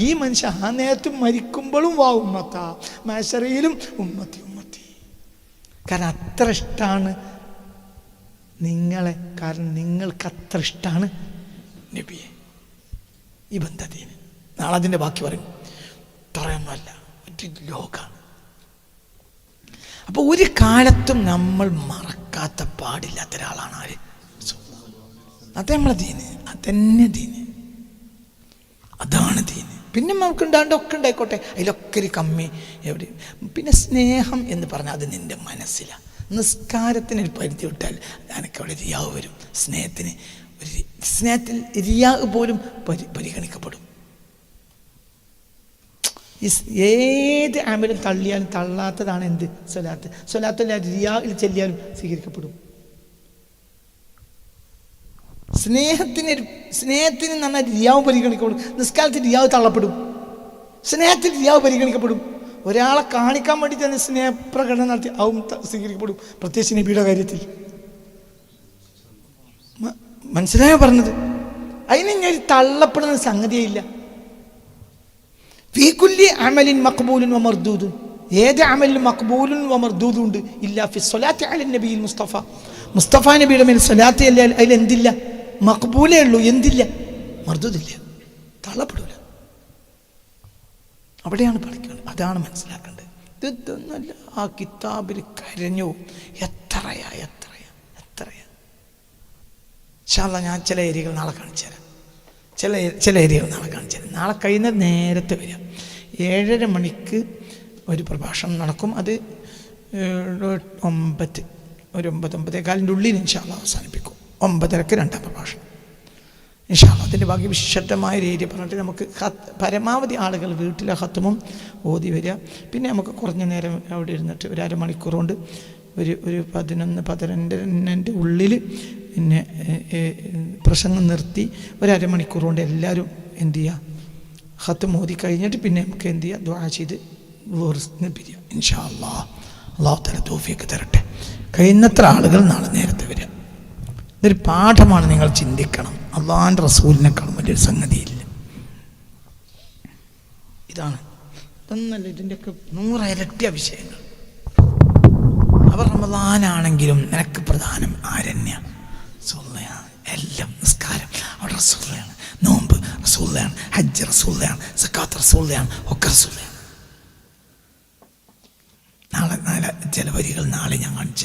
ഈ മനുഷ്യ ആ നേരത്തും മരിക്കുമ്പോഴും വാ ഉമ്മത്താ, മഹ്ശറിലും ഉമ്മത്തി ഉമ്മത്തി. കാരണം അത്ര ഇഷ്ടമാണ് നിങ്ങളെ, കാരണം നിങ്ങൾക്ക് അത്ര ഇഷ്ടമാണ് നബിയെ, ഈ ബന്ധത്തിന്. നാളെ അതിൻ്റെ ബാക്കി പറയും. ഇത്രയൊന്നുമല്ല, മറ്റൊരു ലോകമാണ്. അപ്പോൾ ഒരു കാലത്തും നമ്മൾ മറക്കാത്ത പാടില്ലാത്ത ഒരാളാണ് ആര്? അത് നമ്മളെ ദീന്, അതന്നെ ദീന്, അതാണ് ദീന്. പിന്നെ നമുക്ക് ഉണ്ടാണ്ടൊക്കെ ഉണ്ടായിക്കോട്ടെ, അതിലൊക്കെ ഒരു കമ്മി എവിടെ. പിന്നെ സ്നേഹം എന്ന് പറഞ്ഞാൽ അത് നിൻ്റെ മനസ്സിലാണ്. നിസ്കാരത്തിനൊരു പരിധി വിട്ടാൽ എനിക്ക് അവിടെ റിയാവ് വരും. സ്നേഹത്തിൽ റിയാവ് പോലും പരിഗണിക്കപ്പെടും. ഏത് ആമലും തള്ളിയാലും തള്ളാത്തതാണ് എന്ത്? സ്വലാത്ത്. സ്വലാത്തല്ല റിയായിൽ ചെല്ലിയാലും സ്വീകരിക്കപ്പെടും. സ്നേഹത്തിന് നന്നായി റിയാവ് പരിഗണിക്കപ്പെടും. നിസ്കാരത്തിൽ റിയാവ് തള്ളപ്പെടും, സ്നേഹത്തിൽ റിയാവ് പരിഗണിക്കപ്പെടും. ഒരാളെ കാണിക്കാൻ വേണ്ടി തന്നെ സ്നേഹപ്രകടനം നടത്തി അതും സ്വീകരിക്കപ്പെടും, പ്രത്യേകിച്ച് നബിയുടെ കാര്യത്തിൽ. മനസ്സിലായോ പറഞ്ഞത്? അതിന് ഞാൻ തള്ളപ്പെടുന്ന സംഗതിയില്ല. ഫീ കുല്ലി അമലിൻ മഖ്ബൂലുൻ വ മർദൂദുൻ, ഏത് അമലിലും മഖ്ബൂലുൻ വ മർദൂദുൻ ഉണ്ട്. ഇല്ല ഫി സ്വലാത്തി അലൻ നബിയിൽ മുസ്തഫ നബിയുടെ മേൽ സ്വലാത്ത് അല്ല, അതിലെന്തില്ല? മഖ്ബൂലേ ഉള്ളൂ, എന്തില്ല? മർദൂദില്ല, തള്ളപ്പെടില്ല. അവിടെയാണ് പഠിക്കുന്നത്. അതാണ് മനസ്സിലാക്കേണ്ടത്. ഇതൊന്നല്ല ആ കിതാബിൽ കരഞ്ഞു. എത്രയാ ഇൻഷാ അല്ലാഹ് ഞാൻ ചില ഏരിയകൾ നാളെ കാണിച്ചു തരാം. ചില ഏരിയകൾ നാളെ കാണിച്ചു തരാം. നാളെ കഴിയുന്ന നേരത്തെ വരിക. 7:30 മണിക്ക് ഒരു പ്രഭാഷണം നടക്കും. അത് 9:15 ഉള്ളിൽ ഇൻഷാ അല്ലാഹ് അവസാനിപ്പിക്കും. 9:30 രണ്ടാം പ്രഭാഷണം ഇൻഷാ അല്ലാഹ്. അതിൻ്റെ ബാക്കി വിശദമായ ഒരു ഏരിയ പറഞ്ഞിട്ട് നമുക്ക് പരമാവധി ആളുകൾ വീട്ടിലെ ഖത്മും ഓതി വരിക. പിന്നെ നമുക്ക് കുറഞ്ഞ നേരം അവിടെ ഇരുന്നിട്ട് ഒരു അരമണിക്കൂർ കൊണ്ട് ഒരു 11-12 ഉള്ളിൽ പിന്നെ പ്രസംഗം നിർത്തി ഒരു അരമണിക്കൂർ കൊണ്ട് എല്ലാവരും എന്ത് ചെയ്യുക? ഖത്ം ഓതി കഴിഞ്ഞിട്ട് പിന്നെ നമുക്ക് എന്ത് ചെയ്യുക? ദുആ ചെയ്ത് പിരിയാം ഇൻഷാ അല്ലാഹ്. അല്ലാഹു തആല തൗഫീഖ് തരട്ടെ. കഴിയുന്നത്ര ആളുകൾ നാളെ നേരത്തെ വരിക. ഇതൊരു പാഠമാണ്, നിങ്ങൾ ചിന്തിക്കണം. അള്ളാഹുവിൻ്റെ റസൂലിനേക്കാളും വലിയൊരു സംഗതിയില്ല. ഇതാണ്, ഇതൊന്നല്ല, ഇതിൻ്റെയൊക്കെ 100 ഇരട്ടി വിഷയങ്ങൾ. അവർ റമളാനാണെങ്കിലും നിനക്ക് പ്രധാനം ആരണ്യ റസൂലുള്ളാഹിയാണ്. എല്ലാം നിസ്കാരം അവിടെ റസൂലുള്ളാഹിയാണ്, നോമ്പ് റസൂലുള്ളാഹിയാണ്, ഹജ്ജ് റസൂലുള്ളാഹിയാണ്, സക്കാത്ത് റസൂലുള്ളാഹിയാണ്, ഒക്കെ റസൂലുള്ളാഹിയാണ്. നാളെ ചില വരികൾ നാളെ ഞാൻ കാണിച്ചു.